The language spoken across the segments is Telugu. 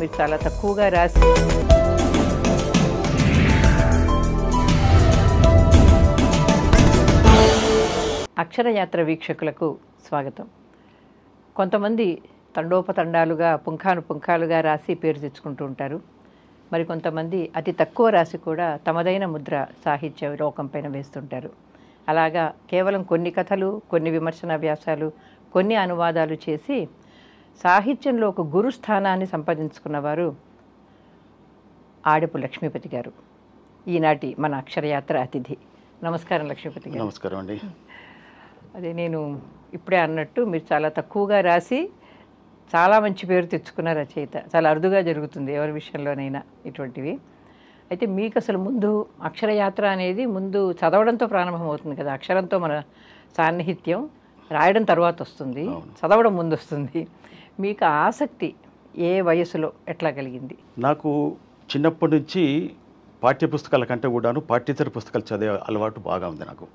మీరు చాలా తక్కువగా రాసి అక్షరయాత్ర వీక్షకులకు స్వాగతం. కొంతమంది తండోపతండాలుగా పుంఖానుపుంఖాలుగా రాసి పేరు తెచ్చుకుంటూ ఉంటారు. మరి కొంతమంది అతి తక్కువ రాసి కూడా తమదైన ముద్ర సాహిత్య లోకం పైన వేస్తుంటారు. అలాగా కేవలం కొన్ని కథలు, కొన్ని విమర్శన వ్యాసాలు, కొన్ని అనువాదాలు చేసి సాహిత్యంలో ఒక గురు స్థానాన్ని సంపాదించుకున్నవారు ఆడపు లక్ష్మీపతి గారు, ఈనాటి మన అక్షరయాత్ర అతిథి. నమస్కారం లక్ష్మీపతి గారు. నమస్కారం అండి. అదే నేను ఇప్పుడే అన్నట్టు మీరు చాలా తక్కువగా రాసి చాలా మంచి పేరు తెచ్చుకున్న రచయిత. చాలా అరుదుగా జరుగుతుంది ఎవరి విషయంలోనైనా ఇటువంటివి. అయితే మీకు అసలు ముందు అక్షరయాత్ర అనేది ముందు చదవడంతో ప్రారంభమవుతుంది కదా. అక్షరంతో మన సాన్నిహిత్యం రాయడం తర్వాత వస్తుంది, చదవడం ముందు వస్తుంది. మీకు ఆసక్తి ఏ వయసులో ఎట్లా కలిగింది? నాకు చిన్నప్పటి నుంచి పాఠ్యపుస్తకాల కంటే కూడాను పాఠ్యేతర పుస్తకాలు చదివే అలవాటు బాగా ఉంది నాకు.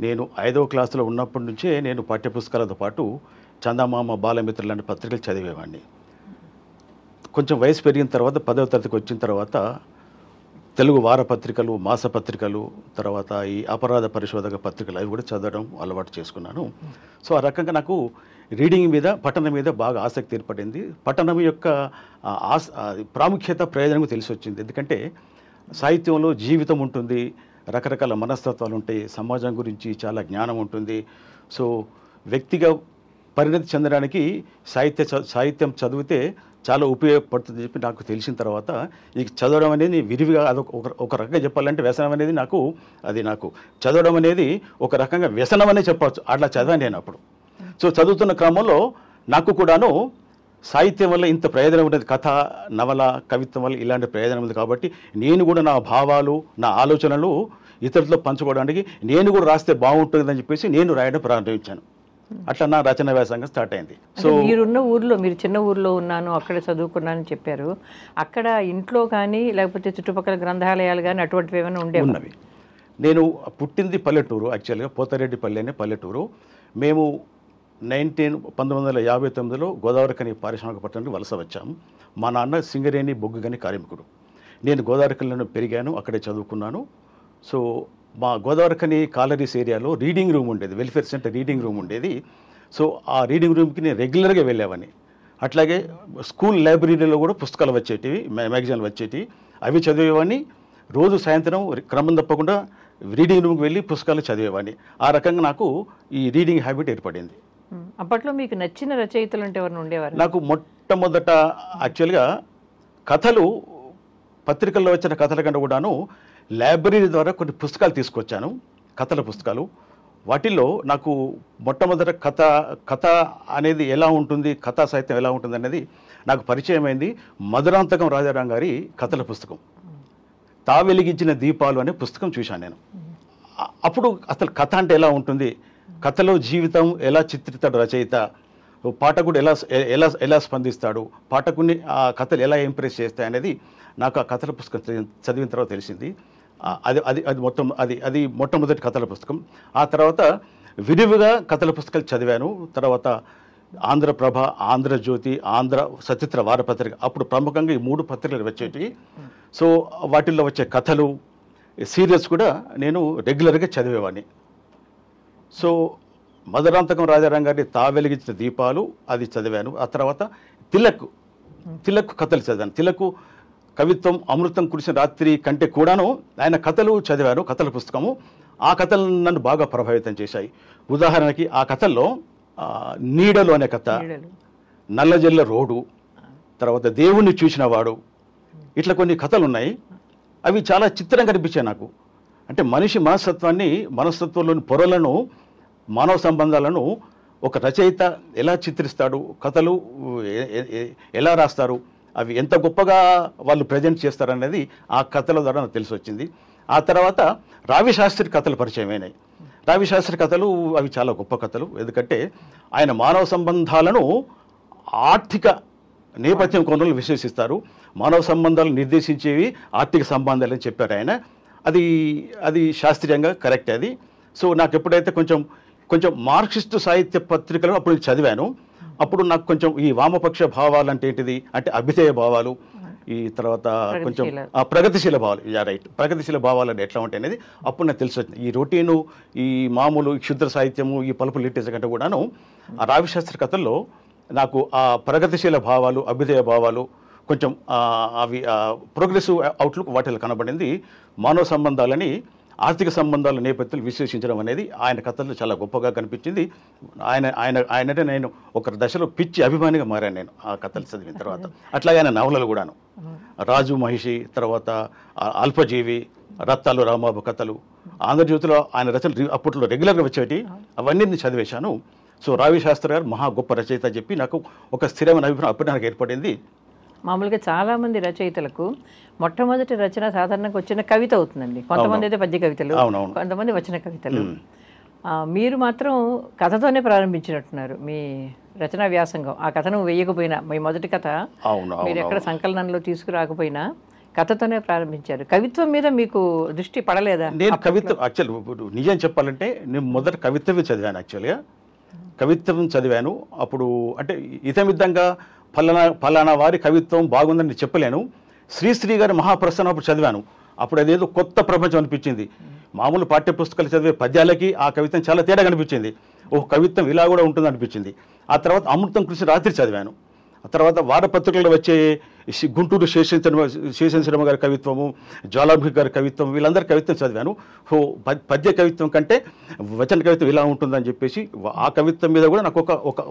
నేను 5వ క్లాసులో ఉన్నప్పటి నుంచే నేను పాఠ్యపుస్తకాలతో పాటు చందమామ, బాలమిత్రులు లాంటి పత్రికలు చదివేవాడిని. కొంచెం వయసు పెరిగిన తర్వాత 10వ తరగతికి వచ్చిన తర్వాత తెలుగు వారపత్రికలు, మాసపత్రికలు, తర్వాత ఈ అపరాధ పరిశోధక పత్రికలు అవి కూడా చదవడం అలవాటు చేసుకున్నాను. సో ఆ రకంగా నాకు రీడింగ్ మీద, పఠనం మీద బాగా ఆసక్తి ఏర్పడింది. పఠనం యొక్క ప్రాముఖ్యత, ప్రయోజనం తెలిసి వచ్చింది. ఎందుకంటే సాహిత్యంలో జీవితం ఉంటుంది, రకరకాల మనస్తత్వాలు ఉంటాయి, సమాజం గురించి చాలా జ్ఞానం ఉంటుంది. సో వ్యక్తిగా పరిణతి చెందడానికి సాహిత్యం చదివితే చాలా ఉపయోగపడుతుంది చెప్పి నాకు తెలిసిన తర్వాత ఈ చదవడం అనేది విరివిగా ఒక రకంగా చెప్పాలంటే వ్యసనం అనేది నాకు చదవడం అనేది ఒక రకంగా వ్యసనం అనే చెప్పవచ్చు. అట్లా చదివాను నేను అప్పుడు. సో చదువుతున్న క్రమంలో నాకు కూడాను సాహిత్యం వల్ల ఇంత ప్రయోజనం ఉండేది. కథ, నవల, కవిత్వం వల్ల ఇలాంటి ప్రయోజనం ఉంది. కాబట్టి నేను కూడా నా భావాలు, నా ఆలోచనలు ఇతరులతో పంచుకోవడానికి నేను కూడా రాస్తే బాగుంటుందని చెప్పేసి నేను రాయడం ప్రారంభించాను. అట్లా నా రచన వ్యాసంగా స్టార్ట్ అయింది. సో మీరున్న ఊర్లో, మీరు చిన్న ఊర్లో ఉన్నాను, అక్కడ చదువుకున్నానని చెప్పారు. అక్కడ ఇంట్లో కానీ లేకపోతే చుట్టుపక్కల గ్రంథాలయాలు కానీ అటువంటివి ఏమైనా ఉండేవి? నేను పుట్టింది పల్లెటూరు, యాక్చువల్గా పోతారెడ్డిపల్లి అనే పల్లెటూరు. మేము 1959లో గోదావరిఖని పారిశ్రామిక పట్టణానికి వలస వచ్చాము. మా నాన్న సింగరేణి బొగ్గు గని కార్మికుడు. నేను గోదావరిఖనిలో పెరిగాను, అక్కడే చదువుకున్నాను. సో మా గోదావరిఖని కాలరీస్ ఏరియాలో రీడింగ్ రూమ్ ఉండేది, వెల్ఫేర్ సెంటర్ రీడింగ్ రూమ్ ఉండేది. సో ఆ రీడింగ్ రూమ్కి నేను రెగ్యులర్గా వెళ్ళేవాడిని. అట్లాగే స్కూల్ లైబ్రరీలో కూడా పుస్తకాలు వచ్చేటివి, మ్యాగజైన్లు వచ్చేటివి, అవి చదివేవాడిని. రోజు సాయంత్రం క్రమం తప్పకుండా రీడింగ్ రూమ్కి వెళ్ళి పుస్తకాలు చదివేవాడిని. ఆ రకంగా నాకు ఈ రీడింగ్ హ్యాబిట్ ఏర్పడింది. అప్పట్లో మీకు నచ్చిన రచయితలు అంటే ఎవరిని ఉండేవారు? నాకు మొట్టమొదట యాక్చువల్గా కథలు, పత్రికల్లో వచ్చిన కథల కంటే కూడాను లైబ్రరీ ద్వారా కొన్ని పుస్తకాలు తీసుకొచ్చాను, కథల పుస్తకాలు. వాటిల్లో నాకు మొట్టమొదట కథ అనేది ఎలా ఉంటుంది, కథా సాహిత్యం ఎలా ఉంటుంది అనేది నాకు పరిచయం అయింది మధురాంతకం రాజారాం గారి కథల పుస్తకం. తా వెలిగించిన దీపాలు అనే పుస్తకం చూశాను నేను. అప్పుడు అసలు కథ అంటే ఎలా ఉంటుంది, కథలో జీవితం ఎలా చిత్రిస్తాడు రచయిత, పాఠకుడు ఎలా స్పందిస్తాడు, పాఠకుని ఆ కథలు ఎలా ఇంప్రెస్ చేస్తాయి అనేది నాకు ఆ కథల పుస్తకం చదివిన తర్వాత తెలిసింది. అది మొట్టమొదటి కథల పుస్తకం. ఆ తర్వాత విరివిగా కథల పుస్తకాలు చదివాను. తర్వాత ఆంధ్రప్రభ, ఆంధ్రజ్యోతి, ఆంధ్ర సచిత్ర వారపత్రిక, అప్పుడు ప్రముఖంగా ఈ 3 పత్రికలు వచ్చేటివి. సో వాటిల్లో వచ్చే కథలు, సీరియల్స్ కూడా నేను రెగ్యులర్గా చదివేవాడిని. సో మధురాంతకం రాజారాం గారి తా వెలిగించిన దీపాలు అది చదివాను. ఆ తర్వాత తిలక్ కథలు చదివాను. తిలక్ కవిత్వం అమృతం కురిసిన రాత్రి కంటే కూడాను ఆయన కథలు చదివాను, కథల పుస్తకము. ఆ కథలు నన్ను బాగా ప్రభావితం చేశాయి. ఉదాహరణకి ఆ కథల్లో నీడలు అనే కథ, నల్లజల్ల రోడ్డు, తర్వాత దేవుణ్ణి చూసినవాడు, ఇట్లా కొన్ని కథలు ఉన్నాయి. అవి చాలా చిత్రంగా కనిపించాయి నాకు. అంటే మనిషి మనస్తత్వంలోని పొరలను, మానవ సంబంధాలను ఒక రచయిత ఎలా చిత్రిస్తాడు, కథలు ఎలా రాస్తారు, అవి ఎంత గొప్పగా వాళ్ళు ప్రజెంట్ చేస్తారనేది ఆ కథల ద్వారా నాకు తెలిసి వచ్చింది. ఆ తర్వాత రావిశాస్త్రి కథలు పరిచయం అయినాయి. రావిశాస్త్రి కథలు అవి చాలా గొప్ప కథలు. ఎందుకంటే ఆయన మానవ సంబంధాలను ఆర్థిక నేపథ్యం కోణంలో విశ్లేషిస్తారు. మానవ సంబంధాలు నిర్దేశించేవి ఆర్థిక సంబంధాలు అని చెప్పారు ఆయన. అది శాస్త్రీయంగా కరెక్ట్ అది. సో నాకు ఎప్పుడైతే కొంచెం మార్క్సిస్టు సాహిత్య పత్రికలు అప్పుడు చదివాను, అప్పుడు నాకు కొంచెం ఈ వామపక్ష భావాలు అంటే ఏంటిది అంటే అభ్యుదయ భావాలు, ఈ తర్వాత కొంచెం ప్రగతిశీల భావాలు, రైట్, ప్రగతిశీల భావాలు అంటే ఎట్లా ఉంటాయి అనేది అప్పుడు నాకు తెలిసి వచ్చింది. ఈ రొటీను, ఈ మామూలు క్షుద్ర సాహిత్యము, ఈ పలుపు లిటరేచర్ కంటే కూడాను ఆ రావిశాస్త్రి కథల్లో నాకు ఆ ప్రగతిశీల భావాలు, అభ్యుదయ భావాలు, కొంచెం అవి ప్రోగ్రెసివ్ అవుట్లుక్ వాటిలో కనబడింది. మానవ సంబంధాలని ఆర్థిక సంబంధాల నేపథ్యంలో విశ్లేషించడం అనేది ఆయన కథల్లో చాలా గొప్పగా కనిపించింది. ఆయనంటే నేను ఒక దశలో పిచ్చి అభిమానిగా మారాను నేను ఆ కథలు చదివిన తర్వాత. అట్లాగే ఆయన నవలలు కూడాను, రాజు మహిషి, తర్వాత అల్పజీవి, రత్తాలు రాంబాబు కథలు, ఆంధ్రజ్యోతిలో ఆయన రచనలు అప్పట్లో రెగ్యులర్గా వచ్చేటి, అవన్నీ నేను చదివేశాను. సో రావి శాస్త్రి గారు మహా గొప్ప రచయిత అని చెప్పి నాకు ఒక స్థిరమైన అభిప్రాయం అప్పుడు నాకు ఏర్పడింది. మామూలుగా చాలామంది రచయితలకు మొట్టమొదటి రచన సాధారణంగా వచ్చిన కవిత అవుతుందండి. కొంతమంది అయితే పద్య కవితలు, కొంతమంది వచ్చిన కవితలు. మీరు మాత్రం కథతోనే ప్రారంభించినట్టున్నారు మీ రచనా వ్యాసంగం. ఆ కథను వేయకపోయినా, మీ మొదటి కథ మీరు ఎక్కడ సంకలనంలో తీసుకురాకపోయినా కథతోనే ప్రారంభించారు. కవిత్వం మీద మీకు దృష్టి పడలేదా? నేను కవిత్వం యాక్చువల్ నిజం చెప్పాలంటే నేను మొదట కవిత్వమే చదివాను. యాక్చువల్గా కవిత్వం చదివాను. అప్పుడు అంటే ఇతమిద్దంగా ఫలానా వారి కవిత్వం బాగుందని చెప్పలేను. శ్రీశ్రీ గారి మహాప్రస్థానం అప్పుడు చదివాను. అప్పుడు అదేదో కొత్త ప్రపంచం అనిపించింది. మామూలు పాఠ్యపుస్తకాలు చదివే పద్యాలకి ఆ కవిత్వం చాలా తేడా కనిపించింది. కవిత్వం ఇలా కూడా ఉంటుంది అనిపించింది. ఆ తర్వాత అమృతం కృషి రాత్రి చదివాను. ఆ తర్వాత వారపత్రికల్లో వచ్చే గుంటూరు శేషేశ్వరమ్మ గారి కవిత్వము, జ్వాలాముఖి గారి కవిత్వం, వీళ్ళందరి కవిత్వం చదివాను. పద్య కవిత్వం కంటే వచన కవిత్వం ఇలా ఉంటుందని చెప్పేసి ఆ కవిత్వం మీద కూడా నాకు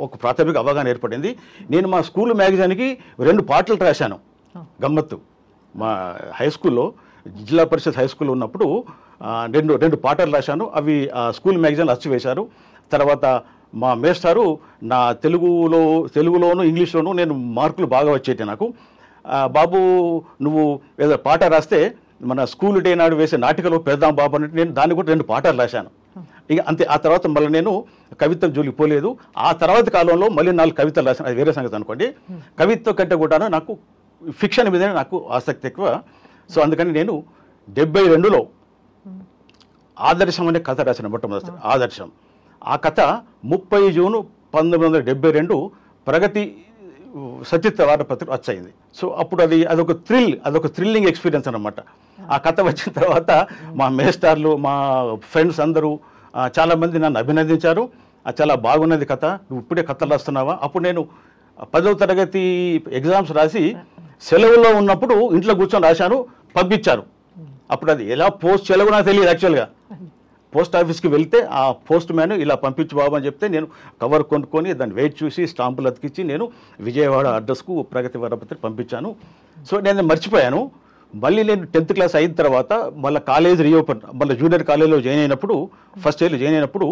ఒక ప్రాథమిక అవగాహన ఏర్పడింది. నేను మా స్కూల్ మ్యాగజైన్కి 2 పాటలు రాశాను. గమ్మత్తు, మా హై స్కూల్లో, జిల్లా పరిషత్ హై స్కూల్లో ఉన్నప్పుడు 2 పాటలు రాశాను. అవి స్కూల్ మ్యాగజైన్లో అచ్చు వేశారు. తర్వాత మా మేస్టారు నా తెలుగులోను ఇంగ్లీష్లోనూ నేను మార్కులు బాగా వచ్చేటి నాకు. బాబు నువ్వు ఏదో పాట రాస్తే మన స్కూల్ డే నాడు వేసే నాటికలో పెడదాం బాబు అంటే నేను దాన్ని కూడా 2 పాటలు రాశాను. ఇక అంతే. ఆ తర్వాత మళ్ళీ నేను కవిత్వం జోలికి పోలేదు. ఆ తర్వాత కాలంలో మళ్ళీ 4 కవితలు రాశాను. అది వేరే సంగతి అనుకోండి. కవిత్వం కంటే కూడా నాకు ఫిక్షన్ మీద నాకు ఆసక్తి ఎక్కువ. సో అందుకని నేను 72లో ఆదర్శం అనే కథ రాసిన, మొట్టమొదటి ఆదర్శం. ఆ కథ 30 జూన్ 1972 ప్రగతి సచిత్ర వారపత్రిక వచ్చయింది. సో అప్పుడు అదొక థ్రిల్లింగ్ ఎక్స్పీరియన్స్ అనమాట. ఆ కథ వచ్చిన తర్వాత మా మేస్టార్లు, మా ఫ్రెండ్స్ అందరూ చాలామంది నన్ను అభినందించారు. చాలా బాగున్నది కథ, నువ్వు ఇప్పుడే కథలు రాస్తున్నావా? అప్పుడు నేను 10వ తరగతి ఎగ్జామ్స్ రాసి సెలవుల్లో ఉన్నప్పుడు ఇంట్లో కూర్చొని రాశాను, పంపించారు. అప్పుడు అది ఎలా పోస్ట్ చేయాలో నాకు తెలియదు. యాక్చువల్గా పోస్ట్ ఆఫీస్కి వెళ్తే ఆ పోస్ట్ మ్యాన్ ఇలా పంపించు బాబు అని చెప్తే నేను కవర్ కొనుక్కొని దాన్ని వెయిట్ చూసి స్టాంపులు అతికించి నేను విజయవాడ అడ్రస్కు ప్రగతి వారపత్రిక పంపించాను. సో నేను మర్చిపోయాను. మళ్ళీ నేను 10th క్లాస్ అయిన తర్వాత మళ్ళీ కాలేజ్ రీఓపెన్, మళ్ళీ జూనియర్ కాలేజ్లో జాయిన్ అయినప్పుడు, ఫస్ట్ ఇయర్లో జాయిన్ అయినప్పుడు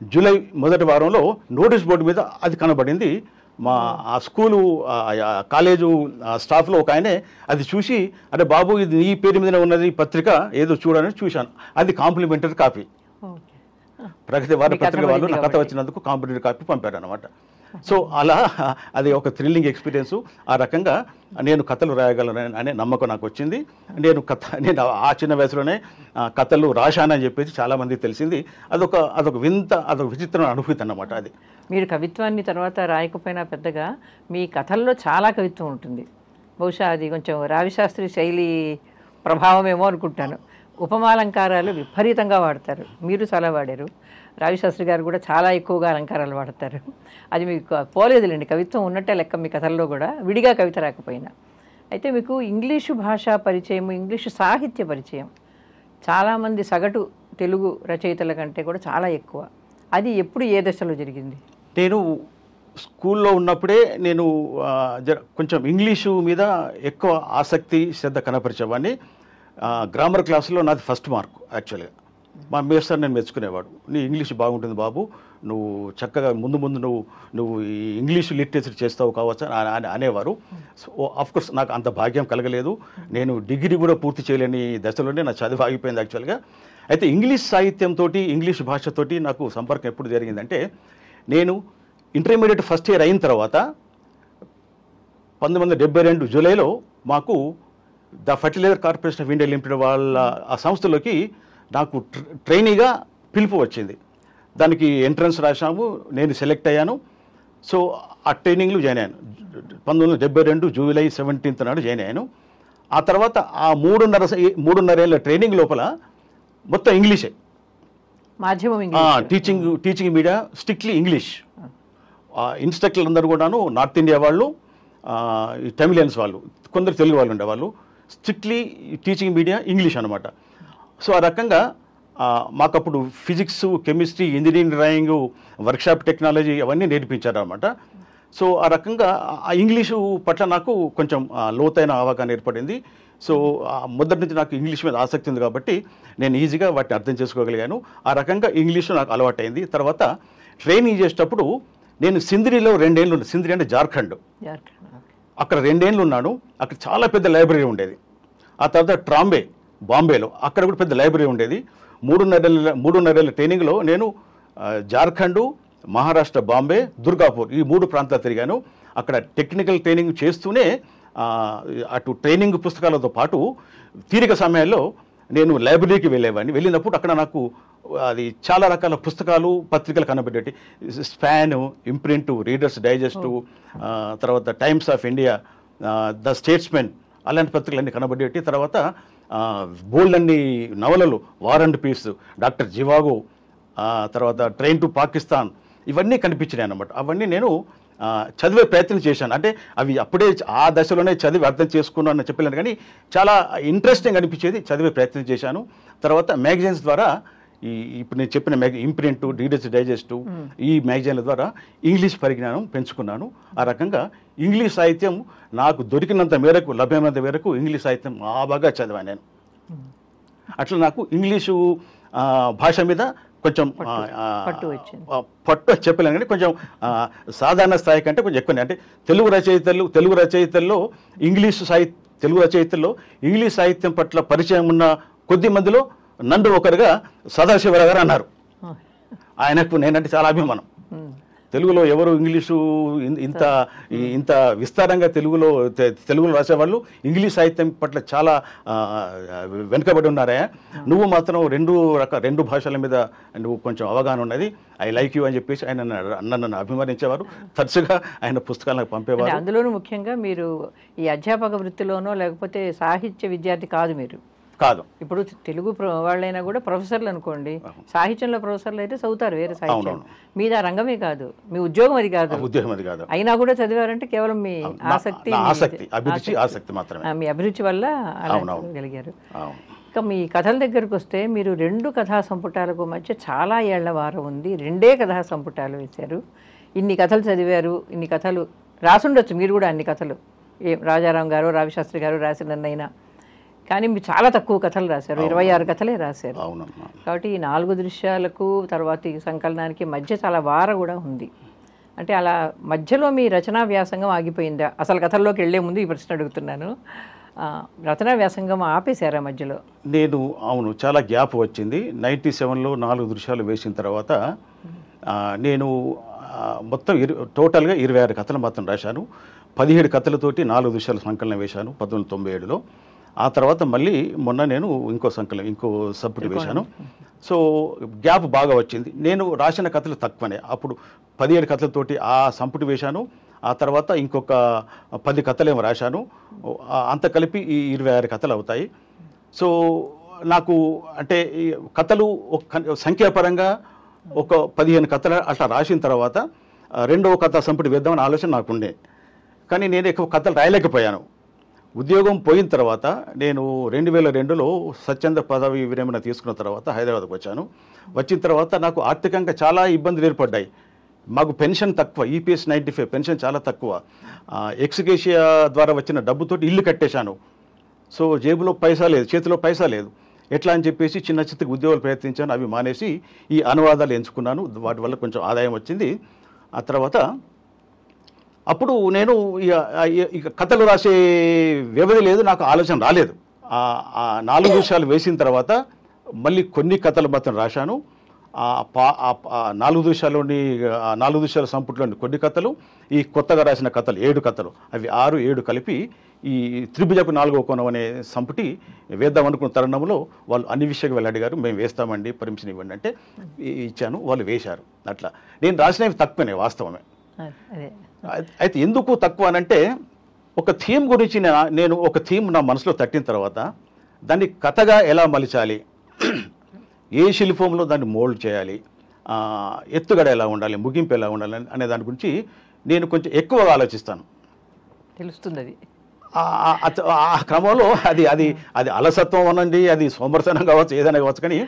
జూలై మొదటి వారంలో నోటీస్ బోర్డు మీద అది కనబడింది. మా ఆ స్కూలు కాలేజు స్టాఫ్లో ఒక ఆయనే అది చూసి, అరే బాబు ఇది నీ పేరు మీద ఉన్నది పత్రిక, ఏదో చూడని చూశాను. అది కాంప్లిమెంటరీ కాపీ. ప్రగతి వారపత్రిక వాళ్ళు నా కథ వచ్చినందుకు కాంప్లిమెంటరీ కాపీ పంపారు అనమాట. సో అలా అది ఒక థ్రిల్లింగ్ ఎక్స్పీరియన్స్. ఆ రకంగా నేను కథలు రాయగలను అనే నమ్మకం నాకు వచ్చింది. నేను ఆ చిన్న వయసులోనే కథలు రాశానని చెప్పేసి చాలామందికి తెలిసింది. అదొక విచిత్రమైన అనుభూతి అన్నమాట. అది మీరు కవిత్వాన్ని తర్వాత రాయకపోయినా పెద్దగా మీ కథల్లో చాలా కవిత్వం ఉంటుంది. బహుశా అది కొంచెం రావిశాస్త్రి శైలి ప్రభావమేమో అనుకుంటాను. ఉపమాలంకారాలు విపరీతంగా వాడతారు, మీరు చాలా వాడారు. రావిశాస్త్రి గారు కూడా చాలా ఎక్కువగా అలంకారాలు వాడతారు. అది మీకు పోలేదులేండి, కవిత్వం ఉన్నట్టే లెక్క మీ కథల్లో కూడా, విడిగా కవిత రాకపోయినా. అయితే మీకు ఇంగ్లీషు భాషా పరిచయం, ఇంగ్లీషు సాహిత్య పరిచయం చాలామంది సగటు తెలుగు రచయితల కంటే కూడా చాలా ఎక్కువ. అది ఎప్పుడు, ఏ దశలో జరిగింది? నేను స్కూల్లో ఉన్నప్పుడే నేను కొంచెం ఇంగ్లీషు మీద ఎక్కువ ఆసక్తి, శ్రద్ధ కనపరిచేవాడిని. గ్రామర్ క్లాసులో నాది ఫస్ట్ మార్కు. యాక్చువల్గా మా మేస్టర్ నేను మెచ్చుకునేవాడు. నీ ఇంగ్లీష్ బాగుంటుంది బాబు, నువ్వు చక్కగా ముందు నువ్వు ఈ ఇంగ్లీషు లిటరేచర్ చేస్తావు కావచ్చు అని అనేవారు. సో ఆఫ్కోర్స్ నాకు అంత భాగ్యం కలగలేదు. నేను డిగ్రీ కూడా పూర్తి చేయలేని దశలోనే నా చదువు ఆగిపోయింది యాక్చువల్గా. అయితే ఇంగ్లీష్ సాహిత్యంతో, ఇంగ్లీష్ భాషతోటి నాకు సంపర్కం ఎప్పుడు జరిగిందంటే, నేను ఇంటర్మీడియట్ ఫస్ట్ ఇయర్ అయిన తర్వాత 1972 జూలైలో మాకు the fertilizer corporation of India limited వాళ్ళ ఆ సంస్థలోకి నాకు ట్రైనీగా పిలుపు వచ్చింది. దానికి ఎంట్రన్స్ రాశాము, నేను సెలెక్ట్ అయ్యాను. సో ఆ ట్రైనింగ్లో జాయిన్ అయ్యాను. 1972 జూలై 17 నాడు జాయిన్ అయ్యాను. ఆ తర్వాత ఆ 3.5 ఏళ్ళ ట్రైనింగ్ లోపల మొత్తం ఇంగ్లీషే. మాధ్యమం English. Teaching media strictly English. ఇన్స్ట్రక్టర్లు అందరూ కూడాను నార్త్ ఇండియా వాళ్ళు, ఈ తమిళియన్స్ వాళ్ళు, కొందరు తెలుగు వాళ్ళు ఉండేవాళ్ళు. స్ట్రిక్ట్లీ టీచింగ్ మీడియా ఇంగ్లీష్ అనమాట. సో ఆ రకంగా మాకప్పుడు physics, chemistry, engineering, drawing, workshop technology అవన్నీ నేర్పించారు అనమాట. సో ఆ రకంగా ఆ ఇంగ్లీషు పట్ల నాకు కొంచెం లోతైన అవగాహన ఏర్పడింది. సో మొదటి నుంచి నాకు ఇంగ్లీష్ మీద ఆసక్తి ఉంది కాబట్టి నేను ఈజీగా వాటిని అర్థం చేసుకోగలిగాను. ఆ రకంగా ఇంగ్లీషు నాకు అలవాటైంది. తర్వాత ట్రైనింగ్ చేసేటప్పుడు నేను సింద్రిలో 2 ఏళ్ళు ఉన్నాను. సింద్రి అంటే జార్ఖండ్. అక్కడ 2 ఏళ్ళు ఉన్నాను. అక్కడ చాలా పెద్ద లైబ్రరీ ఉండేది. ఆ తర్వాత బాంబేలో అక్కడ కూడా పెద్ద లైబ్రరీ ఉండేది. 3.5 ఏళ్ళ ట్రైనింగ్లో నేను జార్ఖండ్, మహారాష్ట్ర, బాంబే, దుర్గాపూర్ ఈ 3 ప్రాంతాలు తిరిగాను. అక్కడ టెక్నికల్ ట్రైనింగ్ చేస్తూనే అటు ట్రైనింగ్ పుస్తకాలతో పాటు తీరిక సమయాల్లో నేను లైబ్రరీకి వెళ్ళినప్పుడు అక్కడ నాకు అది చాలా రకాల పుస్తకాలు, పత్రికలు కనబడేటి. స్పాన్, ఇంప్రింట్, రీడర్స్ డైజెస్ట్, తర్వాత times of India, the statesmen, అలాంటి పత్రికలన్నీ కనబడేటి. తర్వాత బోల్డ్ అన్ని నవలలు, వార్ అండ్ పీస్, డాక్టర్ జివాగో, తర్వాత ట్రైన్ టు పాకిస్తాన్, ఇవన్నీ కనిపించినాయి అన్నమాట. అవన్నీ నేను చదివే ప్రయత్నం చేశాను. అంటే అవి అప్పుడే ఆ దశలోనే చదివి అర్థం చేసుకున్నాను అని చెప్పలేను, కానీ చాలా ఇంట్రెస్టింగ్ అనిపించేది, చదివే ప్రయత్నం చేశాను. తర్వాత మ్యాగజైన్స్ ద్వారా ఇప్పుడు నేను చెప్పిన ఇంప్రింట్, రీడర్స్ డైజెస్ట్, ఈ మ్యాగజైన్ల ద్వారా ఇంగ్లీష్ పరిజ్ఞానం పెంచుకున్నాను. ఆ రకంగా ఇంగ్లీష్ సాహిత్యం నాకు దొరికినంత మేరకు, లభ్యమైనంత మేరకు ఇంగ్లీష్ సాహిత్యం బాగా చదివాను నేను. అట్లా నాకు ఇంగ్లీషు భాష మీద కొంచెం పట్టు చెప్పలేను, కానీ కొంచెం సాధారణ స్థాయి కంటే కొంచెం ఎక్కువనే. అంటే తెలుగు రచయితల్లో ఇంగ్లీష్ సాహిత్యం పట్ల పరిచయం ఉన్న కొద్ది మందిలో నన్ను ఒకరుగా సదాశివరావు గారు అన్నారు. ఆయనకు నేనంటే చాలా అభిమానం. తెలుగులో ఎవరు ఇంగ్లీషు ఇంత విస్తారంగా తెలుగులో రాసేవాళ్ళు ఇంగ్లీష్ సాహిత్యం పట్ల చాలా వెనుకబడి ఉన్నారా, నువ్వు మాత్రం రెండు భాషల మీద నువ్వు కొంచెం అవగాహన ఉన్నది, ఐ లైక్ యూ అని చెప్పేసి ఆయన నన్ను అభిమానించేవారు. తరచుగా ఆయన పుస్తకాలకు పంపేవారు. అందులోనూ ముఖ్యంగా మీరు ఈ అధ్యాపక వృత్తిలోనో లేకపోతే సాహిత్య విద్యార్థి కాదు. ఇప్పుడు తెలుగు వాళ్ళైనా కూడా ప్రొఫెసర్లు అనుకోండి, సాహిత్యంలో ప్రొఫెసర్లు అయితే చదువుతారు వేరే సాహిత్యం, మీది ఆ రంగమే కాదు, మీ ఉద్యోగం అది కాదు, అయినా కూడా చదివారంటే కేవలం మీ ఆసక్తి మాత్రమే, మీ అభిరుచి వల్ల గలిగారు. ఇక మీ కథల దగ్గరకు వస్తే మీరు 2 కథా సంపుటాలకు మధ్య చాలా ఏళ్ల వారం ఉంది. 2 కథా సంపుటాలు వేశారు. ఇన్ని కథలు చదివారు, ఇన్ని కథలు రాసుండొచ్చు మీరు కూడా. అన్ని కథలు రాజారాం గారు, రావిశాస్త్రి గారు రాసినన్నైనా, కానీ మీరు చాలా తక్కువ కథలు రాశారు, 26 కథలే రాశారు. కాబట్టి ఈ 4 దృశ్యాలకు తర్వాత ఈ సంకలనానికి మధ్య చాలా వార కూడా ఉంది. అంటే అలా మధ్యలో మీ రచనా వ్యాసంగం ఆగిపోయిందా? అసలు కథల్లోకి వెళ్లే ముందు ఈ ప్రశ్న అడుగుతున్నాను. రచనా వ్యాసంగం ఆపేశారా మధ్యలో? అవును, చాలా గ్యాప్ వచ్చింది. 97లో 4 దృశ్యాలు వేసిన తర్వాత నేను మొత్తం టోటల్గా 26 కథలు మాత్రం రాశాను. 17 కథలతోటి 4 దృశ్యాల సంకలనం వేశాను 1997లో. ఆ తర్వాత మళ్ళీ మొన్న నేను ఇంకో సంపుటి వేశాను. సో గ్యాప్ బాగా వచ్చింది. నేను రాసిన కథలు తక్కువనే. అప్పుడు 17 కథలతోటి ఆ సంపుటి వేశాను. ఆ తర్వాత ఇంకొక 10 కథలేమో రాశాను. అంత కలిపి ఈ 26 కథలు అవుతాయి. సో నాకు అంటే ఈ కథలు సంఖ్యాపరంగా ఒక 15 కథలు అట్లా రాసిన తర్వాత రెండవ కథ సంపుటి వేద్దామని ఆలోచన నాకుండే, కానీ నేను ఎక్కువ కథలు రాయలేకపోయాను. ఉద్యోగం పోయిన తర్వాత నేను 2002లో స్వచ్ఛంద పదవి విరమణ తీసుకున్న తర్వాత హైదరాబాద్కి వచ్చాను. వచ్చిన తర్వాత నాకు ఆర్థికంగా చాలా ఇబ్బందులు ఏర్పడ్డాయి. మాకు పెన్షన్ తక్కువ, ఈపీఎస్ 95 పెన్షన్ చాలా తక్కువ. ఎక్స్గ్రేషియా ద్వారా వచ్చిన డబ్బుతోటి ఇల్లు కట్టేశాను. సో జేబులో పైసా లేదు, చేతిలో పైసా లేదు. ఎట్లా అని చెప్పేసి చిన్న చిత్తకి ఉద్యోగాలు ప్రయత్నించాను. అవి మానేసి ఈ అనువాదాలు ఎంచుకున్నాను. వాటి వల్ల కొంచెం ఆదాయం వచ్చింది. ఆ తర్వాత అప్పుడు నేను ఇక కథలు రాసే వ్యవధి లేదు, నాకు ఆలోచన రాలేదు. 4 దృశ్యాలు వేసిన తర్వాత మళ్ళీ కొన్ని కథలు మాత్రం రాశాను. 4 దృశ్యాల సంపుట్లోని కొన్ని కథలు, ఈ కొత్తగా రాసిన కథలు 7 కథలు, అవి 6-7 కలిపి ఈ త్రిభుజపు 4వ కోణం అనే సంపుటి వేద్దాం అనుకున్న తరుణంలో వాళ్ళు అన్ని విషయాలు వెళ్ళాడిగారు. మేము వేస్తామండి, పర్మిషన్ ఇవ్వండి అంటే ఇచ్చాను. వాళ్ళు వేశారు. అట్లా నేను రాసినవి తక్కువనే, వాస్తవమే. అదే. అయితే ఎందుకు తక్కువ అనంటే ఒక థీమ్ గురించి నేను ఒక థీమ్ నా మనసులో తట్టిన తర్వాత దాన్ని కథగా ఎలా మలిచాలి, ఏ శిల్పంలో దాన్ని మోల్డ్ చేయాలి, ఎత్తుగడ ఎలా ఉండాలి, ముగింపు ఎలా ఉండాలి అనే దాని గురించి నేను కొంచెం ఎక్కువగా ఆలోచిస్తాను. తెలుస్తుంది అది. ఆ క్రమంలో అది అది అది అలసత్వం అనండి, అది సోమర్శనం కావచ్చు, ఏదైనా కావచ్చు. కానీ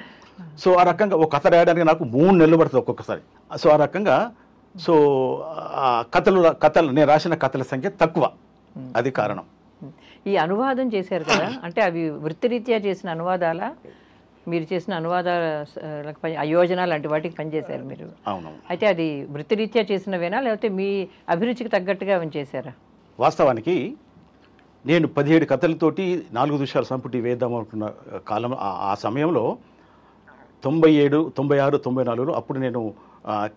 సో ఆ రకంగా ఒక కథ రాయడానికి నాకు 3 నెలలు పడుతుంది ఒక్కొక్కసారి. సో ఆ రకంగా సో కథలు నేను రాసిన కథల సంఖ్య తక్కువ, అది కారణం. ఈ అనువాదం చేశారు కదా, అంటే అవి వృత్తిరీత్యా చేసిన అనువాదాల, మీరు చేసిన అనువాదాల అయోజన లాంటి వాటికి పనిచేశారు మీరు? అవునవును. అయితే అది వృత్తిరీత్యా చేసినవేనా, లేకపోతే మీ అభిరుచికి తగ్గట్టుగా అవి చేశారా? వాస్తవానికి నేను 17 కథలతోటి 4 దృశ్యాల సంపుటి వేద్దాం అనుకున్న కాలం, ఆ సమయంలో 97, 96, 94లో అప్పుడు నేను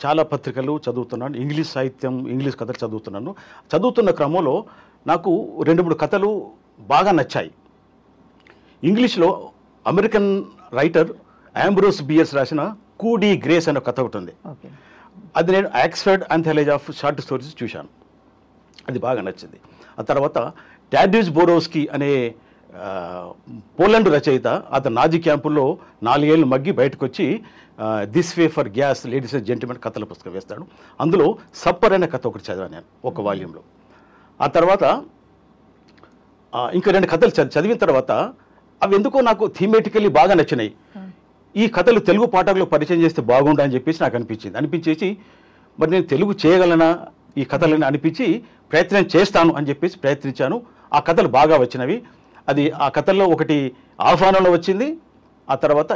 చాలా పత్రికలు చదువుతున్నాను, ఇంగ్లీష్ సాహిత్యం, ఇంగ్లీష్ కథలు చదువుతున్నాను. చదువుతున్న క్రమంలో నాకు 2-3 కథలు బాగా నచ్చాయి. ఇంగ్లీష్లో అమెరికన్ రైటర్ ఆంబ్రోస్ బియర్స్ రాసిన కూడీ గ్రేస్ అనే కథ ఒకటి ఉంది. అది నేను Oxford anthology of short stories చూశాను, అది బాగా నచ్చింది. ఆ తర్వాత టాడ్యూస్ బోరోవ్స్కీ అనే పోలాండ్ రచయిత, అతను నాజీ క్యాంపుల్లో 4 ఏళ్ళు మగ్గి బయటకు వచ్చి this way for gas ladies and gentlemen కథల పుస్తకం వేస్తాడు. అందులో సప్పర్ అనే కథ ఒకటి చదివాను నేను ఒక వాల్యూంలో. ఆ తర్వాత ఇంకా 2 కథలు చదివిన తర్వాత అవి ఎందుకో నాకు థీమేటికల్లీ బాగా నచ్చినాయి. ఈ కథలు తెలుగు పాఠకులకు పరిచయం చేస్తే బాగుండని చెప్పేసి నాకు అనిపించేసి మరి నేను తెలుగు చేయగలనా ఈ కథలని అనిపించి ప్రయత్నం చేస్తాను అని చెప్పేసి ప్రయత్నించాను. ఆ కథలు బాగా వచ్చినవి. అది ఆ కథల్లో ఒకటి ఆహ్వానంలో వచ్చింది, ఆ తర్వాత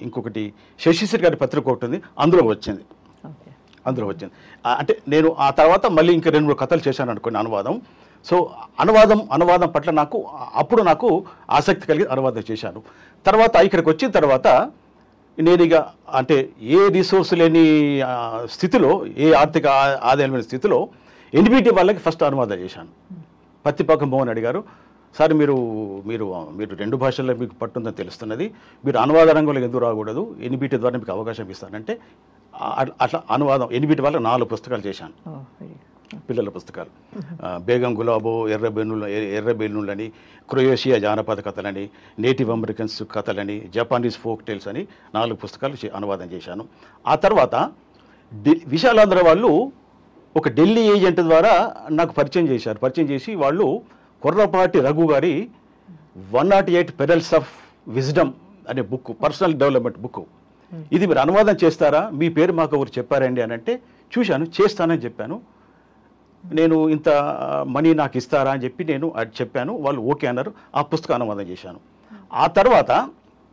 ఇంకొకటి శశిశ్రీ గారి పత్రిక ఒకటి ఉంది, అందులో వచ్చింది. అంటే నేను ఆ తర్వాత మళ్ళీ ఇంకా 2-3 కథలు చేశాను అనుకోండి అనువాదం. సో అనువాదం పట్ల అప్పుడు నాకు ఆసక్తి కలిగి అనువాదం చేశాను. తర్వాత ఇక్కడికి వచ్చిన తర్వాత నేను ఇక అంటే ఏ రిసోర్స్ లేని స్థితిలో, ఏ ఆర్థిక ఆదాయం లేని స్థితిలో ఎన్బిటి వాళ్ళకి ఫస్ట్ అనువాదం చేశాను. పత్తిపాక మోహన్ అడిగారు, సార్ మీరు మీరు మీరు 2 భాషల్లో మీకు పట్టుందని తెలుస్తున్నది, మీరు అనువాద రంగంలో ఎందుకు రాకూడదు, ఎన్బిటి ద్వారా మీకు అవకాశం ఇస్తానంటే అట్లా అనువాదం ఎన్బిటి వల్ల 4 పుస్తకాలు చేశాను, పిల్లల పుస్తకాలు. బేగం గులాబో, ఎర్రబెల్లుళ్ళని, క్రొయేషియా జానపద కథలని, నేటివ్ అమెరికన్స్ కథలని, జపానీస్ ఫోక్ టేల్స్ అని 4 పుస్తకాలు అనువాదం చేశాను. ఆ తర్వాత విశాలాంధ్ర వాళ్ళు ఒక ఢిల్లీ ఏజెంట్ ద్వారా నాకు పరిచయం చేసి వాళ్ళు కొర్రపాటి రఘు గారి 108 పెరల్స్ ఆఫ్ విజ్డమ్ అనే బుక్, పర్సనల్ డెవలప్మెంట్ బుక్, ఇది మీరు అనువాదం చేస్తారా, మీ పేరు మాకు ఎవరు చెప్పారండి అని అంటే చూశాను, చేస్తానని చెప్పాను. నేను ఇంత మనీ నాకు ఇస్తారా అని చెప్పి నేను అది చెప్పాను, వాళ్ళు ఓకే అన్నారు. ఆ పుస్తకం అనువాదం చేశాను. ఆ తర్వాత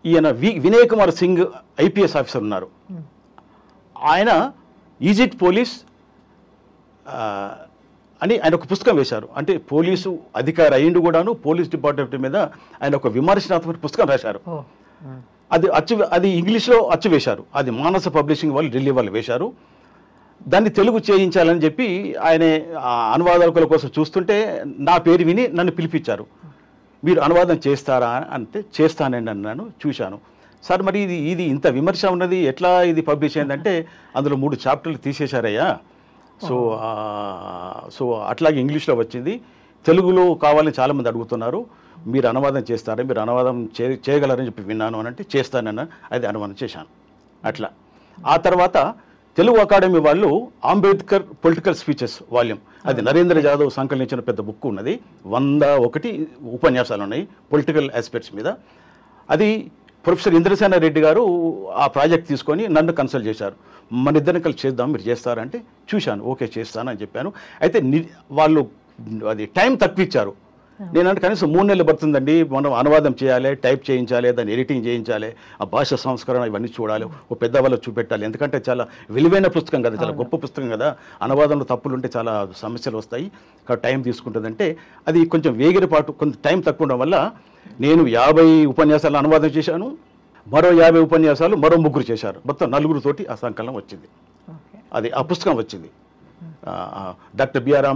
ఈయన వినయ్ కుమార్ సింగ్ ఐపీఎస్ ఆఫీసర్ ఉన్నారు, ఆయన ఈజిప్ట్ పోలీస్ అని ఆయన ఒక పుస్తకం వేశారు. అంటే పోలీసు అధికారి అయ్యిండు కూడాను, పోలీస్ డిపార్ట్మెంట్ మీద ఆయన ఒక విమర్శనాత్మక పుస్తకం రాశారు. అది ఇంగ్లీష్లో అచ్చు వేశారు. అది మానస పబ్లిషింగ్ వాళ్ళు, ఢిల్లీ వాళ్ళు వేశారు. దాన్ని తెలుగు చేయించాలని చెప్పి ఆయన అనువాదకుల కోసం చూస్తుంటే నా పేరు విని నన్ను పిలిపించారు. మీరు అనువాదం చేస్తారా అంటే చేస్తానండి అన్నాను. చూశాను, సార్ మరి ఇది ఇంత విమర్శ ఉన్నది ఎట్లా ఇది పబ్లిష్ అయిందంటే అందులో 3 చాప్టర్లు తీసేశారయ్యా. సో అట్లాగే ఇంగ్లీష్లో వచ్చింది, తెలుగులో కావాలని చాలామంది అడుగుతున్నారు, మీరు అనువాదం చేస్తారా, మీరు అనువాదం చేయగలరని చెప్పి విన్నాను అని అంటే చేస్తానన్నా, అది అనువాదం చేశాను. అట్లా ఆ తర్వాత తెలుగు అకాడమీ వాళ్ళు అంబేద్కర్ పొలిటికల్ స్పీచెస్ వాల్యూమ్, అది నరేంద్ర జాదవ్ సంకలించిన పెద్ద బుక్ ఉన్నది, 101 ఉపన్యాసాలు ఉన్నాయి పొలిటికల్ ఆస్పెక్ట్స్ మీద. అది ప్రొఫెసర్ ఇంద్రసేన రెడ్డి గారు ఆ ప్రాజెక్ట్ తీసుకొని నన్ను కన్సల్ట్ చేశారు, మన ఇద్దరిని కలిసి చేద్దాం, మీరు చేస్తారంటే చూశాను, ఓకే చేస్తాను అని చెప్పాను. అయితే వాళ్ళు అది టైం తక్కువ ఇచ్చారు. నేనంటే కనీసం 3 నెలలు పడుతుందండి, మనం అనువాదం చేయాలి, టైప్ చేయించాలి, దాన్ని ఎడిటింగ్ చేయించాలి, ఆ భాష సంస్కరణ ఇవన్నీ చూడాలి, ఓ పెద్దవాళ్ళకి చూపెట్టాలి, ఎందుకంటే చాలా విలువైన పుస్తకం కదా, చాలా గొప్ప పుస్తకం కదా, అనువాదంలో తప్పులు ఉంటే చాలా సమస్యలు వస్తాయి, టైం తీసుకుంటుందంటే అది కొంచెం వేగిరపాటు, కొంత టైం తక్కువ ఉండడం వల్ల నేను 50 ఉపన్యాసాలు అనువాదం చేశాను, మరో 50 ఉపన్యాసాలు మరో 3 చేశారు, మొత్తం 4తోటి ఆ సంకలనం వచ్చింది, అది ఆ పుస్తకం వచ్చింది. డాక్టర్ బిఆర్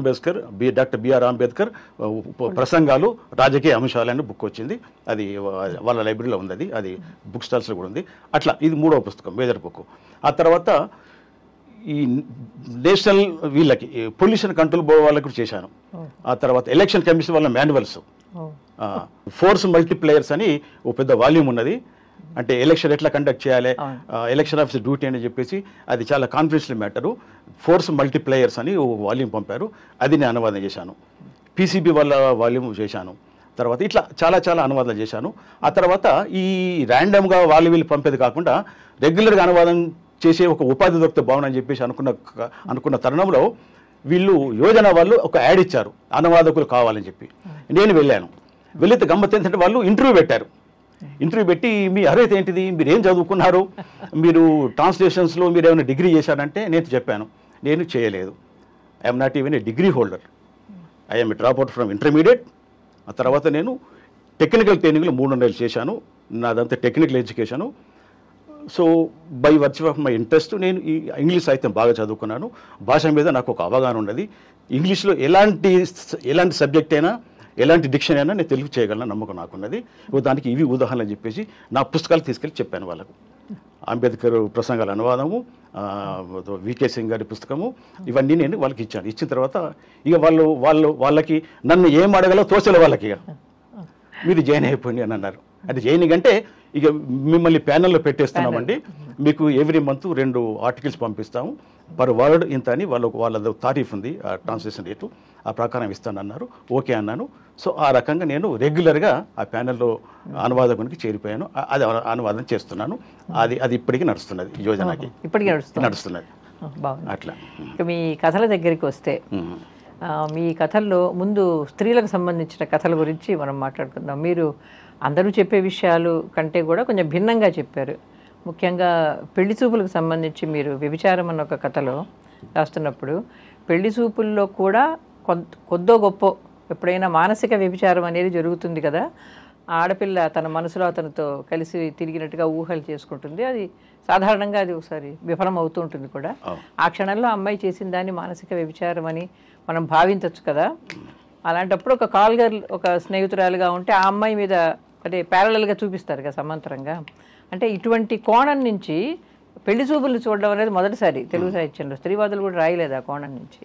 అంబేద్కర్ ప్రసంగాలు రాజకీయ అంశాలనే బుక్ వచ్చింది, అది వాళ్ళ లైబ్రరీలో ఉంది, అది బుక్ స్టాల్స్లో కూడా ఉంది. అట్లా ఇది 3వ పుస్తకం, మేజర్ బుక్. ఆ తర్వాత ఈ నేషనల్ వీళ్ళకి పొల్యూషన్ కంట్రోల్ బోర్డు వాళ్ళకి కూడా చేశాను. ఆ తర్వాత ఎలక్షన్ కమిషన్ వాళ్ళ మాన్యువల్స్, ఫోర్స్ మల్టీప్లేయర్స్ అని ఓ పెద్ద వాల్యూమ్ ఉన్నది. అంటే ఎలక్షన్ ఎట్లా కండక్ట్ చేయాలి, ఎలక్షన్ ఆఫీసర్ డ్యూటీ అని చెప్పేసి అది చాలా కాన్ఫిడెన్షియల్ మ్యాటరు. ఫోర్స్ మల్టీప్లేయర్స్ అని ఓ వాల్యూమ్ పంపారు, అది నేను అనువాదం చేశాను. పీసీబీ వాళ్ళ వాల్యూమ్ చేశాను. తర్వాత ఇట్లా చాలా చాలా అనువాదాలు చేశాను. ఆ తర్వాత ఈ ర్యాండమ్గా వాళ్ళు వీళ్ళు పంపేది కాకుండా రెగ్యులర్గా అనువాదం చేసే ఒక ఉపాధి దొరికితే బాగుందని చెప్పేసి అనుకున్న తరుణంలో వీళ్ళు యోజన వాళ్ళు ఒక యాడ్ ఇచ్చారు, అనువాదకులు కావాలని చెప్పి. నేను వెళ్ళాను. వెళితే గమ్మత్ ఏంటంటే వాళ్ళు ఇంటర్వ్యూ పెట్టారు. ఇంటర్వ్యూ పెట్టి మీ అర్హత ఏంటిది, మీరు ఏం చదువుకున్నారు, మీరు ట్రాన్స్లేషన్స్లో మీరు ఏమైనా డిగ్రీ చేశారంటే నేను చెప్పాను నేను చేయలేదు. I'm not even a degree holder, I'm a drop out from intermediate. ఆ తర్వాత నేను టెక్నికల్ ట్రైనింగ్లో 3 నెలలు చేశాను, నాదంతా technical education. So by virtue of my interest నేను ఈ ఇంగ్లీష్ సాహిత్యం బాగా చదువుకున్నాను. భాష మీద నాకు ఒక అవగాహన ఉన్నది. ఇంగ్లీష్లో ఎలాంటి సబ్జెక్ట్ అయినా, ఎలాంటి డిక్షన్ అయినా నేను తెలుగు చేయగలను నమ్మకం నాకున్నది. దానికి ఇవి ఉదాహరణలు అని చెప్పేసి నా పుస్తకాలు తీసుకెళ్ళి చెప్పాను వాళ్ళకు. అంబేద్కర్ ప్రసంగాల అనువాదము, వికే సింగ్ గారి పుస్తకము, ఇవన్నీ నేను వాళ్ళకి ఇచ్చాను. ఇచ్చిన తర్వాత ఇక వాళ్ళకి నన్ను ఏం అడగాలో తోచలే వాళ్ళకి. ఇక మీరు జాయిన్ అయిపోయింది అని అన్నారు. అది జాయినింగ్ అంటే ఇక మిమ్మల్ని ప్యానెల్లో పెట్టేస్తున్నామండి, మీకు ఎవ్రీ మంత్ 2 ఆర్టికల్స్ పంపిస్తాము, పర్ వర్డ్ ఇంత అని వాళ్ళ తారీఫ్ ఉంది, ఆ ట్రాన్స్లేషన్ రేటు, ఆ ప్రకారం ఇస్తానన్నారు. ఓకే అన్నాను. సో ఆ రకంగా నేను రెగ్యులర్గా ఆ ప్యానెల్లో అనువాదకునికి చేరిపోయాను. అది అనువాదం చేస్తున్నాను. అది ఇప్పటికీ నడుస్తున్నది, యోజనకి ఇప్పటికీ నడుస్తున్నది. అట్లా మీ కథల దగ్గరికి వస్తే, మీ కథల్లో ముందు స్త్రీలకు సంబంధించిన కథల గురించి మనం మాట్లాడుకుందాం. మీరు అందరూ చెప్పే విషయాలు కంటే కూడా కొంచెం భిన్నంగా చెప్పారు. ముఖ్యంగా పెళ్లి చూపులకు సంబంధించి మీరు వ్యభిచారం అన్న ఒక కథలో రాస్తున్నప్పుడు పెళ్లి చూపుల్లో కూడా కొద్దో గొప్ప ఎప్పుడైనా మానసిక వ్యభిచారం అనేది జరుగుతుంది కదా. ఆడపిల్ల తన మనసులో అతనితో కలిసి తిరిగినట్టుగా ఊహలు చేసుకుంటుంది. అది సాధారణంగా అది ఒకసారి విఫలం అవుతూ ఉంటుంది కూడా. ఆ క్షణంలో అమ్మాయి చేసిన దాన్ని మానసిక వ్యభిచారం అని మనం భావించవచ్చు కదా. అలాంటప్పుడు ఒక కాల్ గర్ల్, ఒక స్నేహితురాలుగా ఉంటే ఆ అమ్మాయి మీద అంటే ప్యారలల్గా చూపిస్తారు కదా, సమాంతరంగా. అంటే ఇటువంటి కోణం నుంచి పెళ్లి చూపులు చూడడం అనేది మొదటిసారి తెలుగు సాహిత్యంలో. స్త్రీవాదులు కూడా రాయలేదు ఆ కోణం నుంచి.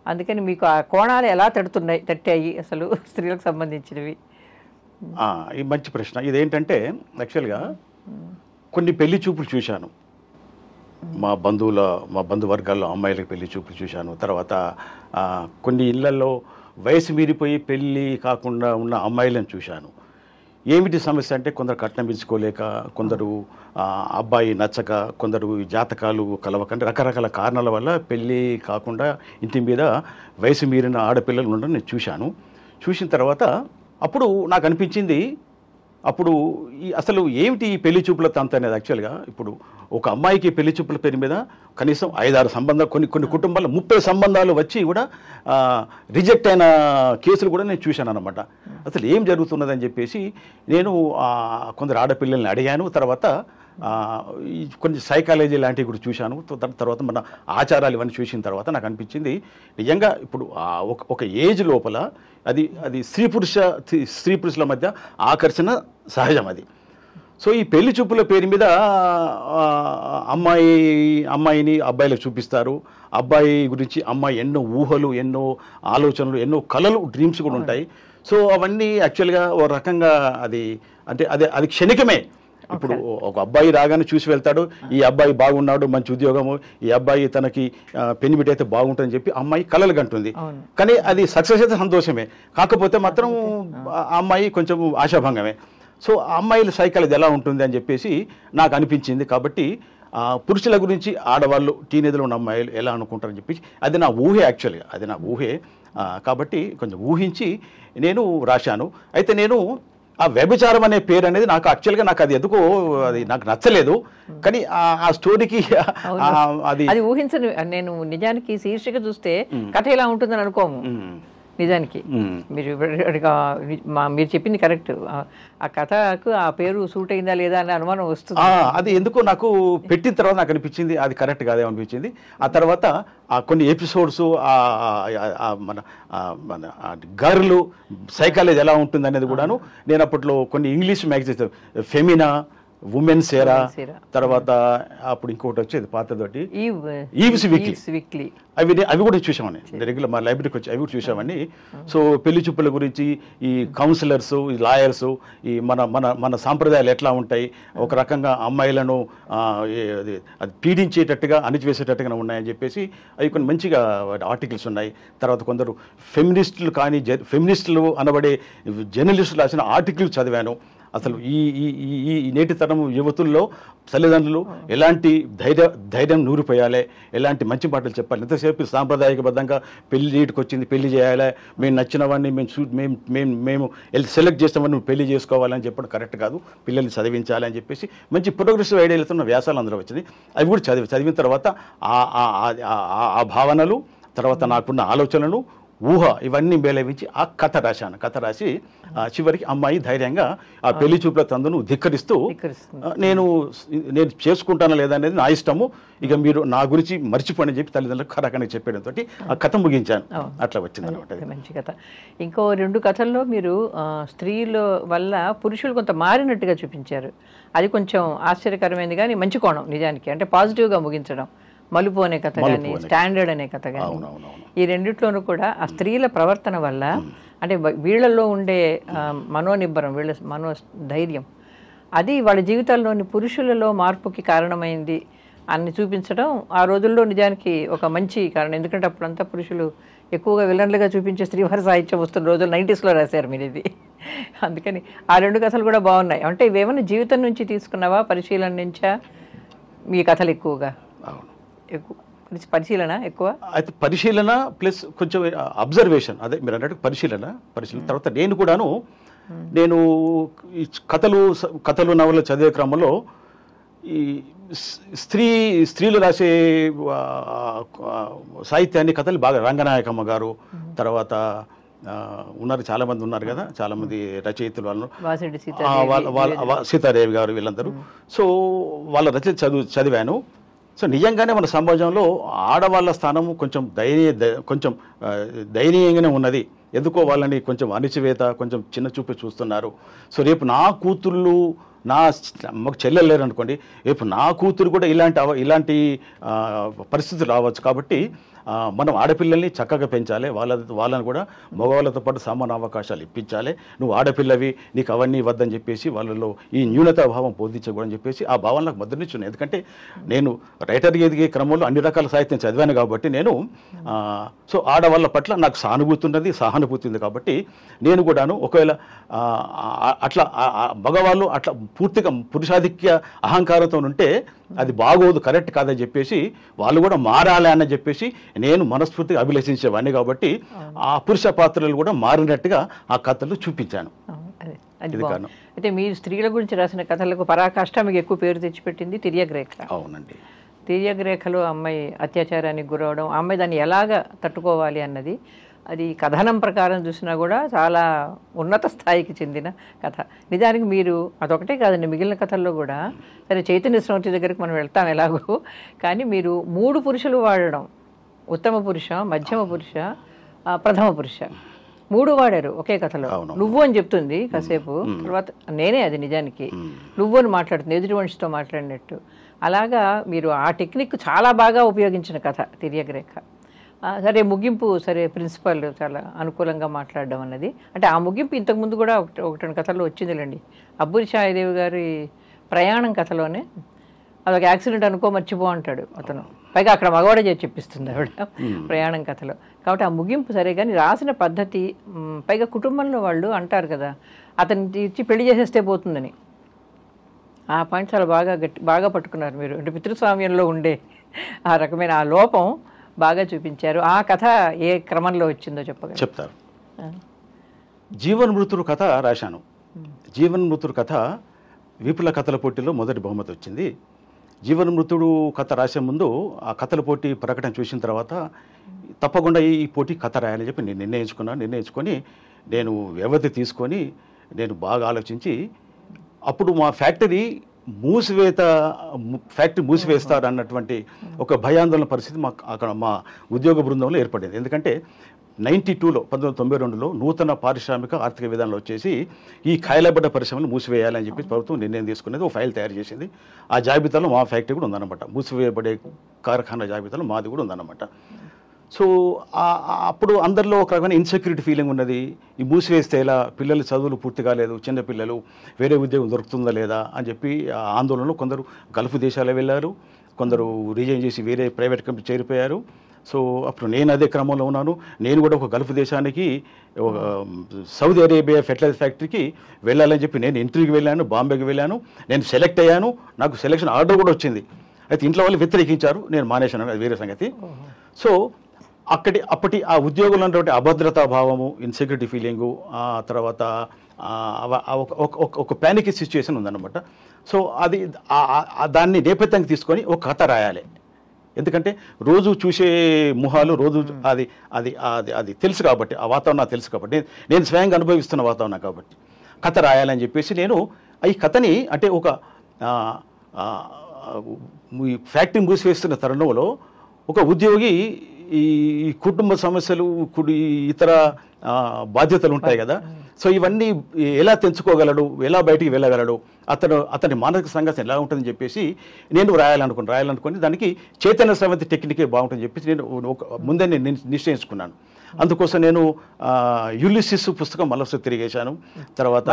అందుకని మీకు ఆ కోణాలు ఎలా తట్టాయి అసలు స్త్రీలకు సంబంధించినవి? ఈ మంచి ప్రశ్న. ఇదేంటంటే యాక్చువల్గా కొన్ని పెళ్లి చూపులు చూశాను. మా బంధువర్గాల్లో అమ్మాయిలకు పెళ్లి చూపులు చూశాను. తర్వాత కొన్ని ఇళ్లలో వయసు మీరిపోయి పెళ్ళి కాకుండా ఉన్న అమ్మాయిలను చూశాను. ఏమిటి సమస్య అంటే కొందరు కట్నం ఇచ్చుకోలేక, కొందరు అబ్బాయి నచ్చక, కొందరు జాతకాలు కలవకంటే రకరకాల కారణాల వల్ల పెళ్ళి కాకుండా ఇంటి మీద వయసు మీరిన ఆడపిల్లలు ఉండడం నేను చూశాను. చూసిన తర్వాత అప్పుడు నాకు అనిపించింది, అప్పుడు అసలు ఏమిటి ఈ పెళ్లి చూపుల తంత అనేది. యాక్చువల్గా ఇప్పుడు ఒక అమ్మాయికి పెళ్లి చూపుల పేరు మీద కనీసం 5-6 సంబంధాలు, కొన్ని కుటుంబాల్లో 30 సంబంధాలు వచ్చి కూడా రిజెక్ట్ అయిన కేసులు కూడా నేను చూశాను అనమాట. అసలు ఏం జరుగుతున్నదని చెప్పేసి నేను కొందరు ఆడపిల్లల్ని అడిగాను. తర్వాత కొన్ని సైకాలజీ లాంటివి కూడా చూశాను. తర్వాత మన ఆచారాలు ఇవన్నీ చూసిన తర్వాత నాకు అనిపించింది నిజంగా ఇప్పుడు ఒక ఏజ్ లోపల అది స్త్రీ పురుషుల మధ్య ఆకర్షణ సహజం అది. సో ఈ పెళ్లి చూపుల పేరు మీద అమ్మాయిని అబ్బాయిలకు చూపిస్తారు. అబ్బాయి గురించి అమ్మాయి ఎన్నో ఊహలు, ఎన్నో ఆలోచనలు, ఎన్నో కలలు, డ్రీమ్స్ కూడా ఉంటాయి. సో అవన్నీ యాక్చువల్గా ఓ రకంగా అది క్షణికమే. ఇప్పుడు ఒక అబ్బాయి రాగానే చూసి వెళ్తాడు, ఈ అబ్బాయి బాగున్నాడు, మంచి ఉద్యోగము, ఈ అబ్బాయి తనకి పెనిమిటి అయితే బాగుంటుందని చెప్పి అమ్మాయి కలలు కంటుంది. కానీ అది సక్సెస్ అయితే సంతోషమే, కాకపోతే మాత్రం ఆ అమ్మాయి కొంచెం ఆశాభంగమే. సో ఆ అమ్మాయిల సైకాలజీ ఎలా ఉంటుంది అని చెప్పేసి నాకు అనిపించింది. కాబట్టి పురుషుల గురించి ఆడవాళ్ళు, టీనేజ్లో ఉన్న అమ్మాయిలు ఎలా అనుకుంటారని చెప్పేసి అది నా ఊహే. యాక్చువల్గా అది నా ఊహే. కాబట్టి కొంచెం ఊహించి నేను రాశాను. అయితే నేను ఆ వ్యభిచారం అనే పేరు అనేది నాకు యాక్చువల్గా అది ఎందుకో అది నాకు నచ్చలేదు. కానీ ఆ స్టోరీకి అది ఊహించను. నేను నిజానికి శీర్షిక చూస్తే కథ ఎలా ఉంటుందని అనుకోము. నిజానికి మీరు చెప్పింది కరెక్ట్. ఆ కథకు ఆ పేరు సూట్ అయిందా లేదా అనే అనుమానం వస్తుంది. అది ఎందుకో నాకు పెట్టిన తర్వాత నాకు అనిపించింది అది కరెక్ట్ కాదే అనిపించింది. ఆ తర్వాత కొన్ని ఎపిసోడ్స్ మన గర్లు సైకాలజీ ఎలా ఉంటుంది అనేది కూడాను నేను అప్పట్లో కొన్ని ఇంగ్లీష్ మ్యాగజైన్స్, ఫెమినా, ఉమెన్స్ ఎరా, Women's Era. తర్వాత అప్పుడు ఇంకొకటి వచ్చేది పాతదోటి ఈవ్స్ వీక్లీ, అవి కూడా చూసామని రెగ్యులర్ మా లైబ్రరీకి వచ్చి అవి కూడా చూసామని. సో పెళ్లి చూపుల గురించి ఈ కౌన్సిలర్స్, ఈ లాయర్స్, ఈ మన మన మన సాంప్రదాయాలు ఎట్లా ఉంటాయి, ఒక రకంగా అమ్మాయిలను అది పీడించేటట్టుగా అణిచివేసేటట్టుగా ఉన్నాయని చెప్పేసి అవి కొన్ని మంచిగా ఆర్టికల్స్ ఉన్నాయి. తర్వాత కొందరు ఫెమినిస్టులు కానీ ఫెమినిస్టులు అనబడే జర్నలిస్టులు రాసిన ఆర్టికల్ చదివాను. అసలు ఈ ఈ ఈ నేటి తరం యువతుల్లో తల్లిదండ్రులు ఎలాంటి ధైర్యం నూరిపోయాలి, ఎలాంటి మంచి మాటలు చెప్పాలి. ఎంతసేపు సాంప్రదాయబద్ధంగా పెళ్లి నీటికి వచ్చింది, పెళ్లి చేయాలి, మేము నచ్చిన వాడిని మేము సెలెక్ట్ చేస్తామని నువ్వు పెళ్లి చేసుకోవాలని చెప్పడం కరెక్ట్ కాదు, పిల్లల్ని చదివించాలి అని చెప్పేసి మంచి ప్రోగ్రెసివ్ ఐడియాలతో ఉన్న వ్యాసాలు అందరూ వచ్చింది. అవి కూడా చదివిన తర్వాత ఆ భావనలు, తర్వాత నాకున్న ఆలోచనలు, ఊహ ఇవన్నీ మేళవించి ఆ కథ రాశాను. కథ రాసి చివరికి అమ్మాయి ధైర్యంగా ఆ పెళ్లి చూపుల తందును ధిక్కరిస్తూ నేను చేసుకుంటానా లేదా అనేది నా ఇష్టము, ఇక మీరు నా గురించి మర్చిపోని చెప్పి తల్లిదండ్రులకు ఖరాఖంగా చెప్పడంతో ఆ కథ ముగించాను. అట్లా వచ్చింది అనమాట. మంచి కథ. ఇంకో 2 కథల్లో మీరు స్త్రీల వల్ల పురుషులు కొంత మారినట్టుగా చూపించారు. అది కొంచెం ఆశ్చర్యకరమైనది కానీ మంచి కోణం నిజానికి, అంటే పాజిటివ్గా ముగించడం. మలుపు అనే కథ కానీ, స్టాండర్డ్ అనే కథ కానీ, ఈ రెండిట్లోనూ కూడా ఆ స్త్రీల ప్రవర్తన వల్ల, అంటే వీళ్ళల్లో ఉండే మనోనిబ్బరం, వీళ్ళ మనోధైర్యం, అది వాళ్ళ జీవితాల్లోని పురుషులలో మార్పుకి కారణమైంది అని చూపించడం ఆ రోజుల్లో నిజానికి ఒక మంచి కారణం. ఎందుకంటే అప్పుడంతా పురుషులు ఎక్కువగా విలన్లుగా చూపించే స్త్రీవారి సాహిత్యం వస్తున్న రోజులు 90sలో రాశారు మీరు ఇది. అందుకని ఆ 2 కథలు కూడా బాగున్నాయి. అంటే ఇవేమైనా జీవితం నుంచి తీసుకున్నావా, పరిశీలన నుంచా మీ కథలు ఎక్కువగా? పరిశీలన ఎక్కువ అయితే పరిశీలన ప్లస్ కొంచెం అబ్జర్వేషన్, అదే మీరు అన్నట్టు పరిశీలన. తర్వాత నేను కూడాను ఈ కథలు నవలు చదివే క్రమంలో ఈ స్త్రీలు రాసే సాహిత్యాన్ని, కథలు బాగా రంగనాయకమ్మ గారు, తర్వాత ఉన్నారు చాలామంది ఉన్నారు కదా, చాలామంది రచయితలు వాళ్ళు, సీతాదేవి గారు, వీళ్ళందరూ. సో వాళ్ళ రచయిత చదివాను. సో నిజంగానే మన సమాజంలో ఆడవాళ్ళ స్థానము కొంచెం దయనీయంగానే ఉన్నది. ఎందుకో వాళ్ళని కొంచెం అణిచివేత, కొంచెం చిన్న చూపి చూస్తున్నారు. సో రేపు నా కూతుళ్ళు, మాకు చెల్లెలు లేరు అనుకోండి, రేపు నా కూతురు కూడా ఇలాంటి పరిస్థితులు రావచ్చు. కాబట్టి మనం ఆడపిల్లల్ని చక్కగా పెంచాలి, వాళ్ళని కూడా మగవాళ్ళతో పాటు సమాన అవకాశాలు ఇప్పించాలి. నువ్వు ఆడపిల్లవి, నీకు అవన్నీ వద్దని చెప్పేసి వాళ్ళలో ఈ న్యూనతా భావం బోధించకూడదని చెప్పేసి ఆ భావం నాకు ముద్రనిచ్చున్నాను. ఎందుకంటే నేను రైటర్గా ఎదిగే క్రమంలో అన్ని రకాల సాహిత్యం చదివాను కాబట్టి నేను సో ఆడవాళ్ళ పట్ల నాకు సహానుభూతి ఉంది. కాబట్టి నేను కూడాను ఒకవేళ అట్లా మగవాళ్ళు అట్లా పూర్తిగా పురుషాధిక్య అహంకారంతో ఉంటే అది బాగోదు, కరెక్ట్ కాదని చెప్పేసి వాళ్ళు కూడా మారాలి అని చెప్పేసి నేను మనస్ఫూర్తిగా అభిలషించేవాడిని. కాబట్టి ఆ పురుష పాత్రలు కూడా మారినట్టుగా ఆ కథలు చూపించాను. అయితే మీరు స్త్రీల గురించి రాసిన కథలకు పరాకాష్ఠ మీకు ఎక్కువ పేరు తెచ్చిపెట్టింది తిర్యగ్రేఖ. అవునండి. తిర్యగ్రేఖలో అమ్మాయి అత్యాచారానికి గురవడం, అమ్మాయి దాన్ని ఎలాగ తట్టుకోవాలి అన్నది, అది కథనం ప్రకారం చూసినా కూడా చాలా ఉన్నత స్థాయికి చెందిన కథ. నిజానికి మీరు అదొకటే కాదండి, మిగిలిన కథల్లో కూడా సరే చైతన్య స్మృతి దగ్గరికి మనం వెళ్తాం ఎలాగో, కానీ మీరు 3 పురుషులు వాడడం, ఉత్తమ పురుష, మధ్యమ పురుష, ప్రథమ పురుష, 3 వాడారు ఒకే కథలో. నువ్వు అని చెప్తుంది కాసేపు, తర్వాత నేనే అది నిజానికి నువ్వు అని మాట్లాడుతుంది, ఎదుటి మనిషితో మాట్లాడినట్టు. అలాగా మీరు ఆ టెక్నిక్ చాలా బాగా ఉపయోగించిన కథ తిర్యగ్రేఖ. సరే ముగింపు, సరే ప్రిన్సిపల్ చాలా అనుకూలంగా మాట్లాడడం అన్నది, అంటే ఆ ముగింపు ఇంతకుముందు కూడా ఒకటి కథల్లో వచ్చిందిలేండి. అబ్బూరి ఛాయాదేవి గారి ప్రయాణం కథలోనే అదొక యాక్సిడెంట్ అనుకో మర్చిపో అంటాడు అతను, పైగా అక్కడ మగవాడే చేసి చెప్పిస్తుంది ఆవిడ ప్రయాణం కథలో. కాబట్టి ఆ ముగింపు సరే, కానీ రాసిన పద్ధతి, పైగా కుటుంబంలో వాళ్ళు అంటారు కదా అతన్ని ఇచ్చి పెళ్లి చేసేస్తే పోతుందని, ఆ పాయింట్ చాలా బాగా పట్టుకున్నారు మీరు. అంటే పితృస్వామ్యంలో ఉండే ఆ రకమైన ఆ లోపం బాగా చూపించారు. ఆ కథ ఏ క్రమంలో వచ్చిందో చెప్తారు. జీవన్ మృతుడు కథ రాశాను. జీవన్ మృతుడు కథ విపుల కథల పోటీలో మొదటి బహుమతి వచ్చింది. జీవన్ మృతుడు కథ రాసే ముందు ఆ కథల పోటీ ప్రకటన చూసిన తర్వాత తప్పకుండా ఈ పోటీ కథ రాయాలని చెప్పి నేను నిర్ణయించుకొని నేను వ్యవధి తీసుకొని నేను బాగా ఆలోచించి, అప్పుడు మా ఫ్యాక్టరీ మూసివేత ఫ్యాక్టరీ మూసివేస్తారు అన్నటువంటి ఒక భయాందోళన పరిస్థితి మాకు అక్కడ మా ఉద్యోగ బృందంలో ఏర్పడింది. ఎందుకంటే 92లో 1992లో నూతన పారిశ్రామిక ఆర్థిక విధానంలో వచ్చేసి ఈ కాయలబడ్డ పరిశ్రమలు మూసివేయాలని చెప్పి ప్రభుత్వం నిర్ణయం తీసుకునేది, ఒక ఫైల్ తయారు చేసింది. ఆ జాబితాలో మా ఫ్యాక్టరీ కూడా ఉందన్నమాట. మూసివేయబడే కార్ఖానా జాబితాలో మాది కూడా ఉందన్నమాట. సో అప్పుడు అందరిలో ఒక రకమైన ఇన్సెక్యూరిటీ ఫీలింగ్ ఉన్నది. ఈ మూసివేస్తే ఎలా, పిల్లలు చదువులు పూర్తి కాలేదు, చిన్నపిల్లలు వేరే ఉద్యోగం దొరుకుతుందా లేదా అని చెప్పి ఆ ఆందోళనలో కొందరు గల్ఫ్ దేశాలకు వెళ్ళారు, కొందరు రిజైన్ చేసి వేరే ప్రైవేట్ కంపెనీ చేరిపోయారు. సో అప్పుడు నేను అదే క్రమంలో ఉన్నాను. నేను కూడా ఒక గల్ఫ్ దేశానికి, ఒక సౌదీ అరేబియా ఫెర్టిలైజర్ ఫ్యాక్టరీకి వెళ్ళాలని చెప్పి నేను ఇంటర్వ్యూకి వెళ్ళాను, బాంబేకి వెళ్ళాను. నేను సెలెక్ట్ అయ్యాను, నాకు సెలెక్షన్ ఆర్డర్ కూడా వచ్చింది. అయితే ఇంట్లో వాళ్ళు వ్యతిరేకించారు, నేను మానేశాను, అది వేరే సంగతి. సో అప్పటి ఆ ఉద్యోగంలో ఉన్నటువంటి అభద్రతా భావము, ఇన్సెక్యూరిటీ ఫీలింగు, ఆ తర్వాత ఒక ప్యానిక్ సిచ్యువేషన్ ఉందన్నమాట. సో అది దాన్ని నేపథ్యంగా తీసుకొని ఒక కథ రాయాలి. ఎందుకంటే రోజు చూసే మొహాలు, రోజు అది అది అది అది తెలుసు కాబట్టి, ఆ వాతావరణం నాకు తెలుసు కాబట్టి, నేను స్వయంగా అనుభవిస్తున్న వాతావరణం కాబట్టి కథ రాయాలని చెప్పేసి నేను ఈ కథని, అంటే ఒక ఫ్యాక్టరీ మూసివేస్తున్న తరుణంలో ఒక ఉద్యోగి ఈ కుటుంబ సమస్యలు, ఇతర బాధ్యతలు ఉంటాయి కదా. సో ఇవన్నీ ఎలా తెంచుకోగలడు, ఎలా బయటికి వెళ్ళగలడు, అతని మానసిక సంఘర్షణ ఎలా ఉంటుందని చెప్పేసి నేను రాయాలనుకుని దానికి చైతన్య స్రవంతి టెక్నికే బాగుంటుందని చెప్పేసి నేను ముందే నిశ్చయించుకున్నాను. అందుకోసం నేను యులిసిస్ పుస్తకం మళ్ళీ తిరిగేశాను. తర్వాత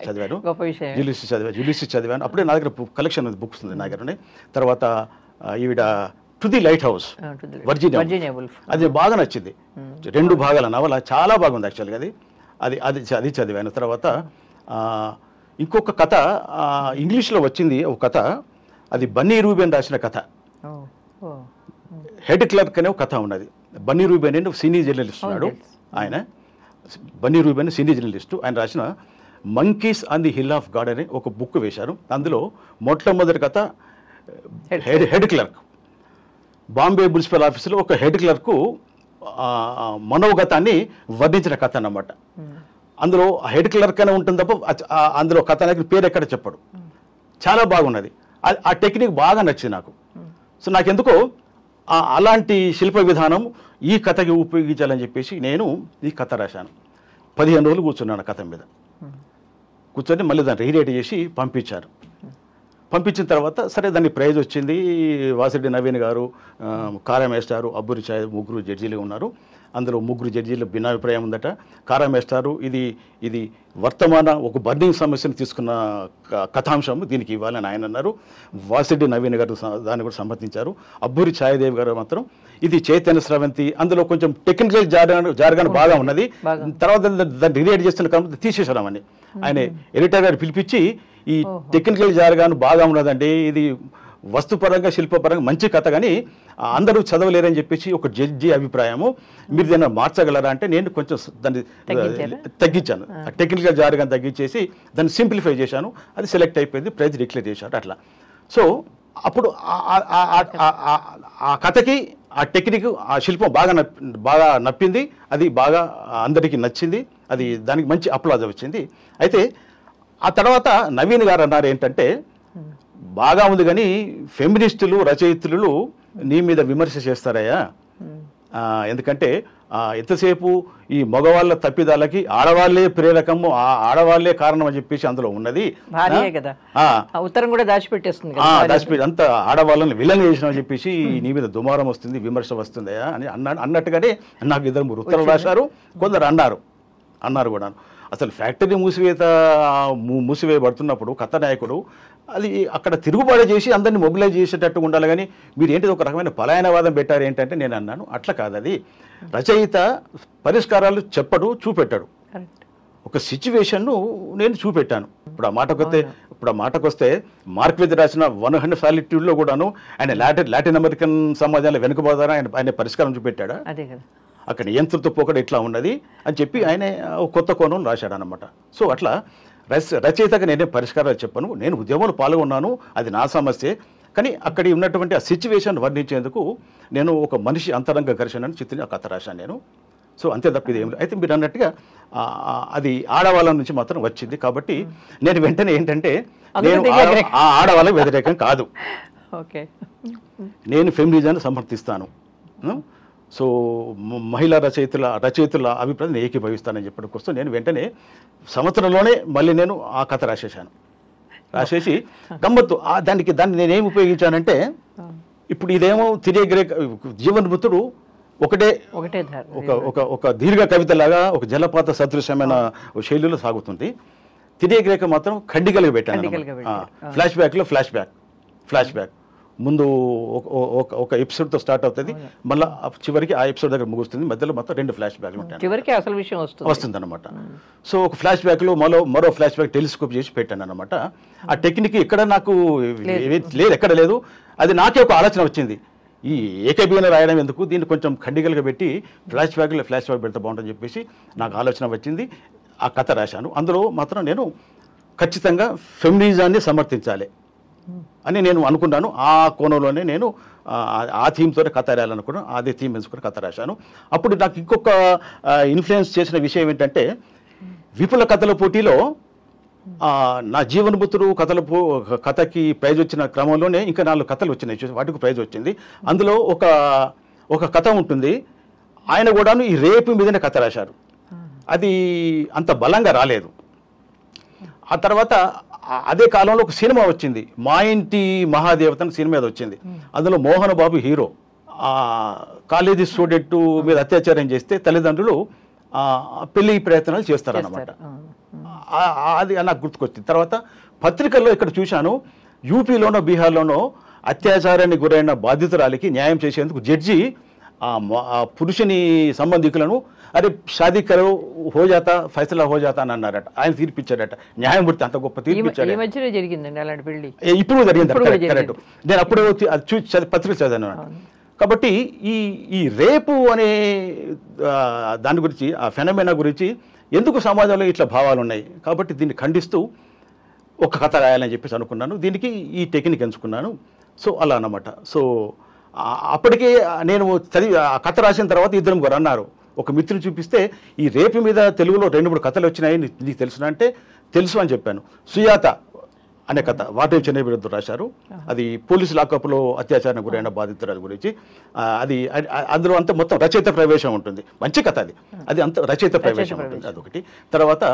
చదివాను యులిసిస్ చదివాను. అప్పుడే నా దగ్గర కలెక్షన్ బుక్స్ ఉంది నా దగ్గర. తర్వాత ఈవిడ to the light house, Virginia wolf, అది బాగా నచ్చింది. 2 భాగాల నవల చాలా బాగుంది యాక్చువల్గా. అది చదివాను. తర్వాత ఇంకొక కథ ఇంగ్లీష్లో వచ్చింది, ఒక కథ, అది బన్నీ రూబెన్ రాసిన కథ. హెడ్ క్లర్క్ అనే ఒక కథ ఉన్నది. బన్నీ రూబెన్ అని సినీ జర్నలిస్ట్ ఉన్నాడు. ఆయన బన్నీ రూబెన్ సినీ జర్నలిస్టు. ఆయన రాసిన monkeys on the hill of God అనే ఒక బుక్ వేశారు. అందులో మొట్టమొదటి కథ హెడ్ క్లర్క్, బాంబే మున్సిపల్ ఆఫీసులో ఒక హెడ్ క్లర్కు మనోగతాన్ని వర్ణించిన కథ అన్నమాట. అందులో హెడ్ క్లర్క్ అనే ఉంటుంది తప్ప అందులో కథానాయకుడి పేరు ఎక్కడ చెప్పడు. చాలా బాగున్నది. ఆ టెక్నిక్ బాగా నచ్చింది నాకు. సో నాకెందుకో అలాంటి శిల్ప విధానం ఈ కథకి ఉపయోగించాలని చెప్పేసి నేను ఈ కథ రాశాను. 15 రోజులు కూర్చున్నాను కథ మీద. కూర్చొని మళ్ళీ దాన్ని రీరేట్ చేసి పంపించారు. పంపించిన తర్వాత సరే దానికి ప్రైజ్ వచ్చింది. వాసిరెడ్డి నవీన్ గారు, కారా మేస్టారు, అబ్బూరి చాయ్, 3 జడ్జీలు ఉన్నారు. అందులో 3 జడ్జీలు భిన్నాభిప్రాయం ఉందట. కారా మేస్టారు ఇది వర్తమాన ఒక బర్నింగ్ సమస్యను తీసుకున్న కథాంశం, దీనికి ఇవ్వాలని ఆయన అన్నారు. వాసిరెడ్డి నవీన్ గారు దాన్ని కూడా సమర్థించారు. అబ్బూరి ఛాయదేవి గారు మాత్రం ఇది చైతన్య స్రవంతి, అందులో కొంచెం టెక్నికల్ జార్గాన్ బాగా ఉన్నది, తర్వాత దాన్ని రిలేట్ చేస్తున్న క్రమంలో తీసేసామని ఆయన ఎడిటర్ గారు పిలిపించి, ఈ టెక్నికల్ జార్గాన్ బాగా ఉన్నదండి, ఇది వస్తుపరంగా శిల్పపరంగా మంచి కథ, కానీ అందరూ చదవలేరని చెప్పేసి ఒక జడ్జి అభిప్రాయము, మీరు దాన్ని మార్చగలరా అంటే నేను కొంచెం దాన్ని తగ్గించాను. టెక్నికల్ జార్గాన్ తగ్గించేసి దాన్ని సింప్లిఫై చేశాను. అది సెలెక్ట్ అయిపోయింది, ప్రైజ్ డిక్లేర్ చేశారు అట్లా. సో అప్పుడు ఆ కథకి ఆ టెక్నిక్, ఆ శిల్పం బాగా నప్పింది. అది బాగా అందరికీ నచ్చింది. అది దానికి మంచి అప్లాజ్ వచ్చింది. అయితే ఆ తర్వాత నవీన్ గారు అన్నారు ఏంటంటే, బాగా ఉంది కానీ ఫెమినిస్టులు, రచయితులు నీ మీద విమర్శ చేస్తారయ్యా, ఎందుకంటే ఎంతసేపు ఈ మగవాళ్ళ తప్పిదాలకి ఆడవాళ్లే ప్రేరకము, ఆడవాళ్లే కారణం అని చెప్పేసి అందులో ఉన్నది. ఉత్తరం కూడా దాచిపెట్టేస్తుంది, అంత ఆడవాళ్ళని విలన్ చేసినామని చెప్పేసి నీ మీద దుమారం వస్తుంది, విమర్శ వస్తుందయా అని అన్నట్టుగానే నాకు 2-3 ఉత్తరాలు రాశారు. కొందరు అన్నారు కూడా. అసలు ఫ్యాక్టరీ మూసివేయబడుతున్నప్పుడు కథానాయకుడు అది అక్కడ తిరుగుబాటు చేసి అందరినీ మొబిలైజ్ చేసేటట్టు ఉండాలి, కానీ మీరు ఏంటిది ఒక రకమైన పలాయనవాదం పెట్టారు ఏంటంటే నేను అన్నాను, అట్లా కాదు. అది రచయిత పరిష్కారాలు చెప్పడు, చూపెట్టాడు. ఒక సిచ్యువేషన్ను నేను చూపెట్టాను. ఇప్పుడు ఆ మాటకొస్తే మార్క్వెజ్ రాసిన 100 సాలిట్యూడ్లో కూడాను ఆయన లాటిన్ అమెరికన్ సమాజంలో వెనుకబోదారా ఆయన పరిష్కారం చూపెట్టాడా? అదే కదా, అక్కడ నియంత్రిత పోకడ ఇట్లా ఉన్నది అని చెప్పి ఆయన కొత్త కోణం రాశాడు అనమాట. సో అట్లా రచయితగా నేనే పరిష్కారాలు చెప్పను, నేను ఉద్యమంలో పాల్గొన్నాను, అది నా సమస్యే, కానీ అక్కడ ఉన్నటువంటి ఆ సిచ్యువేషన్ వర్ణించేందుకు నేను ఒక మనిషి అంతరంగ ఘర్షణను చిత్రించి ఆ కథ రాశాను నేను. సో అంతే తప్ప ఇది ఏం లేదు. అయితే మీరు అన్నట్టుగా అది ఆడవాళ్ళ నుంచి మాత్రం వచ్చింది. కాబట్టి నేను వెంటనే ఏంటంటే నేను ఆడవాళ్ళకి వ్యతిరేకం కాదు, ఓకే, నేను ఫెమినిజాన్ని సమర్థిస్తాను. సో మహిళా రచయితుల అభిప్రాయం ఏకీభవిస్తానని చెప్పడం కోసం నేను వెంటనే సంవత్సరంలోనే మళ్ళీ నేను ఆ కథ రాసేసి గమ్మత్తు దాన్ని నేనేం ఉపయోగించానంటే, ఇప్పుడు ఇదేమో తిరియగ్రేక జీవన్మృతుడు ఒకటే ఒక దీర్ఘ కవితలాగా ఒక జలపాత సదృశ్యమైన శైలిలో సాగుతుంది. తిరియగ్రేక మాత్రం ఖండికలుగా పెట్టాను. ఫ్లాష్ బ్యాక్ ముందు ఒక ఎపిసోడ్తో స్టార్ట్ అవుతుంది, మళ్ళీ చివరికి ఆ ఎపిసోడ్ దగ్గర ముగుస్తుంది, మధ్యలో మొత్తం 2 ఫ్లాష్ బ్యాక్లు ఉంటాయి, చివరికి అసలు విషయం వస్తుంది అనమాట. సో ఒక ఫ్లాష్ బ్యాక్లో మరో ఫ్లాష్ బ్యాక్ టెలిస్కోప్ చేసి పెట్టాను అనమాట. ఆ టెక్నిక్ ఇక్కడ నాకు లేదు, ఎక్కడ లేదు. అది నాకే ఒక ఆలోచన వచ్చింది, ఈ ఏకబీన రాయడం ఎందుకు, దీన్ని కొంచెం ఖండికలుగా పెట్టి ఫ్లాష్ బ్యాక్ పెడితే బాగుంటుందని చెప్పేసి నాకు ఆలోచన వచ్చింది. ఆ కథ రాశాను. అందులో మాత్రం నేను ఖచ్చితంగా ఫెమినిజాన్ని సమర్థించాలి అని నేను అనుకున్నాను. ఆ కోణంలోనే నేను ఆ థీమ్తోనే కథ రాయాలనుకున్నాను. అదే థీమ్ ఎంచుకుని కథ రాశాను. అప్పుడు నాకు ఇంకొక ఇన్ఫ్లుయెన్స్ చేసిన విషయం ఏంటంటే, విపుల కథల పోటీలో నా జీవనభూతుడు కథకి ప్రైజ్ వచ్చిన క్రమంలోనే ఇంకా 4 కథలు వచ్చినాయి, వాటికి ప్రైజ్ వచ్చింది. అందులో ఒక కథ ఉంటుంది, ఆయన కూడాను ఈ రేపు మీదనే కథ రాశారు. అది అంత బలంగా రాలేదు. ఆ తర్వాత అదే కాలంలో ఒక సినిమా వచ్చింది, మా ఇంటి మహాదేవత అని సినిమా వచ్చింది. అందులో Mohan Babu hero. College student మీద అత్యాచారం చేస్తే తల్లిదండ్రులు పెళ్లి ప్రయత్నాలు చేస్తారన్నమాట. అది నాకు గుర్తుకొచ్చింది. తర్వాత పత్రికల్లో ఇక్కడ చూశాను, యూపీలోనో బీహార్లోనో అత్యాచారానికి గురైన బాధితురాలికి న్యాయం చేసేందుకు జడ్జి పురుషుని సంబంధికులను అరే షాదీ కరో హో జాతా ఫైసలా హో జాతా అని అన్నారట. ఆయన తీర్పిచ్చాడట, న్యాయమూర్తి అంత గొప్ప తీర్పిచ్చాడు. జరిగిందండి అలాంటి పెళ్లి, ఇప్పుడు జరిగింది కరెక్ట్. నేను అప్పుడే పత్రిక చదివాను. కాబట్టి ఈ రేపు అనే దాని గురించి, ఆ ఫెనోమెనా గురించి ఎందుకు సమాజంలో ఇట్లా భావాలు ఉన్నాయి, కాబట్టి దీన్ని ఖండిస్తూ ఒక కథ రాయాలని చెప్పేసి అనుకున్నాను. దీనికి ఈ టెక్నిక్ ఎంచుకున్నాను. సో అలా అన్నమాట. సో అప్పటికే నేను ఆ కథ రాసిన తర్వాత 2 ముగ్గురు అన్నారు, ఒక మిత్రుని చూపిస్తే ఈ రేపు మీద తెలుగులో 2-3 కథలు వచ్చినాయి, నీకు తెలుసునా అంటే తెలుసు అని చెప్పాను. సుజాత అనే కథ వాటి చెన్నై విరుద్ధ రాశారు. అది పోలీసు లాకప్లో అత్యాచారం గురైన బాధితురాల గురించి. అది అందులో అంతా మొత్తం రచయిత ప్రవేశం ఉంటుంది, మంచి కథ అది అంత రచయిత ప్రవేశం ఉంటుంది, అదొకటి. తర్వాత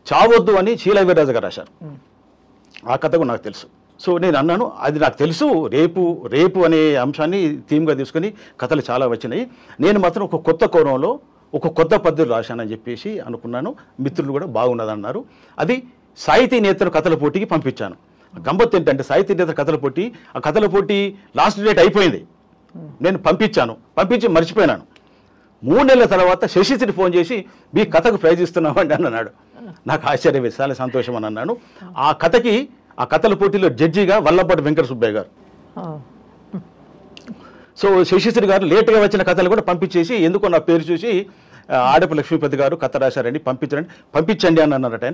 చావొద్దు అని శీలా వీర్రాజు గారు రాశారు, ఆ కథ కూడా నాకు తెలుసు. సో నేను అన్నాను, అది నాకు తెలుసు, రేపు అనే అంశాన్ని థీమ్గా తీసుకుని కథలు చాలా వచ్చినాయి, నేను మాత్రం ఒక కొత్త కోణంలో ఒక కొత్త పద్ధతులు రాశానని చెప్పేసి అనుకున్నాను. మిత్రులు కూడా బాగున్నదన్నారు. అది సాహితీ నేతల కథల పోటీకి పంపించాను. గమ్మత్తు ఏంటంటే, సాహితీ నేతల కథల పోటీ, ఆ కథల పోటీ లాస్ట్ డేట్ అయిపోయింది, నేను పంపించి మర్చిపోయినాను. 3 నెలల తర్వాత శశిశ్రీ ఫోన్ చేసి మీ కథకు ప్రైజ్ ఇస్తున్నామండి అని అన్నాడు. నాకు ఆశ్చర్యం వేసి చాలా సంతోషం అని అన్నాను. ఆ కథల పోటీలో జడ్జిగా వల్లభపాటి వెంకట సుబ్బయ్య గారు. సో శశిశ్రీ గారు లేటుగా వచ్చిన కథలు కూడా పంపించేసి, ఎందుకో నా పేరు చూసి ఆడపు లక్ష్మీపతి గారు కథ రాశారండి, పంపించండి అని అన్నారట.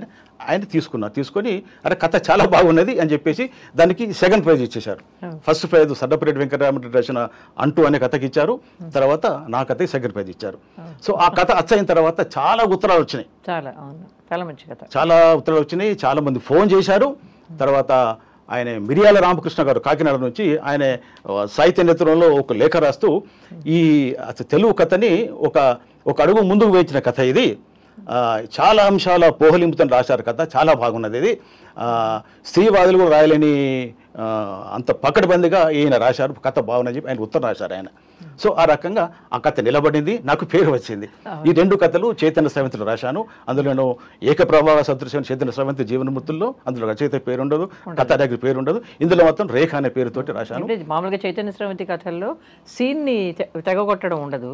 ఆయన తీసుకొని అరే కథ చాలా బాగున్నది అని చెప్పేసి దానికి 2nd ప్రైజ్ ఇచ్చేశారు. ఫస్ట్ ప్రైజ్ సడ్డపరెడ్డి వెంకటరామరెడ్డి రాసిన అంటూ అనే కథకి ఇచ్చారు, తర్వాత నా కథకి 2nd ప్రైజ్ ఇచ్చారు. సో ఆ కథ అచ్చయిన తర్వాత చాలా ఉత్తరాలు వచ్చినాయి, చాలా మంచి కథ, చాలా ఉత్తరాలు వచ్చినాయి, చాలా మంది ఫోన్ చేశారు. తర్వాత ఆయన మిరియాల రామకృష్ణ గారు కాకినాడ నుంచి ఆయన సాహిత్య నేతృత్వంలో ఒక లేఖ రాస్తూ ఈ తెలుగు కథని ఒక అడుగు ముందుకు వేయించిన కథ ఇది, చాలా అంశాల పోహలింపుతో రాశారు కథ, చాలా బాగున్నది ఇది, స్త్రీవాదులు కూడా రాయలేని అంత పకడ్బందీగా ఈయన రాశారు, కథ బాగున్నది చెప్పి ఆయన ఉత్తరం రాశారు ఆయన. సో ఆ రకంగా ఆ కథ నిలబడింది, నాకు పేరు వచ్చింది. ఈ 2 కథలు చైతన్య స్రవంతిలో రాశాను. అందులో ఏకప్రభావ సదృశ్యం చైతన్య స్రవంతి జీవనమూర్తుల్లో, అందులో రచయిత పేరు ఉండదు, కథానాయకుడి పేరు ఉండదు, ఇందులో మాత్రం రేఖ అనే పేరుతోటి రాశాను. మామూలుగా చైతన్య స్రవంతి కథల్లో సీన్ ని తెగగొట్టడం ఉండదు.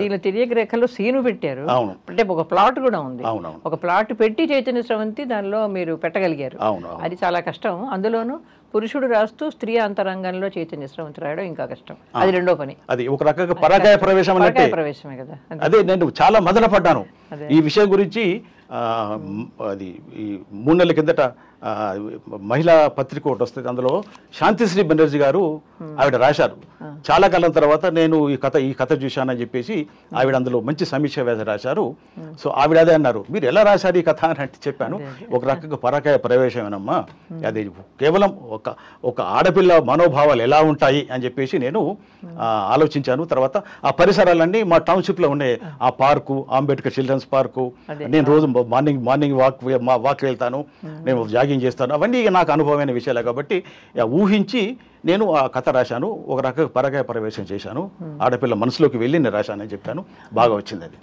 దీనిలో తిరియక రేఖలో సీను పెట్టారు, అంటే ఒక ప్లాట్ కూడా ఉంది, ఒక ప్లాట్ పెట్టి చైతన్య స్రవంతి దానిలో మీరు పెట్టగలిగారు. అది చాలా కష్టం. అందులోనూ పురుషుడు రాస్తూ స్త్రీ అంతరంగంలో చైతన్య స్రవంతి రాయడం ఇంకా కష్టం, అది 2వ పని. అది ఒక రకంగా పరాకాయ ప్రవేశమే కదా. అదే నేను చాలా మదన పడ్డాను ఈ విషయం గురించి. అది ఈ 3 నెలల కిందట మహిళా పత్రిక ఒకటి వస్తుంది, అందులో శాంతిశ్రీ బెనర్జీ గారు ఆవిడ రాశారు. చాలా కాలం తర్వాత నేను ఈ కథ చూశానని చెప్పేసి ఆవిడ అందులో మంచి సమీక్ష వ్యాస రాశారు. సో ఆవిడ అదే అన్నారు, మీరు ఎలా రాశారు ఈ కథ అని అంటే చెప్పాను, ఒక రకంగా పరకాయ ప్రవేశమేనమ్మా, అది కేవలం ఒక ఆడపిల్ల మనోభావాలు ఎలా ఉంటాయి అని చెప్పేసి నేను ఆలోచించాను. తర్వాత ఆ పరిసరాలన్నీ మా టౌన్షిప్లో ఉండే ఆ పార్కు, అంబేద్కర్ చిల్డ్రన్స్ పార్కు, నేను రోజు మార్నింగ్ వాక్ వెళ్తాను, నేను జాగింగ్ చేస్తాను, అవన్నీ నాకు అనుభవమైన విషయాలే కాబట్టి ఊహించి నేను ఆ కథ రాశాను. ఒక రకంగా పరకాయ ప్రవేశం చేశాను, ఆడపిల్ల మనసులోకి వెళ్ళి నేను రాశానని చెప్పాను. బాగా వచ్చింది అది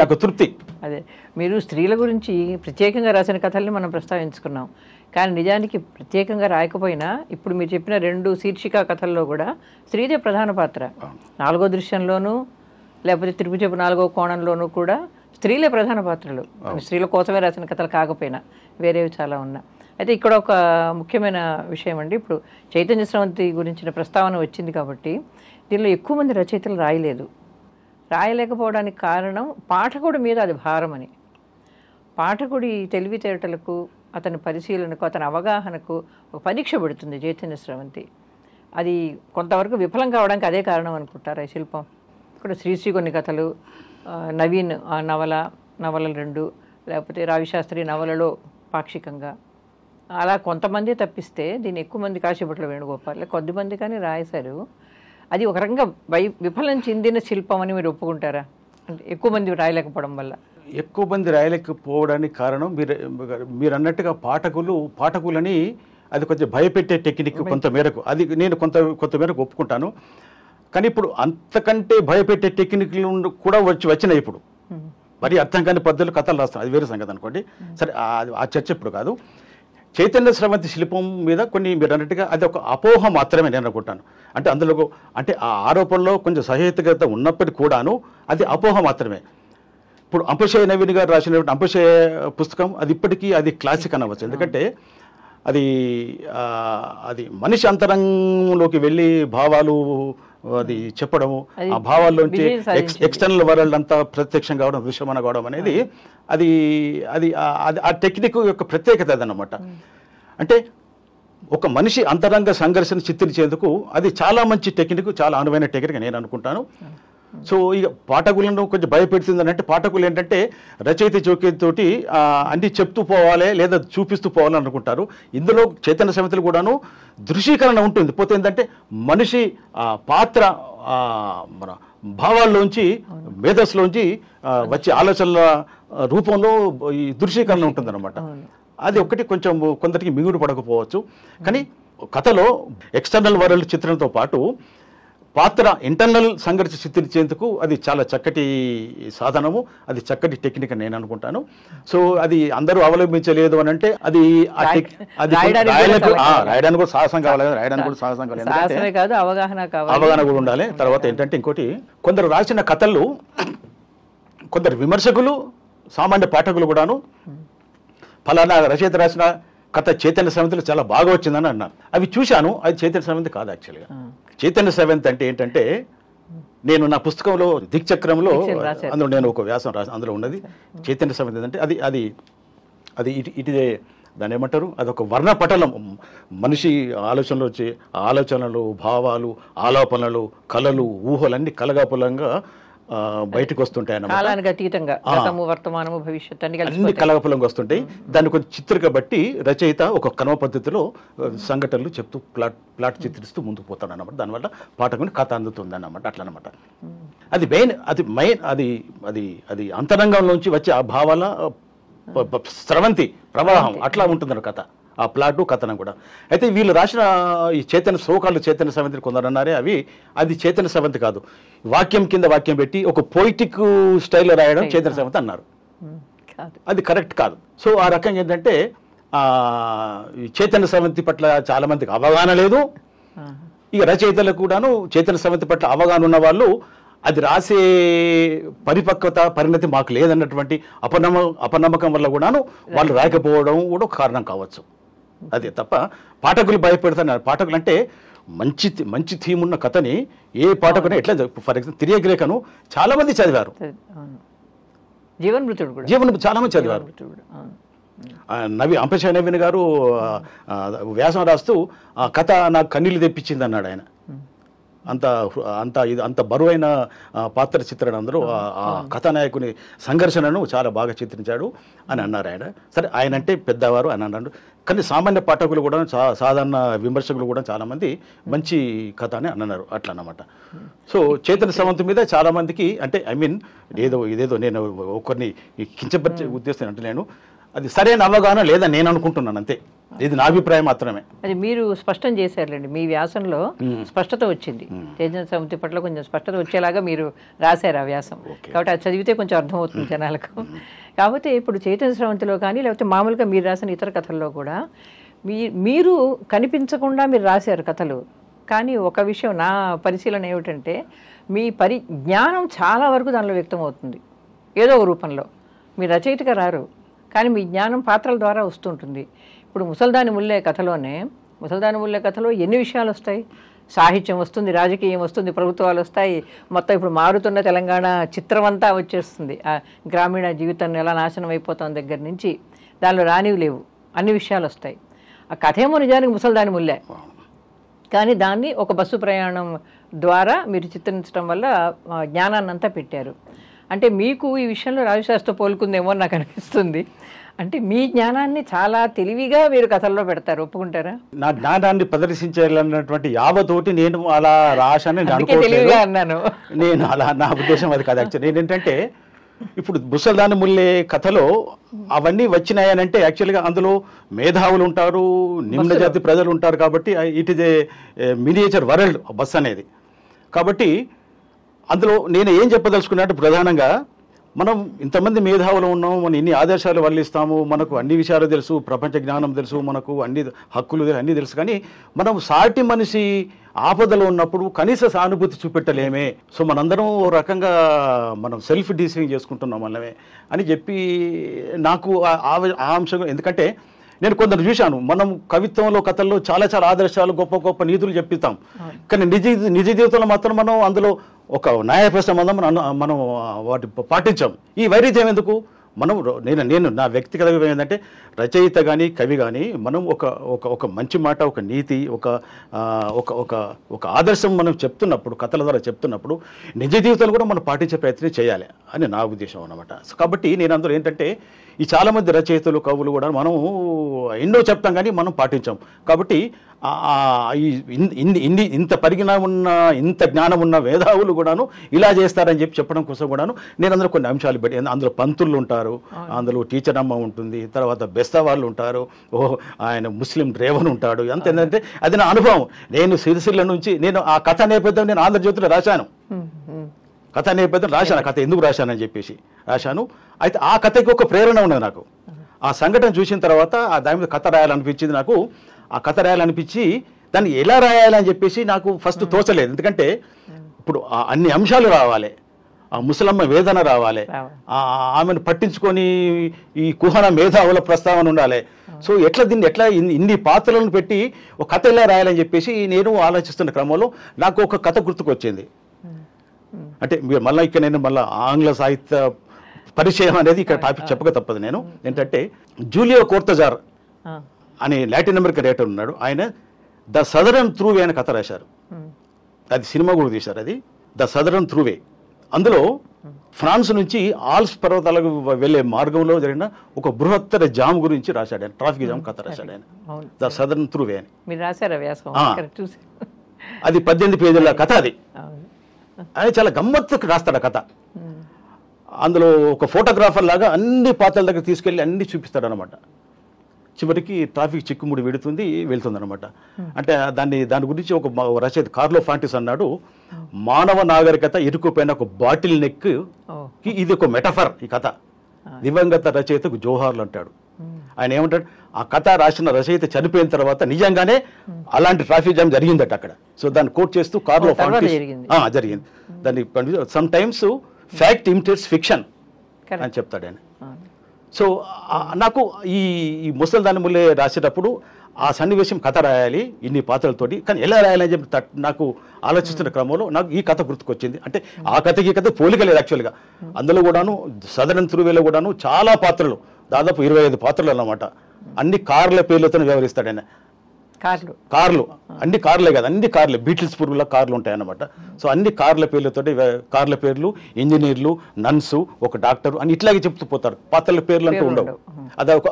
నాకు తృప్తి. అదే మీరు స్త్రీల గురించి ప్రత్యేకంగా రాసిన కథల్ని మనం ప్రస్తావించుకున్నాం, కానీ నిజానికి ప్రత్యేకంగా రాయకపోయినా ఇప్పుడు మీరు చెప్పిన 2 శీర్షిక కథల్లో కూడా స్త్రీదే ప్రధాన పాత్ర. 4వ దృశ్యంలోనూ లేకపోతే తిరుగుచేపు 4వ కోణంలోనూ కూడా స్త్రీలే ప్రధాన పాత్రలు. స్త్రీల కోసమే రాసిన కథలు కాకపోయినా వేరేవి చాలా ఉన్నా. అయితే ఇక్కడ ఒక ముఖ్యమైన విషయం అండి, ఇప్పుడు చైతన్య స్రవంతి గురించిన ప్రస్తావన వచ్చింది కాబట్టి దీనిలో ఎక్కువ మంది రచయితలు రాయలేకపోవడానికి కారణం పాఠకుడి మీద అది భారమని. పాఠకుడి తెలివితేటలకు, అతని పరిశీలనకు, అతని అవగాహనకు ఒక పరీక్ష పెడుతుంది చైతన్య స్రవంతి. అది కొంతవరకు విఫలం కావడానికి అదే కారణం అనుకుంటారా ఈ శిల్పం? ఇక్కడ శ్రీశ్రీ కొన్ని కథలు, నవీన్ నవలలు 2, లేకపోతే రావిశాస్త్రి నవలలో పాక్షికంగా, అలా కొంతమంది తప్పిస్తే దీన్ని ఎక్కువ మంది కాశీపట్ల వేణుగోపాల్ కొద్దిమంది కానీ రాశారు. అది ఒక రకంగా విఫలం చెందిన శిల్పం అని మీరు ఒప్పుకుంటారా? అంటే ఎక్కువ మంది రాయలేకపోవడం వల్ల. ఎక్కువ మంది రాయలేకపోవడానికి కారణం మీరు అన్నట్టుగా పాఠకులని అది కొంచెం భయపెట్టే టెక్నిక్ కొంత మేరకు, అది నేను కొంత మేరకు ఒప్పుకుంటాను. కానీ ఇప్పుడు అంతకంటే భయపెట్టే టెక్నిక్లు కూడా వచ్చినాయి. ఇప్పుడు మరి అర్థం కాని పద్ధతులు కథలు రాస్తాను, అది వేరే సంగతి అనుకోండి. సరే, ఆ చర్చ ఇప్పుడు కాదు. చైతన్య స్రవంతి శిల్పం మీద కొన్ని మీరు అన్నట్టుగా అది ఒక అపోహ మాత్రమే నేను అనుకుంటాను. అంటే అందులో అంటే ఆ ఆరోపణలో కొంచెం సహేతుకత ఉన్నప్పటికీ కూడాను అది అపోహ మాత్రమే. ఇప్పుడు అంపశయ్య నవీన్ గారు రాసినటువంటి అంపశయ్య పుస్తకం అది ఇప్పటికీ అది క్లాసిక్ అనవచ్చు. ఎందుకంటే అది మనిషి అంతరంగంలోకి వెళ్ళి భావాలు అది చెప్పడము, ఆ భావాల్లోంచి ఎక్స్టర్నల్ వరల్డ్ అంతా ప్రత్యక్షం కావడం, దృశ్యమాన కావడం అనేది అది అది ఆ టెక్నిక్ యొక్క ప్రత్యేకత అదనమాట. అంటే ఒక మనిషి అంతరంగ సంఘర్షణ చిత్రించేందుకు అది చాలా మంచి టెక్నిక్, చాలా అనువైన టెక్నిక్ నేను అనుకుంటాను. సో ఇక పాఠకులను కొంచెం భయపెడుతుందని అంటే పాఠకులు ఏంటంటే రచయిత చౌకీతోటి అన్ని చెప్తూ పోవాలి లేదా చూపిస్తూ పోవాలని అనుకుంటారు. ఇందులో చైతన్య సమితులు కూడాను దృశ్యీకరణ ఉంటుంది. పోతే ఏంటంటే మనిషి పాత్ర మన భావాల్లోంచి మేధస్సులోంచి వచ్చే ఆలోచనల రూపంలో ఈ దృశ్యీకరణ ఉంటుందన్నమాట. అది ఒకటి కొంచెం కొందరికి మిగుడు పడకపోవచ్చు. కానీ కథలో ఎక్స్టర్నల్ వరల్డ్ చిత్రంతో పాటు పాత్ర ఇంటర్నల్ సంఘర్షణ చిత్రించేందుకు అది చాలా చక్కటి సాధనము, అది చక్కటి టెక్నిక్ అని నేను అనుకుంటాను. సో అది అందరూ అవలంబించలేదు అని అంటే అది రాయడానికి కూడా సాహసం కావాలి, అవగాహన కూడా ఉండాలి. తర్వాత ఏంటంటే ఇంకోటి, కొందరు రాసిన కథలు కొందరు విమర్శకులు సామాన్య పాఠకులు కూడాను ఫలానా రచయిత రాసిన కథ చైతన్య స్రవంతిలో చాలా బాగా వచ్చిందని అన్నారు. అవి చూశాను, అది చైతన్య స్రవంతి కాదు. యాక్చువల్గా చైతన్య స్రవంతి అంటే ఏంటంటే, నేను నా పుస్తకంలో దిక్చక్రంలో అందులో నేను ఒక వ్యాసం రాసి అందులో ఉన్నది చైతన్య స్రవంతి అంటే అది అది అది ఇటుదే దాన్ని ఏమంటారు, అదొక వర్ణపటలం. మనిషి ఆలోచనలు వచ్చి ఆలోచనలు, భావాలు, ఆలోపనలు, కళలు, ఊహలన్నీ కలగాపులంగా బయటకు వస్తుంటాయి అన్నమాట. అతీతంగా వర్తమానము భవిష్యత్తు అన్ని కలగపులంగా వస్తుంటాయి. దాన్ని కొంచెం చిత్రిక బట్టి రచయిత ఒక క్రమ పద్ధతిలో సంఘటనలు చెప్తూ ప్లాట్ చిత్రిస్తూ ముందుకు పోతాడు అన్నమాట. దానివల్ల పాఠకుని కథ అందుతుంది అన్నమాట. అట్లా అనమాట. అది మెయిన్ అది అంతరంగంలోంచి వచ్చే ఆ భావాల స్రవంతి ప్రవాహం అట్లా ఉంటుందన్న కథ, ఆ ప్లాటు కథనం కూడా. అయితే వీళ్ళు రాసిన ఈ చైతన్య స్రవంతి కొందరు అన్నారే అది చైతన్య స్రవంతి కాదు, వాక్యం కింద వాక్యం పెట్టి ఒక పోయిటిక్ స్టైల్లో రాయడం చైతన్య స్రవంతి అన్నారు. అది కరెక్ట్ కాదు. సో ఆ రకంగా ఏంటంటే చైతన్య స్రవంతి పట్ల చాలా మందికి అవగాహన లేదు. ఇక రచయితలకు కూడాను చైతన్య స్రవంతి పట్ల అవగాహన ఉన్న వాళ్ళు అది రాసే పరిణతి మాకు లేదన్నటువంటి అపనమ్మకం వల్ల కూడాను వాళ్ళు రాయకపోవడం కూడా ఒక కారణం కావచ్చు. అదే తప్ప పాఠకులు భయపెడతారు. పాఠకులు అంటే మంచి థీమ్ ఉన్న కథని ఏ పాఠకుని ఎట్లా, ఫర్ ఎగ్జాంపుల్ తిరియగ్రేకను చాలా మంది చదివారు, జీవన్ చాలా మంది చదివారు. అంపశయ్య నవీన్ గారు వ్యాసం రాస్తూ ఆ కథ నాకు కన్నీళ్ళు తెప్పించింది అన్నాడు ఆయన. అంత అంత ఇది అంత బరువైన పాత్ర చిత్రణ అందరూ ఆ కథానాయకుని సంఘర్షణను చాలా బాగా చిత్రించాడు అని అన్నారు ఆయన. సరే, ఆయన అంటే పెద్దవారు అని అన్నాడు. కానీ సామాన్య పాఠకులు కూడా సాధారణ విమర్శకులు కూడా చాలామంది మంచి కథ అని అన్నారు అట్లా అన్నమాట. సో చైతన్య సవంత్ మీద చాలామందికి అంటే ఇదేదో నేను ఒకరిని కించపరిచే ఉద్దేశం అంటే నేను అది సరైన అవగాహన లేదని నేను అనుకుంటున్నాను, అంతే. ఇది నా అభిప్రాయం మాత్రమే. అది మీరు స్పష్టం చేశారులేండి, మీ వ్యాసంలో స్పష్టత వచ్చింది. చైతన్య సమితి పట్ల కొంచెం స్పష్టత వచ్చేలాగా మీరు రాశారు ఆ వ్యాసం. కాబట్టి అది చదివితే కొంచెం అర్థమవుతుంది జనాలకు. కాకపోతే ఇప్పుడు చైతన్య స్రవంతిలో కానీ లేకపోతే మామూలుగా మీరు రాసిన ఇతర కథల్లో కూడా మీరు కనిపించకుండా మీరు రాశారు కథలు. కానీ ఒక విషయం నా పరిశీలన ఏమిటంటే, మీ జ్ఞానం చాలా వరకు దానిలో వ్యక్తమవుతుంది ఏదో ఒక రూపంలో. మీరు రచయితగా రారు, కానీ మీ జ్ఞానం పాత్రల ద్వారా వస్తుంటుంది. ఇప్పుడు ముసల్దాని ముల్లే కథలో ఎన్ని విషయాలు వస్తాయి? సాహిత్యం వస్తుంది, రాజకీయం వస్తుంది, ప్రభుత్వాలు వస్తాయి, మొత్తం ఇప్పుడు మారుతున్న తెలంగాణ చిత్రం అంతా వచ్చేస్తుంది. ఆ గ్రామీణ జీవితాన్ని ఎలా నాశనం అయిపోతాం దగ్గర నుంచి దానిలో రానివి లేవు, అన్ని విషయాలు వస్తాయి. ఆ కథ ఏమో నిజానికి ముసల్దాని ముల్లే, కానీ దాన్ని ఒక బస్సు ప్రయాణం ద్వారా మీరు చిత్రించడం వల్ల జ్ఞానాన్ని అంతా పెట్టారు. అంటే మీకు ఈ విషయంలో రాజశాస్త్రం పోలుకుందేమో నాకు అనిపిస్తుంది. అంటే మీ జ్ఞానాన్ని చాలా తెలివిగా మీరు కథల్లో పెడతారు, ఒప్పుకుంటారా? నా జ్ఞానాన్ని ప్రదర్శించాలన్నటువంటి యావతోటి నేను అలా రాశాను అన్నాను. నేను అలా, నా ఉద్దేశం అది కాదు. యాక్చువల్లీ ఏంటంటే ఇప్పుడు ముసల్దాని ముల్లే కథలో అవన్నీ వచ్చినాయనంటే యాక్చువల్గా అందులో మేధావులు ఉంటారు, నిమ్న జాతి ప్రజలు ఉంటారు. కాబట్టి it is a miniature world bus అనేది. కాబట్టి అందులో నేను ఏం చెప్పదలుచుకున్నట్టు ప్రధానంగా మనం ఇంతమంది మేధావులు ఉన్నాము, మనం ఇన్ని ఆదర్శాలు వల్లిస్తాము, మనకు అన్ని విషయాలు తెలుసు, ప్రపంచ జ్ఞానం తెలుసు, మనకు అన్ని హక్కులు అన్నీ తెలుసు. కానీ మనం సాటి మనిషి ఆపదలో ఉన్నప్పుడు కనీస సానుభూతి చూపెట్టలేమే. సో మనందరం ఓ రకంగా మనం సెల్ఫ్ డీసింగ్ చేసుకుంటున్నాం మనమే అని చెప్పి నాకు ఆ అంశం. ఎందుకంటే నేను కొందరు చూశాను, మనం కవిత్వంలో కథల్లో చాలా చాలా ఆదర్శాలు గొప్ప గొప్ప నీతులు చెప్పిస్తాం, కానీ నిజ జీవితంలో మాత్రం మనం అందులో ఒక న్యాయపర సంబంధం మనం వాటి పాటించాం. ఈ వైరుధ్యం ఎందుకు? మనం నేను నా వ్యక్తిగత అభిప్రాయం ఏంటంటే, రచయిత కానీ కవి కానీ మనం ఒక మంచి మాట, ఒక నీతి, ఒక ఆదర్శం మనం చెప్తున్నప్పుడు, కథల ద్వారా చెప్తున్నప్పుడు నిజ జీవితంలో కూడా మనం పాటించే ప్రయత్నం చేయాలి అని నా ఉద్దేశం అన్నమాట. కాబట్టి నేను అందులో ఏంటంటే, ఈ చాలామంది రచయితలు కవులు కూడా మనం ఎన్నో చెప్తాం కానీ మనం పాటించాం. కాబట్టి ఇంత పరిజ్ఞానం ఉన్న, ఇంత జ్ఞానం ఉన్న మేధావులు కూడాను ఇలా చేస్తారని చెప్పడం కోసం కూడాను నేను అందులో కొన్ని అంశాలు పెట్టి, అందులో పంతులు ఉంటారు, అందులో టీచర్ అమ్మ ఉంటుంది, తర్వాత బెస్తా వాళ్ళు ఉంటారు, ఆయన ముస్లిం డ్రైవర్ ఉంటాడు. అంత ఏంటంటే అది నా అనుభవం. నేను సిరిసిల్ల నుంచి నేను ఆ కథ నేపథ్యం నేను ఆంధ్రజ్యోతిలో రాశాను. కథ నేపథ్యం రాశాను, కథ ఎందుకు రాశానని చెప్పేసి రాశాను. అయితే ఆ కథకి ఒక ప్రేరణ ఉన్నది నాకు. ఆ సంఘటన చూసిన తర్వాత దాని మీద కథ రాయాలనిపించింది నాకు. ఆ కథ రాయాలనిపించి దాన్ని ఎలా రాయాలని చెప్పేసి నాకు ఫస్ట్ తోచలేదు. ఎందుకంటే ఇప్పుడు అన్ని అంశాలు రావాలి, ఆ ముసలమ్మ వేదన రావాలి, ఆమెను పట్టించుకొని ఈ కుహన మేధావుల ప్రస్తావన ఉండాలి. సో ఎట్లా ఇన్ని పాత్రలను పెట్టి ఒక కథ ఎలా రాయాలని చెప్పేసి నేను ఆలోచిస్తున్న క్రమంలో నాకు ఒక కథ గుర్తుకొచ్చింది. అంటే మళ్ళీ ఇక్కడ నేను మళ్ళీ ఆంగ్ల సాహిత్య పరిచయం అనేది ఇక్కడ టాపిక్ చెప్పక తప్పదు. నేను ఏంటంటే జూలియో కోర్తజార్ అనే లాటిన్ అమెరికా రైటర్ ఉన్నాడు. ఆయన ద సదరన్ త్రూవే అనే కథ రాశారు. అది సినిమా కూడా తీశారు. అది ద సదరన్ త్రూవే. అందులో ఫ్రాన్స్ నుంచి ఆల్ప్స్ పర్వతాలకు వెళ్ళే మార్గంలో జరిగిన ఒక బృహత్తర జామ్ గురించి రాశాడు ఆయన. ట్రాఫిక్ జామ్ కథ రాశాడు ఆయన, ద సదరన్ త్రూవే అని. అది 18 పేజీల కథ. అది ఆయన చాలా గమ్మత్తుకు రాస్తాడు ఆ కథ. అందులో ఒక ఫోటోగ్రాఫర్ లాగా అన్ని పాత్రల దగ్గర తీసుకెళ్ళి అన్ని చూపిస్తాడు అనమాట. చివరికి ట్రాఫిక్ చిక్కుముడి వెళ్తుంది అనమాట. అంటే దాని గురించి ఒక రచయిత కార్లో ఫాంటిస్ అన్నాడు, మానవ నాగరికత ఇరుకుపోయిన ఒక బాటిల్ నెక్ కి ఇది ఒక మెటఫర్ ఈ కథ. దివంగత రచయితకు జోహార్లు అంటాడు. ఆయన ఏమంటాడు, ఆ కథ రాసిన రచయిత చనిపోయిన తర్వాత నిజంగానే అలాంటి ట్రాఫిక్ జామ్ జరిగిందట అక్కడ. సో దాన్ని కోట్ చేస్తూ కార్లో ఫాంటిస్ జరిగింది. దాన్ని some times fact imitates fiction అని చెప్తాడు ఆయన. సో నాకు ఈ ముసల్దాని ముల్లే రాసేటప్పుడు ఆ సన్నివేశం కథ రాయాలి ఇన్ని పాత్రలతోటి, కానీ ఎలా రాయాలని చెప్పి నాకు ఆలోచిస్తున్న క్రమంలో నాకు ఈ కథ గుర్తుకొచ్చింది. అంటే ఆ కథకి ఈ కథ పోలిక లేదు యాక్చువల్గా. అందులో కూడాను సదరన్ త్రూవేలో కూడాను చాలా పాత్రలు, దాదాపు 25 పాత్రలు అన్నమాట. అన్ని కార్ల పేర్లతో వ్యవహరిస్తాడు ఆయన. కార్లు అన్ని కార్లే కదా, అన్ని కార్లే, బీటిల్స్ పూర్వల కార్లు ఉంటాయన్నమాట. సో అన్ని కార్ల పేర్లతోటి, కార్ల పేర్లు, ఇంజనీర్లు, నన్సు, ఒక డాక్టర్ అని ఇట్లాగే చెప్తూ పోతారు. పాత్రల పేర్లు అంటూ ఉండవు.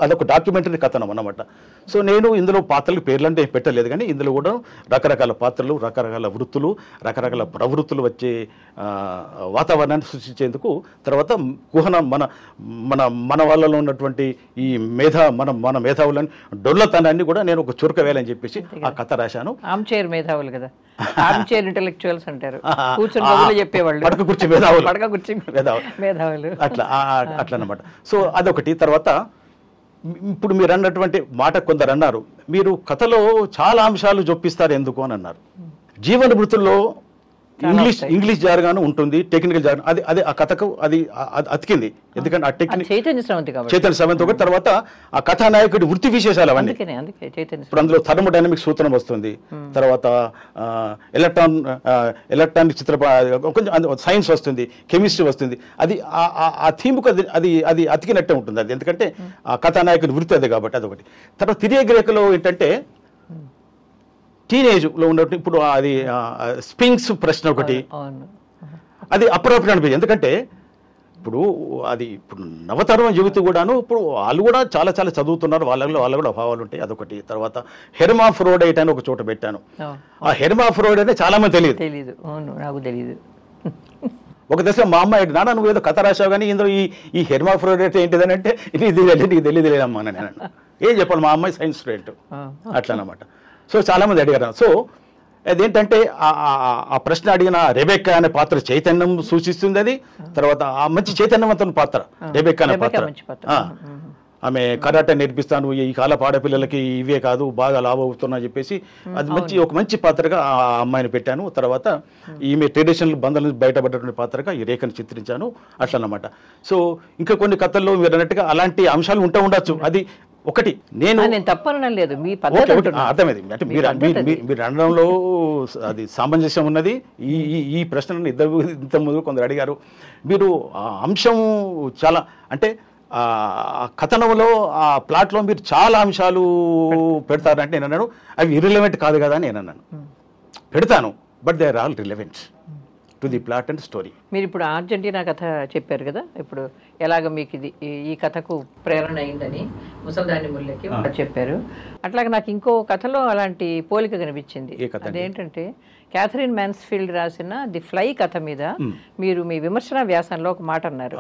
అదొక డాక్యుమెంటరీ కథనం అన్నమాట. సో నేను ఇందులో పాత్రల పేర్లు అంటే పెట్టలేదు, కానీ ఇందులో కూడా రకరకాల పాత్రలు, రకరకాల వృత్తులు, రకరకాల ప్రవృత్తులు వచ్చే వాతావరణాన్ని సృష్టించేందుకు, తర్వాత కుహన మన మన మన వాళ్ళలో ఉన్నటువంటి ఈ మన మేధావులని డొల్లతనాన్ని కూడా నేను ఒక చురక వేయాలని చెప్పేసి ఆ కథ రాశాను. ఆర్మ్చైర్ మేధావులు కదా, ఆర్మ్చైర్ ఇంటెలెక్చువల్స్ అంటారు, కూర్చొని చెప్పేవాళ్ళు, పడక కుర్చీ మేధావులు, పడక కుర్చీ మేధావులు అట్లా అన్నమాట. సో అదొకటి. తర్వాత ఇప్పుడు మీరు అన్నటువంటి మాట కొందరు అన్నారు, మీరు కథలో చాలా అంశాలు జొప్పిస్తారు ఎందుకు అని అన్నారు. జీవన వృత్తుల్లో ఇంగ్లీష్ జార్గాను ఉంటుంది, టెక్నికల్ జార్గాను, అది ఆ కథకు అది అతికింది. ఎందుకంటే ఆ టెక్నిక్ చైతన్య స్రవంతి ఒకటి, తర్వాత ఆ కథానాయకుడి వృత్తి విశేషాలు అవన్నీ. ఇప్పుడు అందులో థర్మోడైనమిక్ సూత్రం వస్తుంది, తర్వాత ఎలక్ట్రానిక్ కొంచెం సైన్స్ వస్తుంది, కెమిస్ట్రీ వస్తుంది. అది ఆ థీమ్కు అది అతికినట్టే ఉంటుంది అది, ఎందుకంటే ఆ కథానాయకుడి వృత్తి అది కాబట్టి అదొకటి. తర్వాత తిరియగ్రేకలో ఏంటంటే టీనేజ్లో ఉన్నట్టు ఇప్పుడు అది స్పింక్స్ ప్రశ్న ఒకటి, అది అప్రాప్రియేట్ అనిపించింది. ఎందుకంటే ఇప్పుడు నవతరం యువతి కూడాను ఇప్పుడు వాళ్ళు కూడా చాలా చాలా చదువుతున్నారు, వాళ్ళ కూడా అభావాలు ఉంటాయి, అదొకటి. తర్వాత హెర్మాఫ్రోడైట్ అని ఒక చోట పెట్టాను. ఆ హెర్మాఫ్రోడైట్ అంటే చాలా మంది తెలియదు, నాకు తెలియదు. ఒక దశలో మా అమ్మాయి, నాన్న నువ్వు ఏదో కథ రాసావు కానీ ఇందులో ఈ హెర్మాఫ్రోడైట్ ఏంటిదని అంటే, నీకు తెలియదమ్మా అని నేను ఏం చెప్పాలి, మా అమ్మాయి సైన్స్ స్టూడెంట్ అట్లా అన్నమాట. సో చాలా మంది అడిగారు. సో అదేంటంటే ఆ ప్రశ్న అడిగిన రెబెక్కా అనే పాత్ర చైతన్యం సూచిస్తుంది. అది తర్వాత ఆ మంచి చైతన్యవంతమైన పాత్ర రెబెక్కా అనే పాత్ర. ఆమె కరాటే నేర్పిస్తాను, ఈ కాలపు ఆడపిల్లలకి ఇవే కాదు బాగా లాభ అవుతున్నా చెప్పేసి అది ఒక మంచి పాత్రగా ఆ అమ్మాయిని పెట్టాను. తర్వాత ఈమె ట్రెడిషనల్ బంధాల నుంచి బయటపడ్డటువంటి పాత్రగా ఈ రేఖను చిత్రించాను అట్లా అన్నమాట. సో ఇంకా కొన్ని కథల్లో మీరు అన్నట్టుగా అలాంటి అంశాలు ఉండొచ్చు. అది ఒకటి నేను తప్పనడం లేదు, మీ అర్థమైంది. అంటే మీరు అనడంలో అది సామంజస్యం ఉన్నది. ఈ ప్రశ్నలను ఇంత ముందు కొందరు అడిగారు. మీరు ఆ అంశం చాలా అంటే కథనంలో ఆ ప్లాట్లో మీరు చాలా అంశాలు పెడతారంటే నేను అన్నాను అవి ఇర్రిలవెంట్ కాదు కదా అని నేను అన్నాను. పెడతాను, but they are all relevant to the plot and story. మీరు ఇప్పుడు అర్జెంటీనా కథ చెప్పారు కదా, ఇప్పుడు ఎలాగ మీకు ఈ కథకు ప్రేరణ అయిందని ముసల్దాని ముల్లకి చెప్పారు. అట్లాగే నాకు ఇంకో కథలో అలాంటి పోలిక కనిపించింది. అదేంటంటే క్యాథరిన్ మ్యాన్స్ఫీల్డ్ రాసిన ది ఫ్లై కథ మీద మీరు మీ విమర్శన వ్యాసంలో ఒక మాట అన్నారు.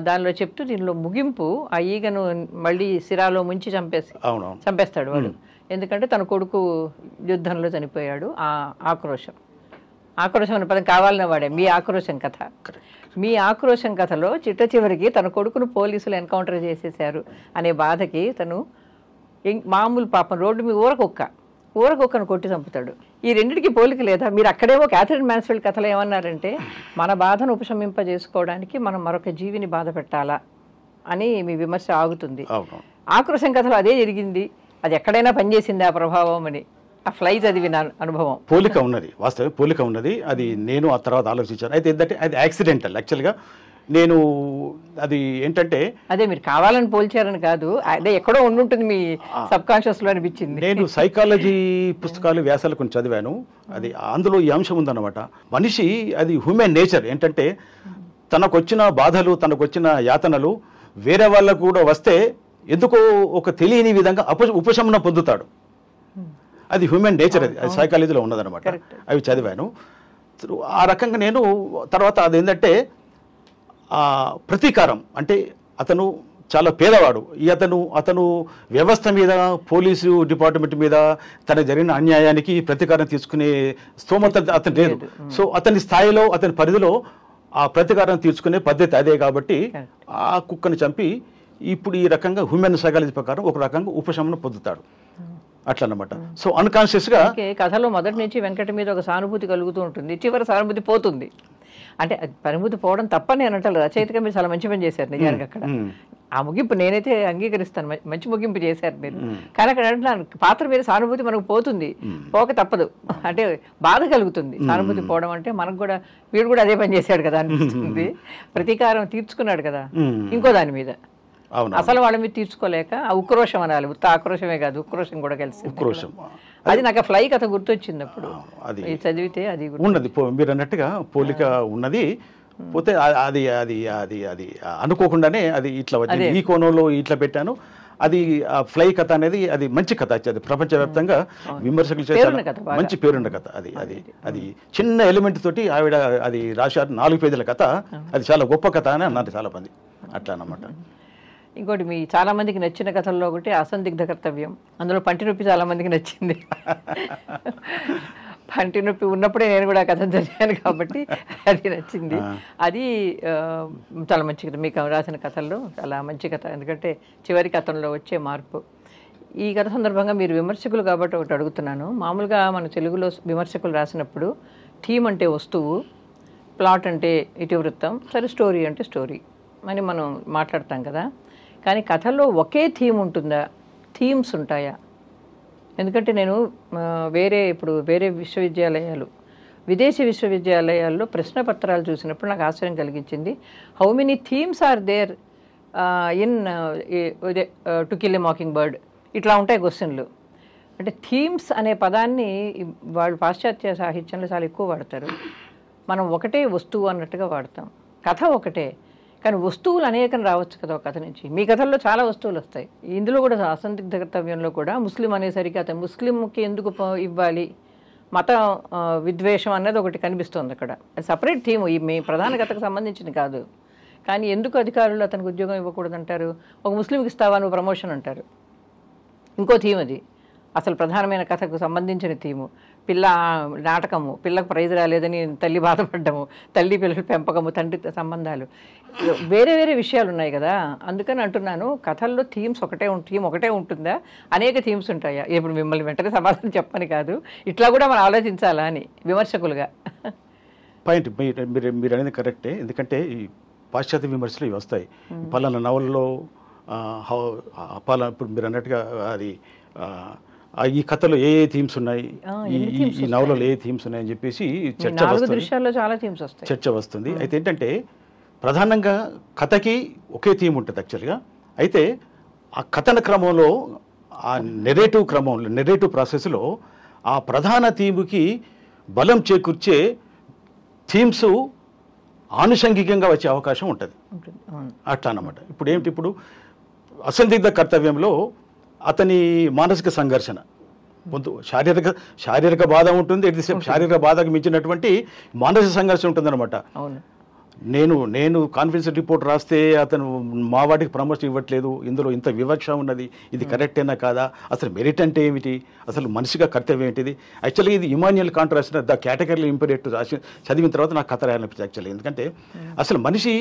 దానిలో చెప్తూ దీనిలో ముగింపు ఆ ఈగను మళ్ళీ సిరాలో ముంచి చంపేస్తాడు వాడు, ఎందుకంటే తన కొడుకు యుద్ధంలో చనిపోయాడు. ఆ ఆక్రోశం అనే పదం కావాలనే వాడే. మీ ఆక్రోశం కథ, మీ ఆక్రోశం కథలో చిట్ట చివరికి తన కొడుకును పోలీసులు ఎన్కౌంటర్ చేసేసారు అనే బాధకి తను మామూలు పాపం రోడ్డు మీద ఊరకొక్కను కొట్టి చంపుతాడు. ఈ రెండింటికి పోలిక లేదా? మీరు అక్కడేమో క్యాథరిన్ మ్యాన్స్ఫీల్డ్ కథలో ఏమన్నారంటే మన బాధను ఉపశమింపజేసుకోవడానికి మనం మరొక జీవిని బాధ పెట్టాలా అని మీ విమర్శ ఆగుతుంది. ఆక్రోశం కథలో అదే జరిగింది, అది ఎక్కడైనా పనిచేసింది ఆ ప్రభావం అని ఆ ఫ్లై చదివిన అనుభవం. పోలిక ఉన్నది, వాస్తవం పోలిక ఉన్నది. అది నేను ఆ తర్వాత ఆలోచించాను. అయితే ఏంటంటే అది యాక్సిడెంటల్. యాక్చువల్గా నేను అది ఏంటంటే అదే మీరు కావాలని పోల్చారని కాదు, అదే ఎక్కడో ఉండుంటుంది మీ సబ్ కాన్షియస్ లో అనిపించింది. నేను సైకాలజీ పుస్తకాలు వ్యాసాలు కొన్ని చదివాను, అది అందులో ఈ అంశం ఉందన్నమాట. మనిషి అది హ్యూమన్ నేచర్ ఏంటంటే తనకొచ్చిన బాధలు, తనకొచ్చిన యాతనలు వేరే వాళ్ళకు కూడా వస్తే ఎందుకో ఒక తెలియని విధంగా ఉపశమనం పొందుతాడు. అది హ్యూమన్ నేచర్, అది సైకాలజీలో ఉన్నదన్నమాట. అవి చదివాను. ఆ రకంగా నేను తర్వాత అదేంటంటే ప్రతీకారం అంటే అతను చాలా పేదవాడు. అతను వ్యవస్థ మీద, పోలీసు డిపార్ట్మెంట్ మీద తన జరిగిన అన్యాయానికి ప్రతీకారం తీసుకునే స్తోమత అతను లేదు. సో అతని స్థాయిలో, అతని పరిధిలో ఆ ప్రతీకారం తీర్చుకునే పద్ధతి అదే. కాబట్టి ఆ కుక్కను చంపి ఇప్పుడు ఈ రకంగా హ్యూమన్ సైకాలజీ ప్రకారం ఒక రకంగా ఉపశమనం పొందుతాడు అట్లా అన్నమాట. సో అన్కాన్షియస్ గా కథలో మొదటి నుంచి వెంకట మీద ఒక సానుభూతి కలుగుతూ ఉంటుంది, చివరి సానుభూతి పోతుంది. అంటే అనుభూతి పోవడం తప్పని నేను అంటారు, రచయితగా మీరు చాలా మంచి పని చేశారు నిజానికి. అక్కడ ఆ ముగింపు నేనైతే అంగీకరిస్తాను, మంచి ముగింపు చేశారు మీరు. కానీ అక్కడ అంటున్నాను పాత్ర మీద సానుభూతి మనకు పోతుంది, పోక తప్పదు. అంటే బాధ కలుగుతుంది సానుభూతి పోవడం అంటే. మనకు కూడా వీడు కూడా అదే పని చేశాడు కదా అనిపిస్తుంది, ప్రతీకారం తీర్చుకున్నాడు కదా ఇంకో దాని మీద. అవును. అసలు వాళ్ళ మీద తీర్చుకోలేక ఆ ఉక్రోషం అనాలి, ఉత్త ఆక్రోషమే కాదు ఉక్రోషం కూడా కలిసి. ఉక్రోషం అది నాకు ఫ్లై కథ గుర్తొచ్చింది అప్పుడు, అది ఇది చదివితే అది ఉన్నది. మీరు అన్నట్టుగా పోలిక ఉన్నది. పోతే అది అది అది అది అనుకోకుండానే అది ఇట్లా వచ్చింది, ఈ కోణంలో ఇట్లా పెట్టాను. అది ఫ్లై కథ అనేది అది మంచి కథ, అది ప్రపంచవ్యాప్తంగా విమర్శకులు చేసే మంచి పేరున్న కథ. అది అది అది చిన్న ఎలిమెంట్ తోటి ఆవిడ అది రాశారు, 4 పేజీల కథ. అది చాలా గొప్ప కథ అని అన్నారు చాలా మంది, అట్లా అన్నమాట. ఇంకోటి మీ చాలా మందికి నచ్చిన కథల్లో ఒకటి అసందిగ్ధ కర్తవ్యం. అందులో పంటి నొప్పి చాలా మందికి నచ్చింది. పంటి నొప్పి ఉన్నప్పుడే నేను కూడా కథ చదివాను కాబట్టి అది నచ్చింది. అది చాలా మంచి కథ, మీకు రాసిన కథల్లో చాలా మంచి కథ. ఎందుకంటే చివరి కథల్లో వచ్చే మార్పు. ఈ కథ సందర్భంగా మీరు విమర్శకులు కాబట్టి ఒకటి అడుగుతున్నాను. మామూలుగా మన తెలుగులో విమర్శకులు రాసినప్పుడు థీమ్ అంటే వస్తువు, ప్లాట్ అంటే ఇతివృత్తం, సరే స్టోరీ అంటే స్టోరీ అని మనం మాట్లాడతాం కదా. కానీ కథల్లో ఒకే థీమ్ ఉంటుందా, థీమ్స్ ఉంటాయా? ఎందుకంటే నేను వేరే విశ్వవిద్యాలయాలు, విదేశీ విశ్వవిద్యాలయాల్లో ప్రశ్నపత్రాలు చూసినప్పుడు నాకు ఆశ్చర్యం కలిగించింది. How many themes are there in to kill a mockingbird, ఇట్లా ఉంటాయి క్వశ్చన్లు. అంటే థీమ్స్ అనే పదాన్ని వాళ్ళు పాశ్చాత్య సాహిత్యంలో చాలా ఎక్కువ వాడతారు. మనం ఒకటే వస్తువు అన్నట్టుగా వాడతాం. కథ ఒకటే, కానీ వస్తువులు అనేకం రావచ్చు కదా ఒక కథ నుంచి. మీ కథల్లో చాలా వస్తువులు వస్తాయి. ఇందులో కూడా అసందిగ్ధ కర్తవ్యంలో కూడా ముస్లిం అనేసరికి అతను ముస్లింకి ఎందుకు ఇవ్వాలి, మత విద్వేషం అన్నది ఒకటి కనిపిస్తుంది అక్కడ. అది సపరేట్ థీమ్, ఈ మీ ప్రధాన కథకు సంబంధించింది కాదు. కానీ ఎందుకు అధికారులు అతనికి ఉద్యోగం ఇవ్వకూడదంటారు? ఒక ముస్లింకి ఇస్తావా నువ్వు ప్రమోషన్ అంటారు. ఇంకో థీమ్ అది, అసలు ప్రధానమైన కథకు సంబంధించిన థీము. నాటకము, పిల్లకు ప్రైజ్ రాలేదని తల్లి బాధపడ్డము, తల్లి పిల్లల పెంపకము, తండ్రి సంబంధాలు, వేరే వేరే విషయాలు ఉన్నాయి కదా. అందుకని అంటున్నాను, కథల్లో థీమ్ ఒకటే ఉంటుందా, అనేక థీమ్స్ ఉంటాయా? ఇప్పుడు మిమ్మల్ని వెంటనే సమాధానం చెప్పని కాదు, ఇట్లా కూడా మనం ఆలోచించాలా అని విమర్శకులుగా. పాయింట్ మీరు అనేది కరెక్టే. ఎందుకంటే ఈ పాశ్చాత్య విమర్శలు ఇవి వస్తాయి. పలానా నవలలో ఇప్పుడు మీరు అన్నట్టుగా అది ఈ కథలో ఏ థీమ్స్ ఉన్నాయి, ఈ నవలలో ఏ థీమ్స్ ఉన్నాయని చెప్పేసి చర్చ వస్తుంది. అయితే ఏంటంటే ప్రధానంగా కథకి ఒకే థీమ్ ఉంటుంది యాక్చువల్గా. అయితే ఆ కథన క్రమంలో, ఆ నెరేటివ్ ప్రాసెస్లో ఆ ప్రధాన థీముకి బలం చేకూర్చే థీమ్స్ ఆనుషంగికంగా వచ్చే అవకాశం ఉంటుంది అట్లా అన్నమాట. ఇప్పుడు అసందిగ్ధ కర్తవ్యంలో అతని మానసిక సంఘర్షణ, శారీరక బాధ ఉంటుంది, శారీరక బాధకు మించినటువంటి మానసిక సంఘర్షణ ఉంటుందన్నమాట. నేను కాన్ఫిడెన్స్ రిపోర్ట్ రాస్తే అతను మా వాటికి ప్రమోషన్ ఇవ్వట్లేదు, ఇందులో ఇంత వివక్ష ఉన్నది, ఇది కరెక్టేనా కాదా, అసలు మెరిట్ అంటే ఏమిటి, అసలు మనిషిగా కర్తవ్యం ఏంటిది. యాక్చువల్లీ ఇది ఇమాన్యుయల్ కాంట్ రాసిన ద కేటగిరీ ఇంపరేటివ్ రాసి చదివిన తర్వాత నాకు కథ రాయాలనిపించింది యాక్చువల్లీ. ఎందుకంటే అసలు మనిషి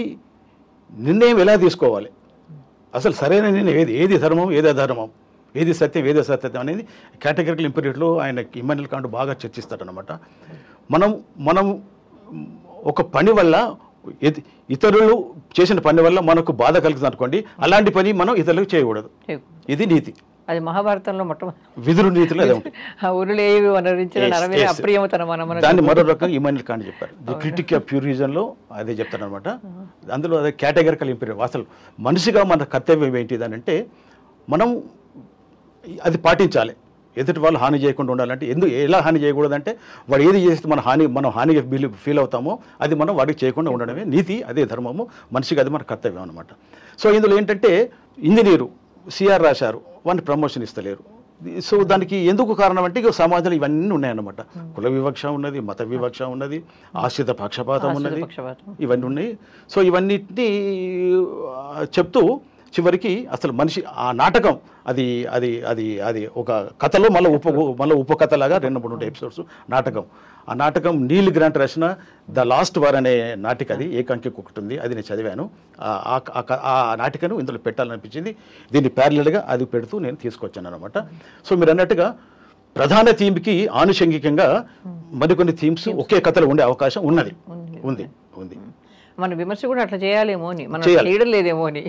నిర్ణయం ఎలా తీసుకోవాలి, అసలు సరైన నిర్ణయం ఏది ధర్మం, ఏది అధర్మం, ఏది సత్యం, ఏది అసత్యం అనేది కేటగిరికల్ ఇంపరేటివ్లో ఆయన ఇమాన్యుయల్ కాంట్ బాగా చర్చిస్తాడనమాట. మనం ఒక పని వల్ల, ఇతరులు చేసిన పని వల్ల మనకు బాధ కలుగుతుంది అనుకోండి, అలాంటి పని మనం ఇతరులకు చేయకూడదు. ఇది నీతి. అది మహాభారతంలో విధులు నీతిలో దాన్ని మరో రకంగా ఇమాన్యుయల్ కాంట్ చెప్పారు. ది క్రిటిక్ ఆఫ్ ప్యూరిజంలో అదే చెప్తారు అనమాట. అందులో అదే కేటగిరికల్ ఇంపరేటివ్. అసలు మనిషిగా మన కర్తవ్యం ఏంటిది అని అంటే మనం అది పాటించాలి. ఎదుటి వాళ్ళు హాని చేయకుండా ఉండాలంటే ఎలా హాని చేయకూడదంటే వాడు ఏది చేస్తే మనం హానిగా ఫీల్ అవుతామో అది మనం వాడికి చేయకుండా ఉండడమే నీతి, అదే ధర్మము, మనిషికి అది మన కర్తవ్యం అనమాట. సో ఇందులో ఏంటంటే ఇంజనీరు సిఆర్ రాశారు, వాడిని ప్రమోషన్ ఇస్తలేరు. సో దానికి ఎందుకు కారణం అంటే ఇక సమాజంలో ఇవన్నీ ఉన్నాయన్నమాట. కుల వివక్ష ఉన్నది, మత వివక్ష ఉన్నది, ఆశ్రిత పక్షపాతం ఉన్నది, ఇవన్నీ ఉన్నాయి. సో ఇవన్నిటినీ చెప్తూ చివరికి అసలు మనిషి ఆ నాటకం అది అది అది అది ఒక కథలో మళ్ళీ ఉపకథలాగా 2-3 ఎపిసోడ్స్ నాటకం. ఆ నాటకం నీల్ గ్రాంట్ రాసిన ద లాస్ట్ వార్ అనే నాటిక, అది ఏకాంకి ఒకటి ఉంది, అది నేను చదివాను. ఆ నాటికను ఇందులో పెట్టాలనిపించింది. దీన్ని ప్యారలల్గా అది పెడుతూ నేను తీసుకొచ్చాను అనమాట. సో మీరు అన్నట్టుగా ప్రధాన థీమ్కి ఆనుషంగికంగా మరికొన్ని థీమ్స్ ఒకే కథలో ఉండే అవకాశం ఉంది. మన విమర్శ కూడా అట్లా చేయాలేమో అని, మనం చేయడం లేదేమో అని.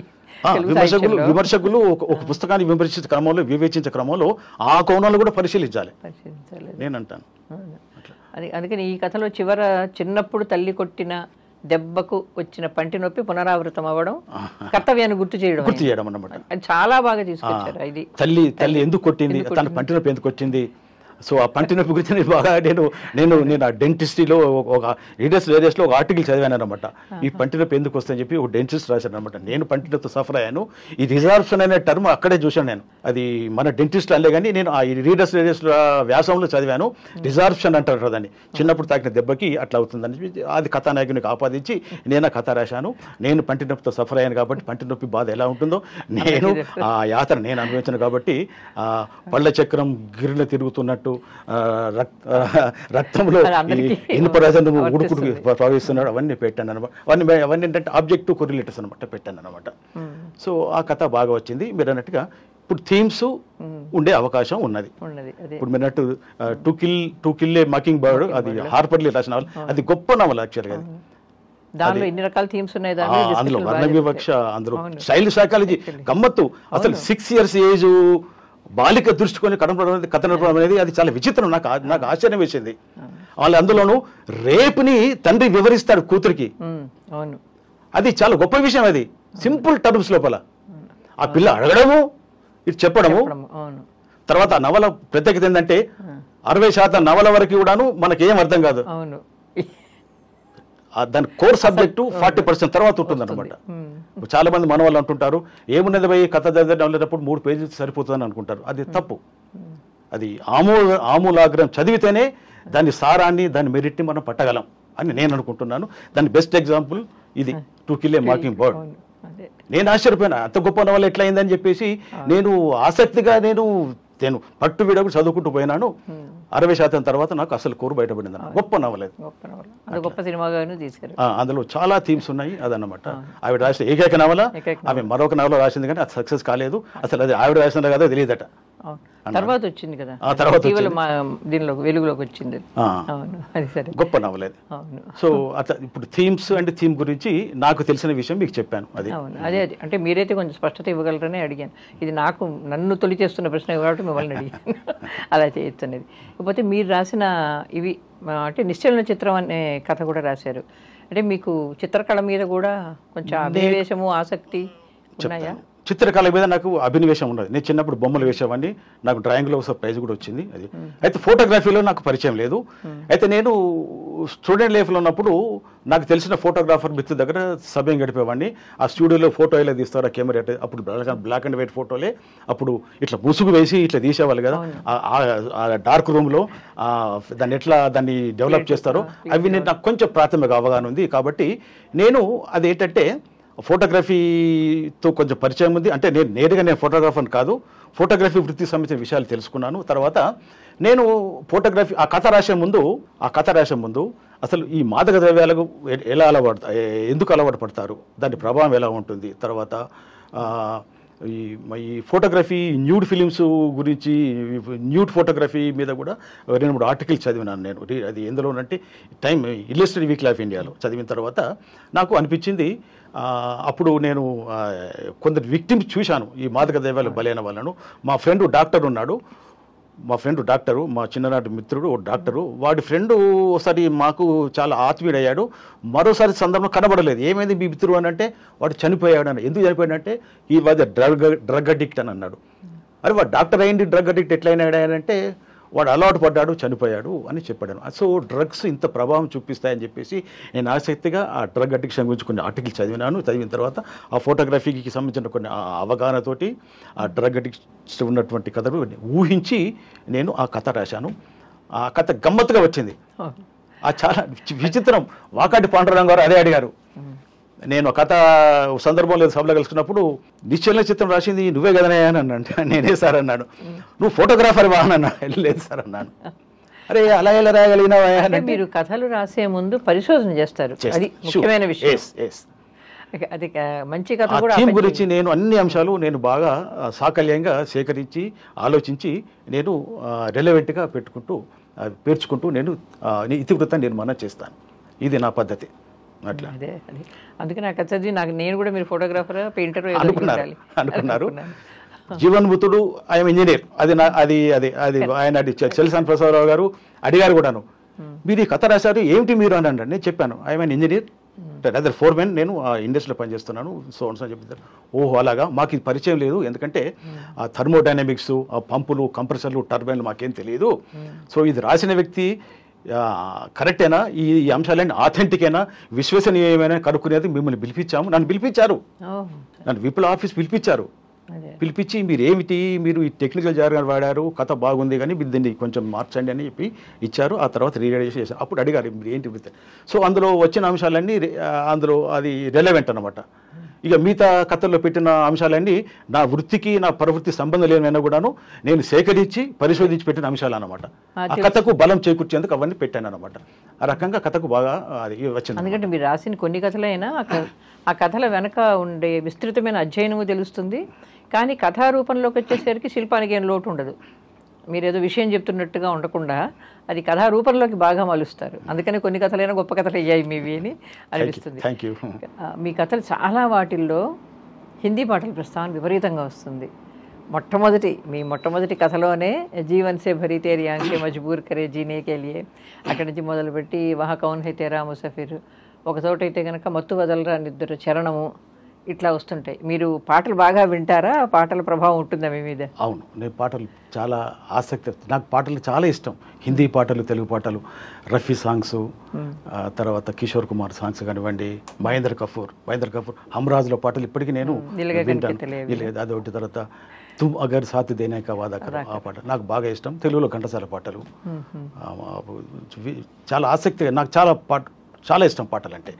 విమర్శకులు ఒక పుస్తకాన్ని వివేచించే క్రమంలో ఆ కోణాలు కూడా పరిశీలించాలి నేను అంటాను. అందుకని ఈ కథలో చిన్నప్పుడు తల్లి కొట్టిన దెబ్బకు వచ్చిన పంటి నొప్పి పునరావృతం అవ్వడం, కర్తవ్యాన్ని గుర్తు చేయడం అన్నమాట. అది చాలా బాగా తీసుకొచ్చారు. ఇది తల్లి ఎందుకు కొట్టింది, తన పంటి నొప్పి ఎందుకు వచ్చింది, సో ఆ పంటి నొప్పి గురించి నేను బాగా నేను ఆ డెంటిస్ట్రీలో ఒక రీడర్స్ డైజెస్ట్లో ఒక ఆర్టికల్ చదివాను అనమాట. ఈ పంటి నొప్పి ఎందుకు వస్తుందని చెప్పి ఒక డెంటిస్ట్ రాశాను అనమాట. నేను పంటి నొప్పి సఫర్ అయ్యాను. ఈ రిజార్ప్షన్ అనే టర్మ్ అక్కడే చూశాను నేను. అది మన డెంటిస్ట్ అల్లే కానీ నేను ఆ రీడర్స్ డైజెస్ట్ వ్యాసంలో చదివాను. రిజార్ప్షన్ అంటారు దాన్ని. చిన్నప్పుడు తాకిన దెబ్బకి అట్లా అవుతుందని చెప్పి అది కథానాయకునికి ఆపాదించి నేను ఆ కథ రాశాను. నేను పంటి నొప్పితో సఫర్ అయ్యాను కాబట్టి పంటి నొప్పి బాధ ఎలా ఉంటుందో నేను ఆ యాత్ర నేను అనుభవించాను కాబట్టి పళ్ళ చక్రం గిరిన తిరుగుతున్నట్టు రక్తంలో ఇనుపరాజను ఉడుకుడు ప్రవహిస్తున్నాడు అవన్నీ పెట్టాను అనమాట. అవన్నీ ఏంటంటే ఆబ్జెక్టివ్ కొరిలేటర్స్ అనమాట పెట్టాను అనమాట. సో ఆ కథ బాగా వచ్చింది. మీరు అన్నట్టుగా ఇప్పుడు థీమ్స్ ఉండే అవకాశం ఉన్నది. ఇప్పుడు మీరు అన్నట్టు టు కిల్ ఏ మకింగ్ బర్డ్, అది హార్పర్లీ రాసిన నవల. అది గొప్ప నవల యాక్చువల్గా. అది దానిలో ఎన్ని రకాల థీమ్స్ ఉన్నాయి, అందులో వర్ణ వివక్ష, అందులో చైల్డ్ సైకాలజీ గమ్మత్తు. అసలు 6 years ఏజ్ బాలిక దృష్టికొని కథ నడపడం అనేది అది చాలా విచిత్రం. నాకు ఆశ్చర్యం వేసింది. వాళ్ళు అందులోనూ రేపుని తండ్రి వివరిస్తాడు కూతురికి. అది చాలా గొప్ప విషయం. అది సింపుల్ టర్మ్స్ లోపల ఆ పిల్ల అడగడము, ఇటు చెప్పడము. తర్వాత నవల ప్రత్యేకత ఏంటంటే 60% నవల వరకు కూడాను మనకేం అర్థం కాదు. దాని కోర్ సబ్జెక్టు 40% తర్వాత ఉంటుంది అనమాట. చాలా మంది మన వాళ్ళు అంటుంటారు ఏమున్నది పోయి కథ చదివేటప్పుడు 3 pages సరిపోతుందని అనుకుంటారు. అది తప్పు. అది ఆమూలాగ్రం చదివితేనే దాని సారాన్ని, దాని మెరిట్ని మనం పట్టగలం అని నేను అనుకుంటున్నాను. దాని బెస్ట్ ఎగ్జాంపుల్ ఇది to kill A mocking bird. నేను ఆశ్చర్యపోయినా అంత గొప్ప నవల ఎట్లయిందని చెప్పేసి. నేను ఆసక్తిగా నేను పట్టు విడకు చదువుకుంటూ పోయినాను. 60% తర్వాత నాకు అసలు కోరు బయటపడింది. గొప్ప నవల, గొప్ప సినిమాగాను తీశారు. అందులో చాలా థీమ్స్ ఉన్నాయి. అదన్నమాట ఆవిడ రాసిన ఏకైక నవల. ఆమె మరొక నవల రాసింది కానీ అది సక్సెస్ కాలేదు. అసలు అది ఆవిడ రాసిన కదా తెలియదట. తర్వాత వచ్చింది కదా, తర్వాత దీనిలో వెలుగులోకి వచ్చింది. అది సరే, గొప్ప నవల అది. సో అట్లా ఇప్పుడు థీమ్స్ అండ్ థీమ్ గురించి నాకు తెలిసిన విషయం మీకు చెప్పాను. అది అదే అంటే మీరైతే కొంచెం స్పష్టత ఇవ్వగలరని అడిగాను. ఇది నన్ను తొలి చేస్తున్న ప్రశ్న కాబట్టి మిమ్మల్ని అడిగాను అలా చేయొచ్చు అనేది. కాకపోతే మీరు రాసిన ఇవి అంటే నిశ్చలన చిత్రం అనే కథ కూడా రాశారు. అంటే మీకు చిత్రకళ మీద కూడా కొంచెం అభినివేశము, ఆసక్తి ఉన్నాయా? చిత్రకళ మీద నాకు అభినివేశం ఉన్నది. నేను చిన్నప్పుడు బొమ్మలు వేసేవాడిని. నాకు డ్రాయింగ్లో ప్రైజ్ కూడా వచ్చింది. అది అయితే ఫోటోగ్రఫీలో నాకు పరిచయం లేదు. అయితే నేను స్టూడెంట్ లైఫ్లో ఉన్నప్పుడు నాకు తెలిసిన ఫోటోగ్రాఫర్ మిత్రు దగ్గర సమయం గడిపేవాడిని. ఆ స్టూడియోలో ఫోటో ఎలా తీస్తారు, ఆ కెమెరా అప్పుడు బ్లాక్ అండ్ వైట్ ఫోటోలే. అప్పుడు ఇట్లా ముసుగు వేసి ఇట్లా తీసేవాళ్ళు కదా. ఆ డార్క్ రూమ్లో దాన్ని డెవలప్ చేస్తారో అవి నాకు కొంచెం ప్రాథమిక అవగాహన ఉంది. కాబట్టి నేను అది ఏంటంటే ఫోటోగ్రఫీతో కొంచెం పరిచయం ఉంది. అంటే నేను ఫోటోగ్రాఫర్ కాదు, ఫోటోగ్రఫీ వృత్తికి సంబంధించిన విషయాలు తెలుసుకున్నాను. తర్వాత నేను ఫోటోగ్రఫీ ఆ కథ రాసే ముందు అసలు ఈ మాదక ద్రవ్యాలకు ఎలా ఎందుకు అలవాటు పడతారు, దాని ప్రభావం ఎలా ఉంటుంది, తర్వాత ఈ ఫోటోగ్రఫీ న్యూడ్ ఫిలిమ్స్ గురించి, న్యూడ్ ఫోటోగ్రఫీ మీద కూడా 2-3 ఆర్టికల్స్ చదివినాను నేను. అది ఎందులోనంటే ఇల్లస్ట్రేటెడ్ వీక్లీ ఆఫ్ ఇండియాలో చదివిన తర్వాత నాకు అనిపించింది. అప్పుడు నేను కొందరు విక్టిమ్స్ చూశాను ఈ మాదక ద్రవ్యాలు బలైన వాళ్ళను. మా ఫ్రెండ్ డాక్టరు, మా చిన్ననాటి మిత్రుడు డాక్టరు. వాడి ఫ్రెండు ఒకసారి మాకు చాలా ఆత్మీయుడయ్యాడు. మరోసారి సందర్భం కనబడలేదు. ఏమైంది మీ మిత్రుడు అని అంటే వాడు చనిపోయాడు అని. ఎందుకు చనిపోయాడంటే ఈ వాజ్ డ్రగ్ అడిక్ట్ అని అన్నాడు. అరే వాడు డాక్టర్ అయింది డ్రగ్ అడిక్ట్ ఎట్లయినాడంటే వాడు అలవాటు పడ్డాడు, చనిపోయాడు అని చెప్పాడు. సో డ్రగ్స్ ఇంత ప్రభావం చూపిస్తాయని చెప్పేసి నేను ఆసక్తిగా ఆ డ్రగ్ అడిక్షన్ గురించి కొన్ని ఆర్టికల్ చదివిన తర్వాత ఆ ఫోటోగ్రఫీకి సంబంధించిన కొన్ని అవగాహనతోటి ఆ డ్రగ్ అడిక్షన్ ఉన్నటువంటి కథలు ఊహించి నేను ఆ కథ రాశాను. ఆ కథ గమ్మత్తుగా వచ్చింది. ఆ చాలా విచిత్రం. వాకాటి పాండురంగ గారు అదే అడిగారు. నేను కథ సందర్భంలో సభలో కలుసుకున్నప్పుడు నిశ్చలన చిత్రం రాసింది నువ్వే కదనే అని అన్నాడు. నేనే సార్ అన్నాడు. నువ్వు ఫోటోగ్రాఫర్ వా అని అన్నా. లేదు సార్ అన్నాను. అరే అలా ఎలా రాయగలిగినావా? మీరు కథలు రాసే ముందు పరిశోధన చేస్తారు, అది ముఖ్యమైన విషయం. అది మంచి కథ కూడా. థీమ్ గురించి నేను అన్ని అంశాలు నేను బాగా సాకల్యంగా సేకరించి ఆలోచించి నేను రెలవెంట్గా పేర్చుకుంటూ నేను ఇతివృత్తం నిర్మాణం చేస్తాను. ఇది నా పద్ధతి. అట్లా అదే అందుకే నాకు చదివి నేను కూడా మీరు ఫోటోగ్రాఫర్, పెయింటర్ అనుకున్నారు. జీవన్మృతుడు ఐఎమ్ ఇంజనీర్. అది ఆయన చెల్సాని ప్రసాదరావు గారు అడిగారు కూడాను. మీరు ఈ కథ రాశారు ఏమిటి మీరు అని అన్నాడు. నేను చెప్పాను ఐఎమ్ అన్ ఇంజనీర్, అదే ఫోర్మెన్, నేను ఆ ఇండస్ట్రీలో పనిచేస్తున్నాను, సో అని చెప్తారు. ఓహో అలాగా, మాకు ఇది పరిచయం లేదు, ఎందుకంటే ఆ థర్మోడైనమిక్స్, ఆ పంపులు, కంప్రెసర్లు, టర్బైన్లు మాకేం తెలియదు. సో ఇది రాసిన వ్యక్తి కరెక్టేనా, ఈ అంశాలన్నీ ఆథెంటికేనా, విశ్వసనీయమైన కనుక్కునేది మిమ్మల్ని పిలిపించాము. నన్ను పిలిపించారు, నన్ను విపుల ఆఫీస్ పిలిపించారు. పిలిపించి మీరు ఏమిటి, మీరు ఈ టెక్నికల్ జార్గన్ వాడారు, కథ బాగుంది కానీ మీరు దీన్ని కొంచెం మార్చండి అని చెప్పి ఇచ్చారు. ఆ తర్వాత రీడైజేషన్ చేశారు. అప్పుడు అడిగారు మీరు ఏంటి. సో అందులో వచ్చిన అంశాలన్నీ అందులో అది రెలవెంట్ అనమాట. ఇక మిగతా కథల్లో పెట్టిన అంశాలన్నీ నా వృత్తికి నా ప్రవృత్తి సంబంధం లేనివైనా కూడాను నేను సేకరించి పరిశోధించి పెట్టిన అంశాలు అనమాట. ఆ కథకు బలం చేకూర్చేందుకు అవన్నీ పెట్టాను అనమాట. ఆ రకంగా కథకు బాగా అది వచ్చింది. ఎందుకంటే మీరు రాసిన కొన్ని కథలైనా ఆ కథల వెనక ఉండే విస్తృతమైన అధ్యయనము తెలుస్తుంది. కానీ కథారూపంలోకి వచ్చేసరికి శిల్పానికి ఏం లోటు ఉండదు. మీరు ఏదో విషయం చెప్తున్నట్టుగా ఉండకుండా అది కథారూపంలోకి బాగా మలుస్తారు. అందుకని కొన్ని కథలైనా గొప్ప కథలు అయ్యాయి మీవి అని అనిపిస్తుంది. Thank you. మీ కథలు చాలా వాటిల్లో హిందీ పాటల ప్రస్తావన విపరీతంగా వస్తుంది. మీ మొట్టమొదటి కథలోనే జీవన్ సే భరీ తేరీ ఆంఖే మజ్బూర్ కరే జీనే కే లియే, అక్కడి నుంచి మొదలుపెట్టి వహా కౌన్ హై తేరా ముసఫిర్, ఒక చోట అయితే కనుక మత్తు వదలరా నిద్ర, చరణము, ఇట్లా వస్తుంటాయి. మీరు పాటలు బాగా వింటారా? పాటల ప్రభావం ఉంటుందా మీ మీద? అవును, నేను పాటలు చాలా ఆసక్తి, నాకు పాటలు చాలా ఇష్టం. హిందీ పాటలు, తెలుగు పాటలు, రఫీ సాంగ్స్, తర్వాత కిషోర్ కుమార్ సాంగ్స్ కానివ్వండి, మహేంద్ర కపూర్ హమ్రాజ్లో పాటలు ఇప్పటికీ నేను వింటాను. అదొకటి. తర్వాత తుమ్ అగర్ సాత్ దేనే కా వాదా కరో, ఆ పాట నాకు బాగా ఇష్టం. తెలుగులో ఘంటసాల పాటలు చాలా ఆసక్తిగా, నాకు చాలా ఇష్టం పాటలు అంటే.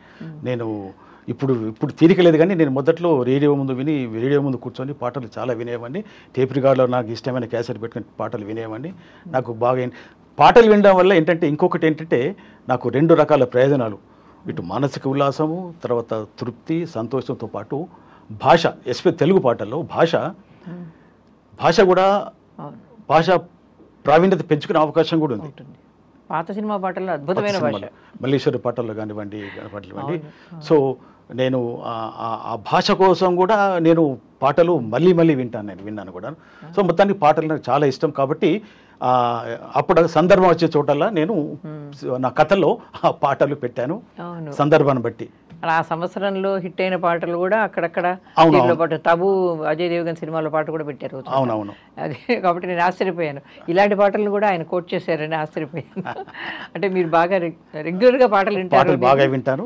నేను ఇప్పుడు తీరిక లేదు కానీ నేను మొదట్లో రేడియో ముందు కూర్చొని పాటలు చాలా వినేవాడిని. టేప్ రికార్డులో నాకు ఇష్టమైన క్యాసెట్ పెట్టుకుని పాటలు వినేవాడిని. నాకు బాగా పాటలు వినడం వల్ల ఇంకొకటి ఏంటంటే నాకు 2 రకాల ప్రయోజనాలు. ఇటు మానసిక ఉల్లాసము, తర్వాత తృప్తి, సంతోషంతో పాటు భాష, ఎస్పెషల్లీ తెలుగు పాటల్లో భాష కూడా ప్రావీణ్యత పెంచుకునే అవకాశం కూడా ఉంది. పాత సినిమా పాటల్లో అద్భుతమైన భాష, మల్లీశ్వరి పాటల్లో కానివ్వండి, సో నేను ఆ భాష కోసం కూడా నేను పాటలు మళ్ళీ విన్నాను కూడా. సో మొత్తానికి పాటలు నాకు చాలా ఇష్టం. కాబట్టి అప్పుడు సందర్భం వచ్చే చోటల్లా నేను నా కథల్లో ఆ పాటలు పెట్టాను, సందర్భాన్ని బట్టి. ఆ సంవత్సరంలో హిట్ అయిన పాటలు కూడా అక్కడక్కడ పాటు తబు అజయ్ దేవగన్ సినిమాలో పాట కూడా పెట్టారు. అవునవును. అదే కాబట్టి నేను ఆశ్చర్యపోయాను, ఇలాంటి పాటలు కూడా ఆయన కోట్ చేశారని ఆశ్చర్యపోయాను. అంటే మీరు బాగా రెగ్యులర్గా పాటలు వింటారు? బాగా వింటాను,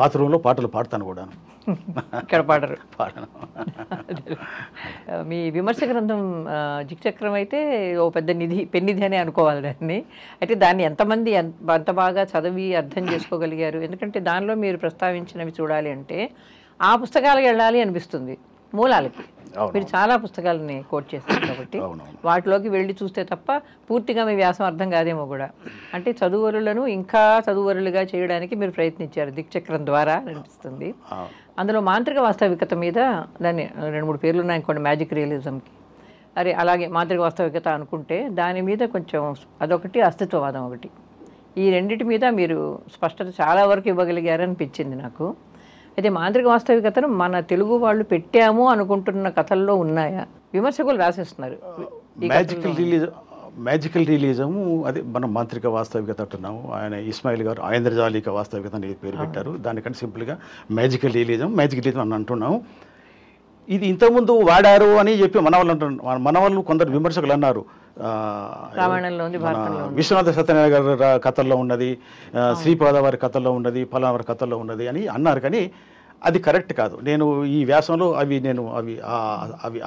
బాత్రూంలో పాటలు పాడతాను కూడా. ఇక్కడ పాడరు? మీ విమర్శ గ్రంథం జిక్చక్రం అయితే ఓ పెద్ద పెన్నిధి అని అనుకోవాలి దాన్ని. అయితే దాన్ని ఎంతమంది అంత బాగా చదివి అర్థం చేసుకోగలిగారు? ఎందుకంటే దానిలో మీరు ప్రస్తావించినవి చూడాలి అంటే ఆ పుస్తకాలకు వెళ్ళాలి అనిపిస్తుంది, మూలాలకి. మీరు చాలా పుస్తకాలని కోట్ చేస్తారు కాబట్టి వాటిలోకి వెళ్ళి చూస్తే తప్ప పూర్తిగా మీ వ్యాసం అర్థం కాదేమో కూడా. అంటే చదువరులను ఇంకా చదువరులుగా చేయడానికి మీరు ప్రయత్నించారు దిక్చక్రం ద్వారా అనిపిస్తుంది. అందులో మాంత్రిక వాస్తవికత మీద దాన్ని 2-3 పేర్లు ఉన్నాయి అనుకోండి, మ్యాజిక్ రియలిజంకి. అలాగే మాంత్రిక వాస్తవికత అనుకుంటే దాని మీద కొంచెం అదొకటి, అస్తిత్వవాదం ఒకటి. ఈ రెండింటి మీద మీరు స్పష్టత చాలా వరకు ఇవ్వగలిగారనిపించింది నాకు. అయితే మాంత్రిక వాస్తవికతను మన తెలుగు వాళ్ళు పెట్టాము అనుకుంటున్న కథల్లో ఉన్నాయా? విమర్శకులు రాసేస్తున్నారు మ్యాజికల్ రియలిజము, అదే మనం మాంత్రిక వాస్తవికత అంటున్నాము. ఆయన ఇస్మాయిల్ గారు ఐంద్రజాలిక వాస్తవికత అని పేరు పెట్టారు. దానికంటే సింపుల్గా మ్యాజికల్ రియలిజం అని అంటున్నాము. ఇది ఇంతకుముందు వాడారు అని చెప్పి మన వాళ్ళు కొందరు విమర్శకులు అన్నారు. విశ్వనాథ సత్యనారాయణ గారి కథల్లో ఉన్నది, శ్రీపాద వారి కథల్లో ఉన్నది, ఫలానా వారి కథల్లో ఉన్నది అని అన్నారు. కానీ అది కరెక్ట్ కాదు. నేను ఈ వ్యాసంలో అవి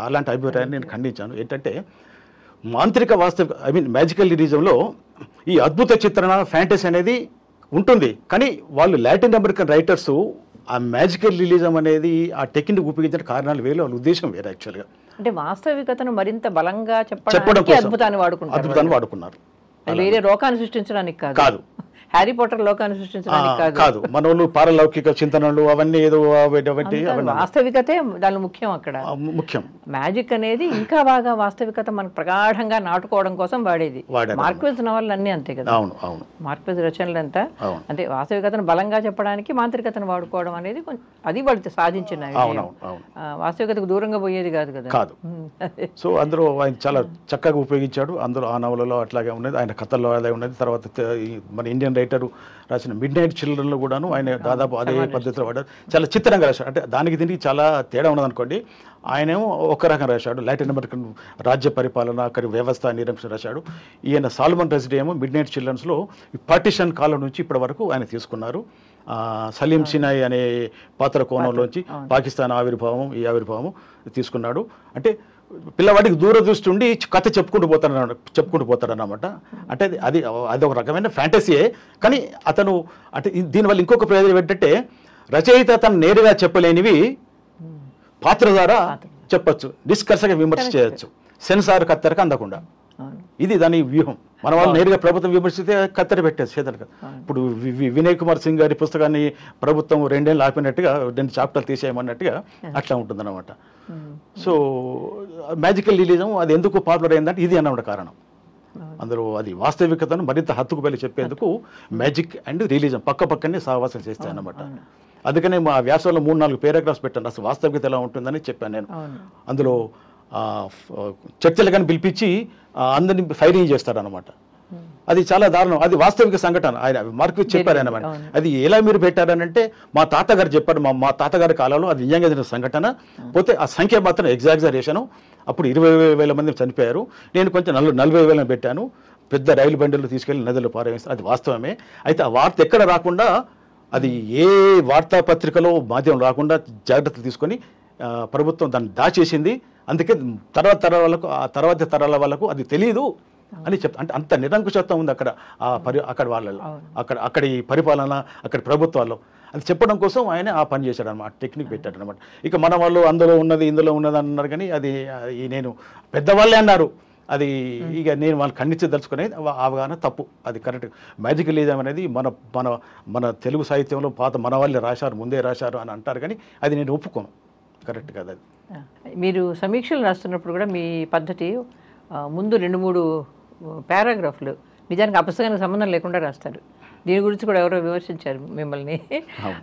అలాంటి అభిప్రాయాన్ని నేను ఖండించాను. ఏంటంటే మాంత్రిక మ్యాజికల్ రియలిజంలో ఈ అద్భుత చిత్రణ, ఫ్యాంటసీ అనేది ఉంటుంది. కానీ వాళ్ళు లాటిన్ అమెరికన్ రైటర్స్ ఆ మ్యాజికల్ రియలిజం అనేది ఆ టెక్నిక్ ఉపయోగించిన కారణాలు వేరే, వాళ్ళ ఉద్దేశం వేరే. యాక్చువల్గా అంటే వాస్తవికతను మరింత బలంగా చెప్పడానికి అద్భుతాన్ని వాడుకున్నారు. వేరే లోకాన్ని సృష్టించడానికి కాదు, హ్యారీ పాటర్ లోకాన్ని సృష్టించడానికి కాదు. మన వాళ్ళు పారలౌకిక చింతనలు అవన్నీ ఏదో వాస్తవికతే దాని ముఖ్యం. అక్కడ ముఖ్యం మ్యాజిక్ అనేది ఇంకా బాగా వాస్తవికత మనకు ప్రగాఢంగా నాటుకోవడం కోసం వాడేది. మార్క్వెజ్ నవళ్ళు అన్నీ అంతే కదా. మార్క్వెజ్ రచనలు అంతా అంటే వాస్తవికతను బలంగా చెప్పడానికి మాంత్రికతను వాడుకోవడం అనేది అది వాళ్ళు సాధించిన వాస్తవికతకు దూరంగా పోయేది కాదు కదా. కాదు. సో అందులో ఆయన చాలా చక్కగా ఉపయోగించాడు. అందులో ఆ నవలలో అట్లాగే ఉన్నది, ఆయన కథల్లో అదే ఉన్నది. తర్వాత మన ఇండియన్ రైటరు రాసిన మిడ్ నైట్ చిల్డ్రన్లో కూడాను ఆయన దాదాపు అదే పద్ధతిలో వాడారు. చాలా చిత్రంగా రాశాడు. అంటే దానికి దీనికి చాలా తేడా ఉన్నదనుకోండి. ఆయనేమో ఒక రకం రాశాడు, లాటిన్ అమెరికన్ రాజ్య పరిపాలన, అక్కడి వ్యవస్థ నిరంకుశం రాశాడు. ఈయన సాల్మన్ రష్డీ ఏమో మిడ్ నైట్ చిల్డ్రన్స్లో పార్టిషన్ కాలం నుంచి ఇప్పటి వరకు ఆయన తీసుకున్నారు. సలీం సినాయి అనే పాత్ర కోణంలోంచి పాకిస్తాన్ ఆవిర్భావం, ఈ ఆవిర్భావం తీసుకున్నాడు. అంటే పిల్లవాడికి దూరదృష్టి ఉండి కథ చెప్పుకుంటూ పోతాడన్నమాట. అంటే అది ఒక రకమైన ఫ్యాంటసీయే. కానీ అతను అంటే దీనివల్ల ఇంకొక ప్రయోజనం ఏంటంటే రచయిత తను నేరుగా చెప్పలేనివి పాత్ర ద్వారా చెప్పచ్చు, డిస్కర్స్గా విమర్శ చేయొచ్చు, సెన్సార్ కత్తెరకు అందకుండా. ఇది దాని వ్యూహం. మన వాళ్ళు నేరుగా ప్రభుత్వం విమర్శిస్తే కత్తెర పెట్టేది చేతలు. ఇప్పుడు వినయ్ కుమార్ సింగ్ గారి పుస్తకాన్ని ప్రభుత్వం 2 ఏళ్ళు ఆపినట్టుగా 2 చాప్టర్లు తీసేయమన్నట్టుగా అట్లా ఉంటుందన్నమాట. సో మ్యాజికల్ రిలీజం అది ఎందుకు పాపులర్ అయిందంటే ఇది అన్నమాట కారణం. అందులో అది వాస్తవికతను మరింత హత్తుకు వెళ్ళి చెప్పేందుకు మ్యాజిక్ అండ్ రిలీజం పక్కనే సహవాసం చేస్తాయి అన్నమాట. అందుకనే మా వ్యాసంలో 3-4 పారాగ్రాఫ్స్ పెట్టాను, అసలు వాస్తవికత ఎలా ఉంటుందని చెప్పాను నేను. అందులో చర్చలు కానీ పిలిపించి అందరినీ ఫైరింగ్ చేస్తారనమాట. అది చాలా దారుణం. అది వాస్తవిక సంఘటన. ఆయన మార్కు చెప్పారు ఆయన. అది ఎలా మీరు పెట్టారనంటే మా తాతగారు చెప్పారు, మా తాతగారి కాలంలో అది నిజంగా జరిగిన సంఘటన. పోతే ఆ సంఖ్య మాత్రం ఎగ్జాగరేషను. అప్పుడు 20,000 మంది చనిపోయారు. నేను కొంచెం 40,000 పెట్టాను. పెద్ద రైలు బండిలు తీసుకెళ్లి నదులు పారవేస్తారు. అది వాస్తవమే. అయితే ఆ వార్త ఎక్కడ రాకుండా, అది ఏ వార్తాపత్రికలో మాధ్యమం రాకుండా జాగ్రత్తలు తీసుకొని ప్రభుత్వం దాన్ని దాచేసింది. అందుకే తర్వాత తరాల వాళ్ళకు అది తెలియదు అని అంటే అంత నిరంకుశత్వం ఉంది అక్కడ అక్కడ వాళ్ళలో, అక్కడి పరిపాలన, అక్కడి ప్రభుత్వాల్లో. అది చెప్పడం కోసం ఆయన ఆ పని చేశాడు అనమాట, టెక్నిక్ పెట్టాడు అనమాట. ఇక మన వాళ్ళు అందులో ఉన్నది ఇందులో ఉన్నది అన్నారు, కానీ అది నేను పెద్దవాళ్ళే అన్నారు. అది ఇక నేను వాళ్ళు ఖండించదలుచుకునేది అవగాహన తప్పు. అది కరెక్ట్. మ్యాజికల్ రిలీజం అనేది మన తెలుగు సాహిత్యంలో మన వాళ్ళే రాశారు, ముందే రాశారు అని అంటారు, కానీ అది నేను ఒప్పుకోను, కరెక్ట్ కాదు అది. మీరు సమీక్షలు రాస్తున్నప్పుడు కూడా మీ పద్ధతి ముందు 2-3 పారాగ్రాఫ్లు నిజానికి ఆ పుస్తకానికి సంబంధం లేకుండా రాస్తారు. దీని గురించి కూడా ఎవరో విమర్శించారు మిమ్మల్ని.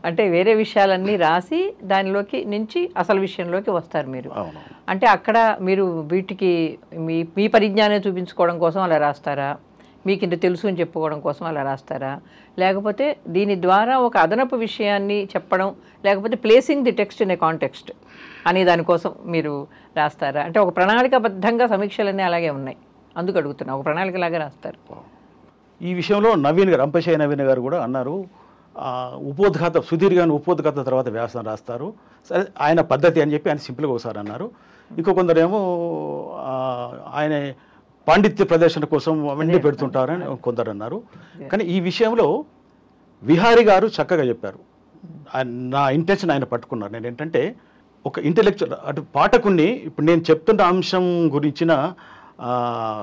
అంటే వేరే విషయాలన్నీ రాసి దానిలోకి నుంచి అసలు విషయంలోకి వస్తారు మీరు. అంటే అక్కడ మీరు వీటికి మీ పరిజ్ఞానం చూపించుకోవడం కోసం అలా రాస్తారా, మీకు ఇంత తెలుసు అని చెప్పుకోవడం కోసం అలా రాస్తారా, లేకపోతే దీని ద్వారా ఒక అదనపు విషయాన్ని చెప్పడం, లేకపోతే placing the text in a context అనే దానికోసం మీరు రాస్తారా? అంటే ఒక ప్రణాళికాబద్ధంగా సమీక్షలన్నీ అలాగే ఉన్నాయి, అందుకు అడుగుతున్నా. ఒక ప్రణాళికలాగా రాస్తారు. ఈ విషయంలో నవీన్ గారు, అంపశయ్య నవీన్ గారు కూడా అన్నారు, సుదీర్ఘంగా ఉపోద్ఘాత తర్వాత వ్యాసం రాస్తారు, సరే ఆయన పద్ధతి అని చెప్పి ఆయన సింపుల్గా ఒకసారి అన్నారు. ఇంకో కొందరేమో ఆయన పాండిత్య ప్రదర్శన కోసం వెండి పెడుతుంటారని కొందరు అన్నారు. కానీ ఈ విషయంలో విహారీ గారు చక్కగా చెప్పారు. నా ఇంటెన్షన్ ఆయన పట్టుకున్నారు. నేను ఏంటంటే ఒక ఇంటెలెక్చువల్ అటు పాఠకుణ్ణి ఇప్పుడు నేను చెప్తున్న అంశం గురించిన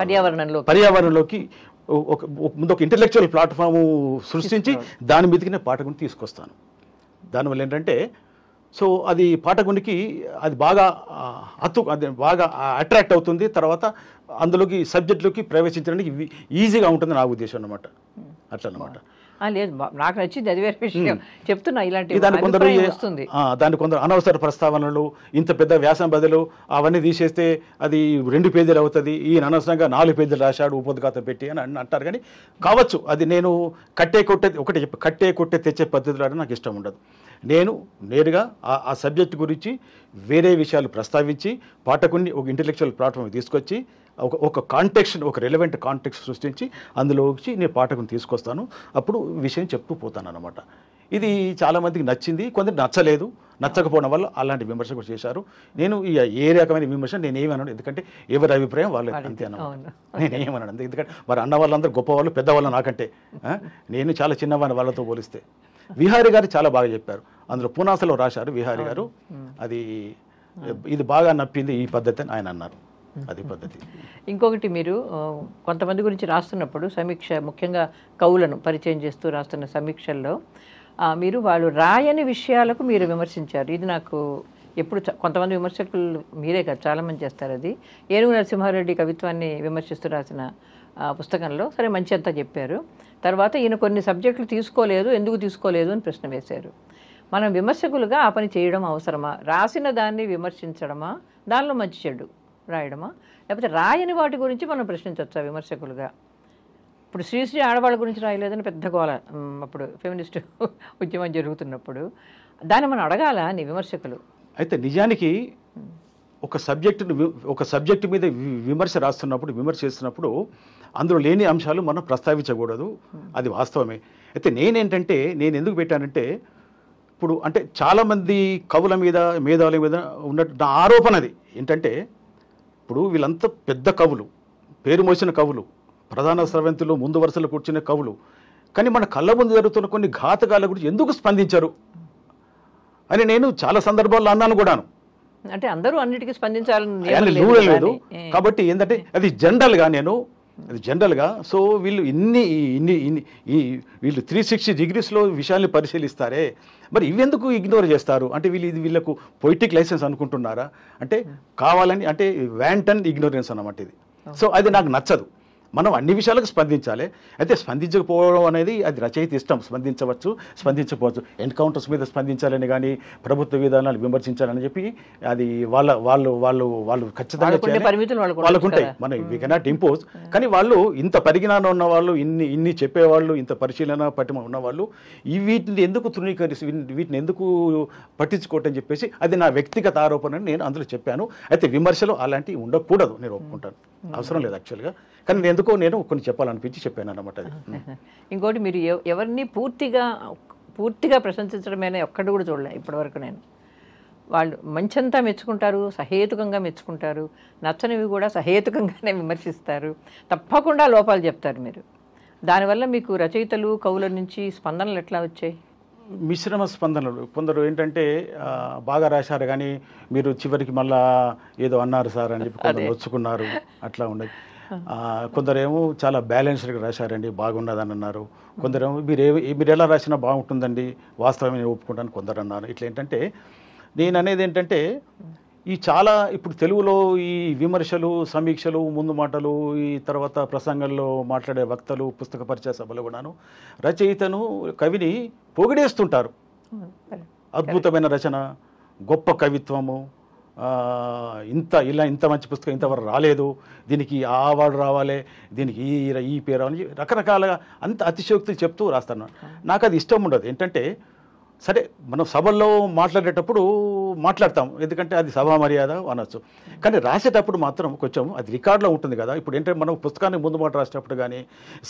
పర్యావరణంలోకి ముందు ఒక ఇంటెలెక్చువల్ ప్లాట్ఫాము సృష్టించి దాని మీదకి పాఠకుని తీసుకొస్తాను. దానివల్ల ఏంటంటే అది పాఠకునికి అది బాగా అది బాగా అట్రాక్ట్ అవుతుంది. తర్వాత అందులోకి సబ్జెక్టులోకి ప్రవేశించడానికి ఈజీగా ఉంటుంది నా ఉద్దేశం అన్నమాట. అట్లా అన్నమాట. లేదు, నాకు నచ్చింది, అది వేరే విషయం చెప్తున్నా. ఇలాంటి దాని కొందరు అనవసర ప్రస్తావనలు, ఇంత పెద్ద వ్యాసం బదులు అవన్నీ తీసేస్తే అది 2 పేజీలు అవుతుంది, ఈయన అనవసరంగా 4 పేజీలు రాశాడు ఉపోద్ఘాతం పెట్టి అని అంటారు. కానీ కావచ్చు, అది నేను కట్టే కొట్టే తెచ్చే పద్ధతిలో నాకు ఇష్టం ఉండదు. నేను నేరుగా ఆ సబ్జెక్ట్ గురించి వేరే విషయాలు ప్రస్తావించి పాఠకుని ఒక ఇంటెలెక్చువల్ ప్లాట్ఫామ్ తీసుకొచ్చి ఒక కాంటెక్స్ట్, ఒక రెలవెంట్ కాంటెక్స్ట్ సృష్టించి అందులోకి నేను పాఠకుని తీసుకొస్తాను. అప్పుడు విషయం చెప్తూ పోతాను అన్నమాట. ఇది చాలామందికి నచ్చింది, కొందరికి నచ్చలేదు. నచ్చకపోవడం వల్ల అలాంటి విమర్శ కూడా చేశారు. నేను ఏ రకమైన విమర్శ నేనేమన్నాను, ఎందుకంటే ఎవరి అభిప్రాయం వాళ్ళు అంతే అన్నమాట. నేనేమన్నాను అంతే. ఎందుకంటే మరి అన్న వాళ్ళందరూ గొప్పవాళ్ళు, పెద్దవాళ్ళు నాకంటే. నేను చాలా చిన్నవాడిని వాళ్ళతో పోలిస్తే. విహారీ గారు చాలా బాగా చెప్పారు. అందులో పునాసలో రాశారు విహారీ గారు. ఇది బాగా నప్పింది ఈ పద్ధతి అని ఆయన అన్నారు. అది పద్ధతి. ఇంకొకటి, మీరు కొంతమంది గురించి రాస్తున్నప్పుడు సమీక్ష, ముఖ్యంగా కవులను పరిచయం చేస్తూ రాస్తున్న సమీక్షల్లో మీరు వాళ్ళు రాయని విషయాలకు మీరు విమర్శించారు. ఇది నాకు ఎప్పుడు కొంతమంది విమర్శకులు, మీరే కాదు చాలామంది చేస్తారు. అది ఏనుగు నరసింహారెడ్డి కవిత్వాన్ని విమర్శిస్తూ రాసిన పుస్తకంలో సరే మంచి అంతా చెప్పారు. తర్వాత ఈయన కొన్ని సబ్జెక్టులు తీసుకోలేదు, ఎందుకు తీసుకోలేదు అని ప్రశ్న వేశారు. మనం విమర్శకులుగా ఆ పని చేయడం అవసరమా? రాసిన దాన్ని విమర్శించడమా, దానిలో మంచి చెడు రాయడమా, లేకపోతే రాయని వాటి గురించి మనం ప్రశ్నించవచ్చా విమర్శకులుగా? ఇప్పుడు శ్రీశ్రీ ఆడవాళ్ళ గురించి రాయలేదని పెద్ద గోల అప్పుడు ఫెమినిస్ట్ ఉద్యమం జరుగుతున్నప్పుడు దాన్ని మనం అడగాల అని విమర్శకులు. అయితే నిజానికి ఒక సబ్జెక్టు మీద విమర్శ విమర్శ చేస్తున్నప్పుడు అందులో లేని అంశాలు మనం ప్రస్తావించకూడదు, అది వాస్తవమే. అయితే నేను ఎందుకు పెట్టానంటే, ఇప్పుడు అంటే చాలామంది కవుల మీద మేధావుల మీద ఉన్నట్టు నా ఆరోపణ అది ఏంటంటే, ఇప్పుడు వీళ్ళంతా పెద్ద కవులు, పేరు మోసిన కవులు, ప్రధాన స్రవంతులు, ముందు వరుసలో కూర్చునే కవులు, కానీ మన కళ్ళ ముందు జరుగుతున్న కొన్ని ఘాతకాల గురించి ఎందుకు స్పందించరు అని నేను చాలా సందర్భాల్లో అన్నాను కూడాను. అంటే అందరూ అన్నిటికీ స్పందించాలని లేదు. కాబట్టి ఏంటంటే అది జనరల్గా సో వీళ్ళు వీళ్ళు 360 డిగ్రీస్లో విషయాన్ని పరిశీలిస్తారే, మరి ఇవెందుకు ఇగ్నోర్ చేస్తారు అంటే వీళ్ళకు పొయిటిక్ లైసెన్స్ అనుకుంటున్నారా అంటే కావాలని, అంటే వ్యాంటన్ ఇగ్నోరెన్స్ అన్నమాట ఇది. సో అది నాకు నచ్చదు. మనం అన్ని విషయాలకు స్పందించాలి. అయితే స్పందించకపోవడం అనేది అది రచయిత ఇష్టం, స్పందించకపోవచ్చు. ఎన్కౌంటర్స్ మీద స్పందించాలని కానీ ప్రభుత్వ విధానాలు విమర్శించాలని చెప్పి అది వాళ్ళు ఖచ్చితంగా వాళ్ళకుంటాయి, మనం వీ కెనాట్ ఇంపోజ్. కానీ వాళ్ళు ఇంత పరిజ్ఞానం ఉన్న వాళ్ళు, ఇన్ని చెప్పేవాళ్ళు, ఇంత పరిశీలన పటిమ ఉన్నవాళ్ళు వీటిని ఎందుకు వీటిని ఎందుకు పట్టించుకోవటని చెప్పేసి అది నా వ్యక్తిగత ఆరోపణ నేను అందులో చెప్పాను. అయితే విమర్శలు అలాంటివి ఉండకూడదు, నేను ఒప్పుకుంటాను, అవసరం లేదు యాక్చువల్గా. కానీ నేను కొన్ని చెప్పాలనిపించి చెప్పాను అన్నమాట అది. ఇంకోటి, మీరు ఎవరిని పూర్తిగా ప్రశంసించడమేనే ఒక్కడు కూడా చూడలే ఇప్పటివరకు నేను. వాళ్ళు మంచంతా మెచ్చుకుంటారు, సహేతుకంగా మెచ్చుకుంటారు, నచ్చనివి కూడా సహేతుకంగానే విమర్శిస్తారు, తప్పకుండా లోపాలు చెప్తారు మీరు. దానివల్ల మీకు రచయితలు కవుల నుంచి స్పందనలు ఎట్లా వచ్చాయి? మిశ్రమ స్పందనలు. కొందరు ఏంటంటే బాగా రాశారు కానీ మీరు చివరికి మళ్ళా ఏదో అన్నారు సార్ అని చెప్పి కొందరు వచ్చుకున్నారు, అట్లా ఉండదు. కొందరేమో చాలా బ్యాలెన్స్డ్గా రాశారండి, బాగున్నదని అన్నారు. కొందరేమో మీరు ఎలా రాసినా బాగుంటుందండి, వాస్తవమే నేను ఒప్పుకుంటాను కొందరు అన్నారు. ఇట్లా ఏంటంటే నేను అనేది ఏంటంటే ఇప్పుడు తెలుగులో ఈ విమర్శలు, సమీక్షలు, ముందు మాటలు, ఈ తర్వాత ప్రసంగంలో మాట్లాడే వక్తలు, పుస్తక పరిచయ సభలు కూడాను రచయితను, కవిని పొగిడేస్తుంటారు. అద్భుతమైన రచన, గొప్ప కవిత్వము, ఇంత మంచి పుస్తకం ఇంతవరకు రాలేదు, దీనికి ఆ అవార్డు రావాలి, దీనికి ఈ పేరు రావాలి, రకరకాలుగా అంత అతిశయోక్తులు చెప్తూ రాస్తాను. నాకు అది ఇష్టం ఉండదు. ఏంటంటే సరే మనం సభల్లో మాట్లాడేటప్పుడు మాట్లాడతాం, ఎందుకంటే అది సభా మర్యాద అనొచ్చు. కానీ రాసేటప్పుడు మాత్రం కొంచెం అది రికార్డులో ఉంటుంది కదా. ఇప్పుడు ఏంటంటే మనం పుస్తకాన్ని ముందు మాట రాసేటప్పుడు కానీ,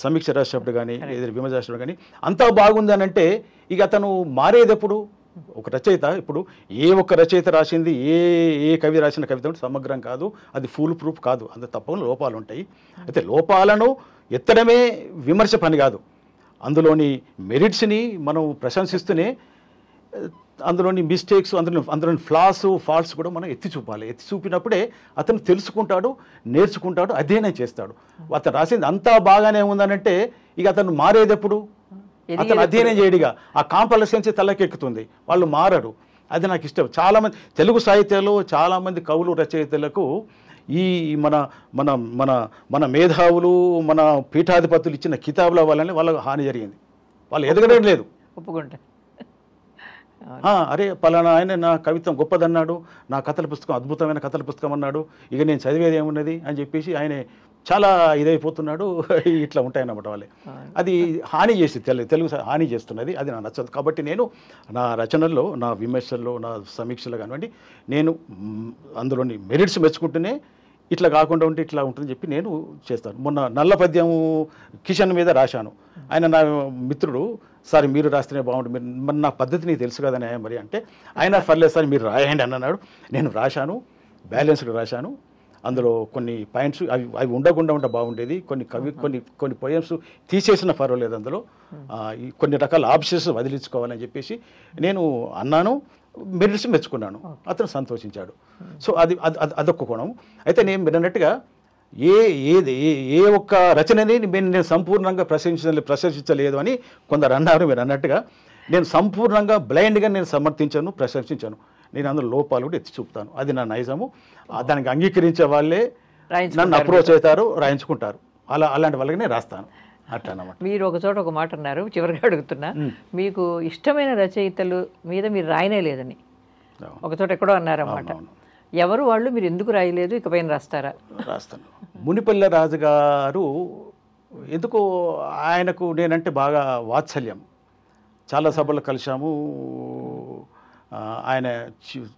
సమీక్ష రాసేటప్పుడు కానీ, ఏదైనా విమర్శ రాసేటప్పుడు కానీ అంతా బాగుంది అని అంటే ఇక అతను మారేదెప్పుడు? ఒక రచయిత, ఇప్పుడు ఏ ఒక్క రచయిత రాసింది, ఏ కవి రాసిన కవిత సమగ్రం కాదు, అది ఫుల్ ప్రూఫ్ కాదు, అంత తప్పకుండా లోపాలు ఉంటాయి. అయితే లోపాలను ఎత్తడమే విమర్శ పని కాదు, అందులోని మెరిట్స్ని మనం ప్రశంసిస్తూనే అందులోని మిస్టేక్స్, అందులోని ఫాల్ట్స్ కూడా మనం ఎత్తి చూపాలి. ఎత్తి చూపినప్పుడే అతను తెలుసుకుంటాడు, నేర్చుకుంటాడు, అధ్యయనం చేస్తాడు. అతను రాసింది అంతా బాగానే ఉందనంటే ఇక అతను మారేదెప్పుడు? అతను అధ్యయనం చేయడిగా ఆ కాంపల్సెన్సీ తలకెక్కుతుంది, వాళ్ళు మారరు. అది నాకు ఇష్టం. చాలామంది తెలుగు సాహిత్యంలో చాలామంది కవులు, రచయితలకు ఈ మన మన మన మన మేధావులు, మన పీఠాధిపతులు ఇచ్చిన కితాబుల వల్లనే వాళ్ళకు హాని జరిగింది. వాళ్ళు ఎదగడం లేదు. ఒప్పుకుంటా. అరే పలానా ఆయన నా కవిత్వం గొప్పదన్నాడు, నా కథల పుస్తకం అద్భుతమైన కథల పుస్తకం అన్నాడు, ఇక నేను చదివేది ఏమున్నది అని చెప్పేసి ఆయన చాలా ఇదైపోతున్నాడు. ఇట్లా ఉంటాయన్నమాట వాళ్ళే. అది హాని చేసి తెలుగు హాని చేస్తున్నది, అది నాకు నచ్చదు. కాబట్టి నేను నా రచనల్లో, నా విమర్శల్లో, నా సమీక్షలో కానివ్వండి, నేను అందులోని మెరిట్స్ మెచ్చుకుంటూనే ఇట్లా కాకుండా ఉంటే ఇట్లా ఉంటుందని చెప్పి నేను చేస్తాను. మొన్న నల్ల పద్యం కిషన్ మీద రాశాను. ఆయన నా మిత్రుడు, సార్ మీరు రాస్తేనే బాగుంటుంది, మరి నా పద్ధతి నీకు తెలుసు కదా మరి అంటే, ఆయన పర్లేదు సార్ మీరు రాయండి అన్నాడు. నేను రాశాను, బ్యాలెన్స్డ్ రాశాను. అందులో కొన్ని పాయింట్స్ అవి ఉండకుండా ఉంటే బాగుండేది, కొన్ని పోయమ్స్ తీసేసిన పర్వాలేదు, అందులో కొన్ని రకాల ఆప్షన్స్ వదిలించుకోవాలని చెప్పేసి నేను అన్నాను. మెరిట్స్ మెచ్చుకున్నాను, అతను సంతోషించాడు. సో అదొక్క కోణం. అయితే నేను మీరన్నట్టుగా ఏ ఒక్క రచనని నేను సంపూర్ణంగా ప్రశంసించలేదు అని కొందరు అన్నారు. మీరు అన్నట్టుగా నేను సంపూర్ణంగా బ్లైండ్గా నేను సమర్థించాను, ప్రశంసించాను. నేను అందులో లోపాలు కూడా ఎత్తి చూపుతాను, అది నా నైజము. దానికి అంగీకరించే వాళ్ళే నన్ను అప్రోచ్ అవుతారు, రాయించుకుంటారు. అలాంటి వాళ్ళకి నేను రాస్తాను, అట్లా అన్నమాట. మీరు ఒక చోట ఒక మాట అన్నారు, చివరిగా అడుగుతున్నా, మీకు ఇష్టమైన రచయితలు మీద మీరు రాయనే లేదని ఒక చోట ఎక్కడో అన్నారన్నమాట. ఎవరు వాళ్ళు, మీరు ఎందుకు రాయలేదు, ఇకపైన రాస్తారా? రాస్తాను. మునిపల్లె రాజు గారు ఎందుకో ఆయనకు నేనంటే బాగా వాత్సల్యం. చాలా సభలు కలిశాము. ఆయన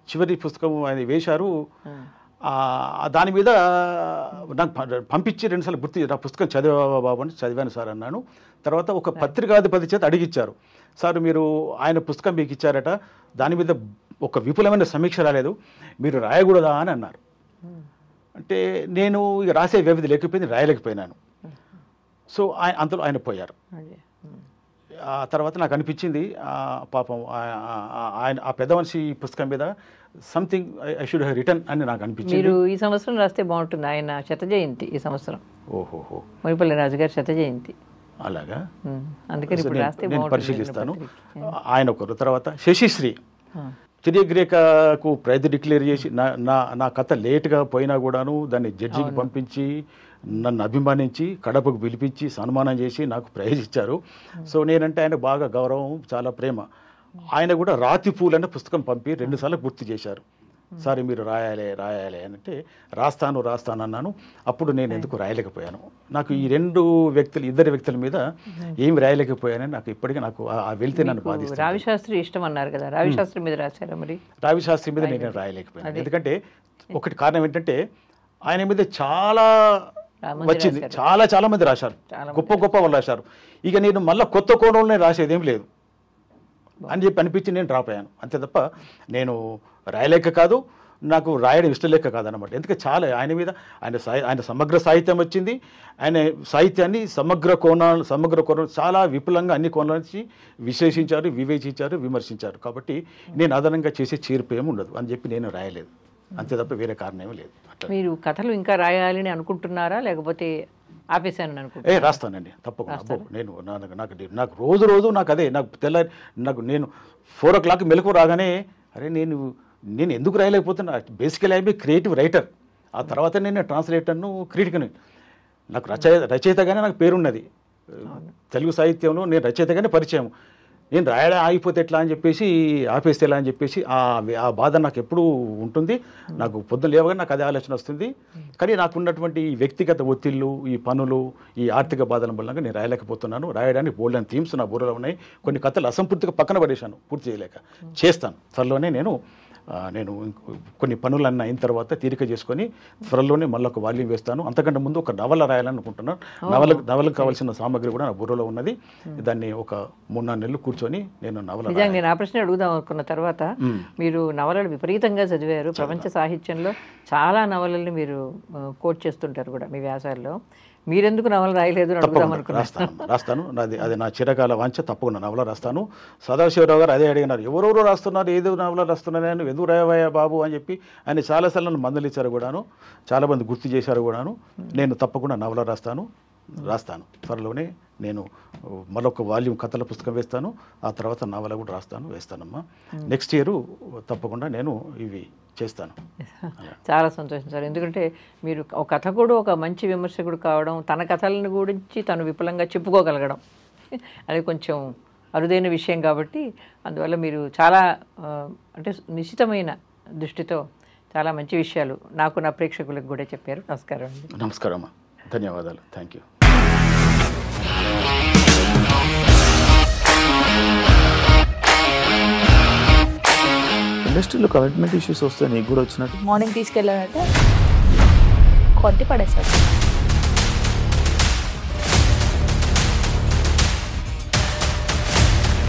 చివరి పుస్తకం ఆయన వేశారు. దాని మీద నాకు పంపించి 2 సార్లు గుర్తు, నా పుస్తకం చదివావా బాబు అని. చదివాను సార్ అన్నాను. తర్వాత ఒక పత్రికాధిపతి చేత అడిగిచ్చారు, సార్ మీరు ఆయన పుస్తకం మీకు ఇచ్చారట, దాని మీద ఒక విపులమైన సమీక్ష రాలేదు, మీరు రాయకూడదా అని అన్నారు. అంటే నేను ఇక రాసే వ్యవధి లేకపోయింది, రాయలేకపోయినాను. సో అంతలో ఆయన పోయారు. ఆ తర్వాత నాకు అనిపించింది పాపం ఆయన ఆ పెద్ద మనిషి పుస్తకం మీద something I should have return అని నాకు అనిపించింది. మీరు ఈ సంవత్సరం రాస్తే బాగుంటుంది, ఆయన శత జయంతి ఈ సంవత్సరం. ఓహోహో, మోయిపల్లి రాజు గారి శత జయంతి. అలాగా, అందుకని ఇప్పుడు రాస్తే నేను పరిశీలిస్తాను. ఆయన ఒకరు. తర్వాత శశిశ్రీ తిరియగ్రేకకు ప్రైజ్ డిక్లేర్ చేసి నా కథ లేట్గా పోయినా కూడాను దాన్ని జడ్జికి పంపించి నన్ను అభిమానించి కడపకు పిలిపించి సన్మానం చేసి నాకు ప్రైజ్ ఇచ్చారు. సో నేనంటే ఆయన బాగా గౌరవం, చాలా ప్రేమ. ఆయన కూడా రాతి పూలు అనే పుస్తకం పంపి 2 సార్లు గుర్తు చేశారు, సార్ మీరు రాయాలి అంటే రాస్తాను అన్నాను. అప్పుడు నేను ఎందుకు రాయలేకపోయాను. నాకు ఈ ఇద్దరు వ్యక్తుల మీద ఏమి రాయలేకపోయానని నాకు ఇప్పటికీ నాకు వెళ్తే నన్ను బాధిస్తుంది. రావిశాస్త్రి ఇష్టం అన్నారు కదా, రావిశాస్త్రి మీద రాశారా మరి? రావిశాస్త్రి మీద నేను రాయలేకపోయాను. ఎందుకంటే ఒకటి కారణం ఏంటంటే ఆయన మీద చాలా వచ్చింది, చాలా మంది రాశారు, గొప్ప వాళ్ళు రాశారు. ఇక నేను మళ్ళీ కొత్త కోణంలోనే రాసేదేం లేదు అని చెప్పి అనిపించి నేను డ్రాప్ అయ్యాను. అంతే తప్ప నేను రాయలేక కాదు, నాకు రాయడం ఇష్టం లేక కాదనమాట. ఎందుకంటే చాలా ఆయన మీద ఆయన సమగ్ర సాహిత్యం వచ్చింది. ఆయన సాహిత్యాన్ని సమగ్ర కోణం చాలా విపులంగా అన్ని కోణాల నుంచి విశ్లేషించారు, వివేచించారు, విమర్శించారు. కాబట్టి నేను అదనంగా చేసే చేర్పు ఏమి ఉండదు అని చెప్పి నేను రాయలేదు. అంతే తప్ప వేరే కారణం ఏమీ లేదు. మీరు కథలు ఇంకా రాయాలని అనుకుంటున్నారా, లేకపోతే ఆపేసాను అనుకుంటున్నా? రాస్తానండి తప్పకుండా. నేను నాకు రోజు నాకు అదే, నాకు నేను 4 o'clock మెలకు రాగానే అరే నేను ఎందుకు రాయలేకపోతున్నా. Basically I be creative writer. ఆ తర్వాత నేను ట్రాన్స్లేటర్ను, క్రిటిక్ని. నాకు రచయితగానే నాకు పేరున్నది తెలుగు సాహిత్యంలో. నేను రచయితగానే పరిచయం. నేను రాయడం ఆగిపోతే ఎట్లా అని చెప్పేసి, ఆపేస్తే ఎలా అని చెప్పేసి ఆ బాధ నాకు ఎప్పుడూ ఉంటుంది. నాకు పొద్దున లేవగానే నాకు అదే ఆలోచన వస్తుంది. కానీ నాకున్నటువంటి ఈ వ్యక్తిగత ఒత్తిళ్ళు, ఈ పనులు, ఈ ఆర్థిక బాధల వల్ల నేను రాయలేకపోతున్నాను. రాయడానికి బోల్డ్ అండ్ థీమ్స్ నా బుర్రలో ఉన్నాయి. కొన్ని కథలు అసంపూర్తిగా పక్కన పడేశాను, పూర్తి చేయలేక. చేస్తాను త్వరలోనే. నేను కొన్ని పనులన్నీ అయిన తర్వాత తీరిక చేసుకొని త్వరలోనే మళ్ళీ ఒక వాల్యూమ్ వేస్తాను. అంతకంటే ముందు ఒక నవల రాయాలనుకుంటున్నాను. నవలకు కావాల్సిన సామగ్రి కూడా నా బుర్రలో ఉన్నది. దాన్ని ఒక 3-4 నెలలు కూర్చొని నేను నవల. నేను ఆ ప్రశ్న అడుగుదాం అనుకున్న తర్వాత, మీరు నవలలు విపరీతంగా చదివారు. ప్రపంచ సాహిత్యంలో చాలా నవలల్ని మీరు కోట్ చేస్తుంటారు కూడా మీ వ్యాసాల్లో. మీరెందుకు నవల రాయలేదు అని అడుగుదాం అనుకున్నాను. రాస్తాను. అది నా చిరకాల వాంఛ. తప్పకుండా నవల రాస్తాను. సదాశివరావు గారు అదే అడిగినారు, ఎవరెవరో రాస్తున్నారు, ఏదో నవల రాస్తున్నాను, ఎందుకు రాయవయ్యా బాబు అని చెప్పి ఆయన చాలాసార్లు నన్ను మందలిచ్చారు కూడాను, చాలామంది గుర్తు చేశారు కూడాను. నేను తప్పకుండా నవల రాస్తాను. త్వరలోనే నేను మరొక వాల్యూమ్ కథల పుస్తకం వేస్తాను. ఆ తర్వాత నవల కూడా వేస్తానమ్మా. నెక్స్ట్ ఇయర్ తప్పకుండా నేను ఇవి చేస్తాను. చాలా సంతోషం సార్. ఎందుకంటే మీరు ఒక కథకుడు, ఒక మంచి విమర్శకుడు కావడం, తన కథలను గురించి తను విపులంగా చెప్పుకోగలగడం అది కొంచెం అరుదైన విషయం. కాబట్టి అందువల్ల మీరు చాలా అంటే నిశ్చితమైన దృష్టితో చాలా మంచి విషయాలు నాకు, నా ప్రేక్షకులకు కూడా చెప్పారు. నమస్కారం అండి. నమస్కారం అమ్మా, ధన్యవాదాలు. Thank you. ఇండస్ట్రీలో కమిట్మెంట్ ఇష్యూస్ వస్తే నీకు కూడా వచ్చినట్టు? మార్నింగ్ తీసుకెళ్ళాడంటే కొట్టి పడేశాడు.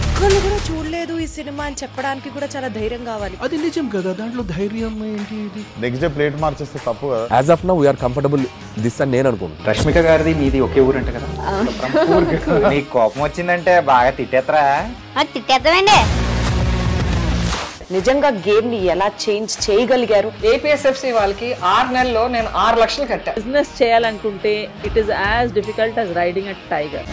ఒక్కళ్ళు కూడా చూడలేదు ఈ సినిమా అని చెప్పడానికి కూడా చాలా ధైర్యం కావాలి. అది నిజం కదా, దాంట్లో ధైర్యం ఏంటి? నెక్స్ట్ డే ప్లేట్ మార్చేస్తే తప్పు కదా. As of now we are comfortable this అని నేను అనుకుంటున్నాను. రష్మిక గారిది మీది ఒకే ఊరు అంట కదా? నీకు కోపం వచ్చిందంటే బాగా తిట్టేత్తరా? తిట్టేద్దామండి. నిజంగా గేమ్ ని ఎలా చేంజ్ చేయగలిగారు? ఏపీఎస్ఎఫ్సి వాళ్ళకి 6 నెలల్లో నేను 6 లక్షలు కట్టా. బిజినెస్ చేయాలనుకుంటే it is as difficult as riding a tiger.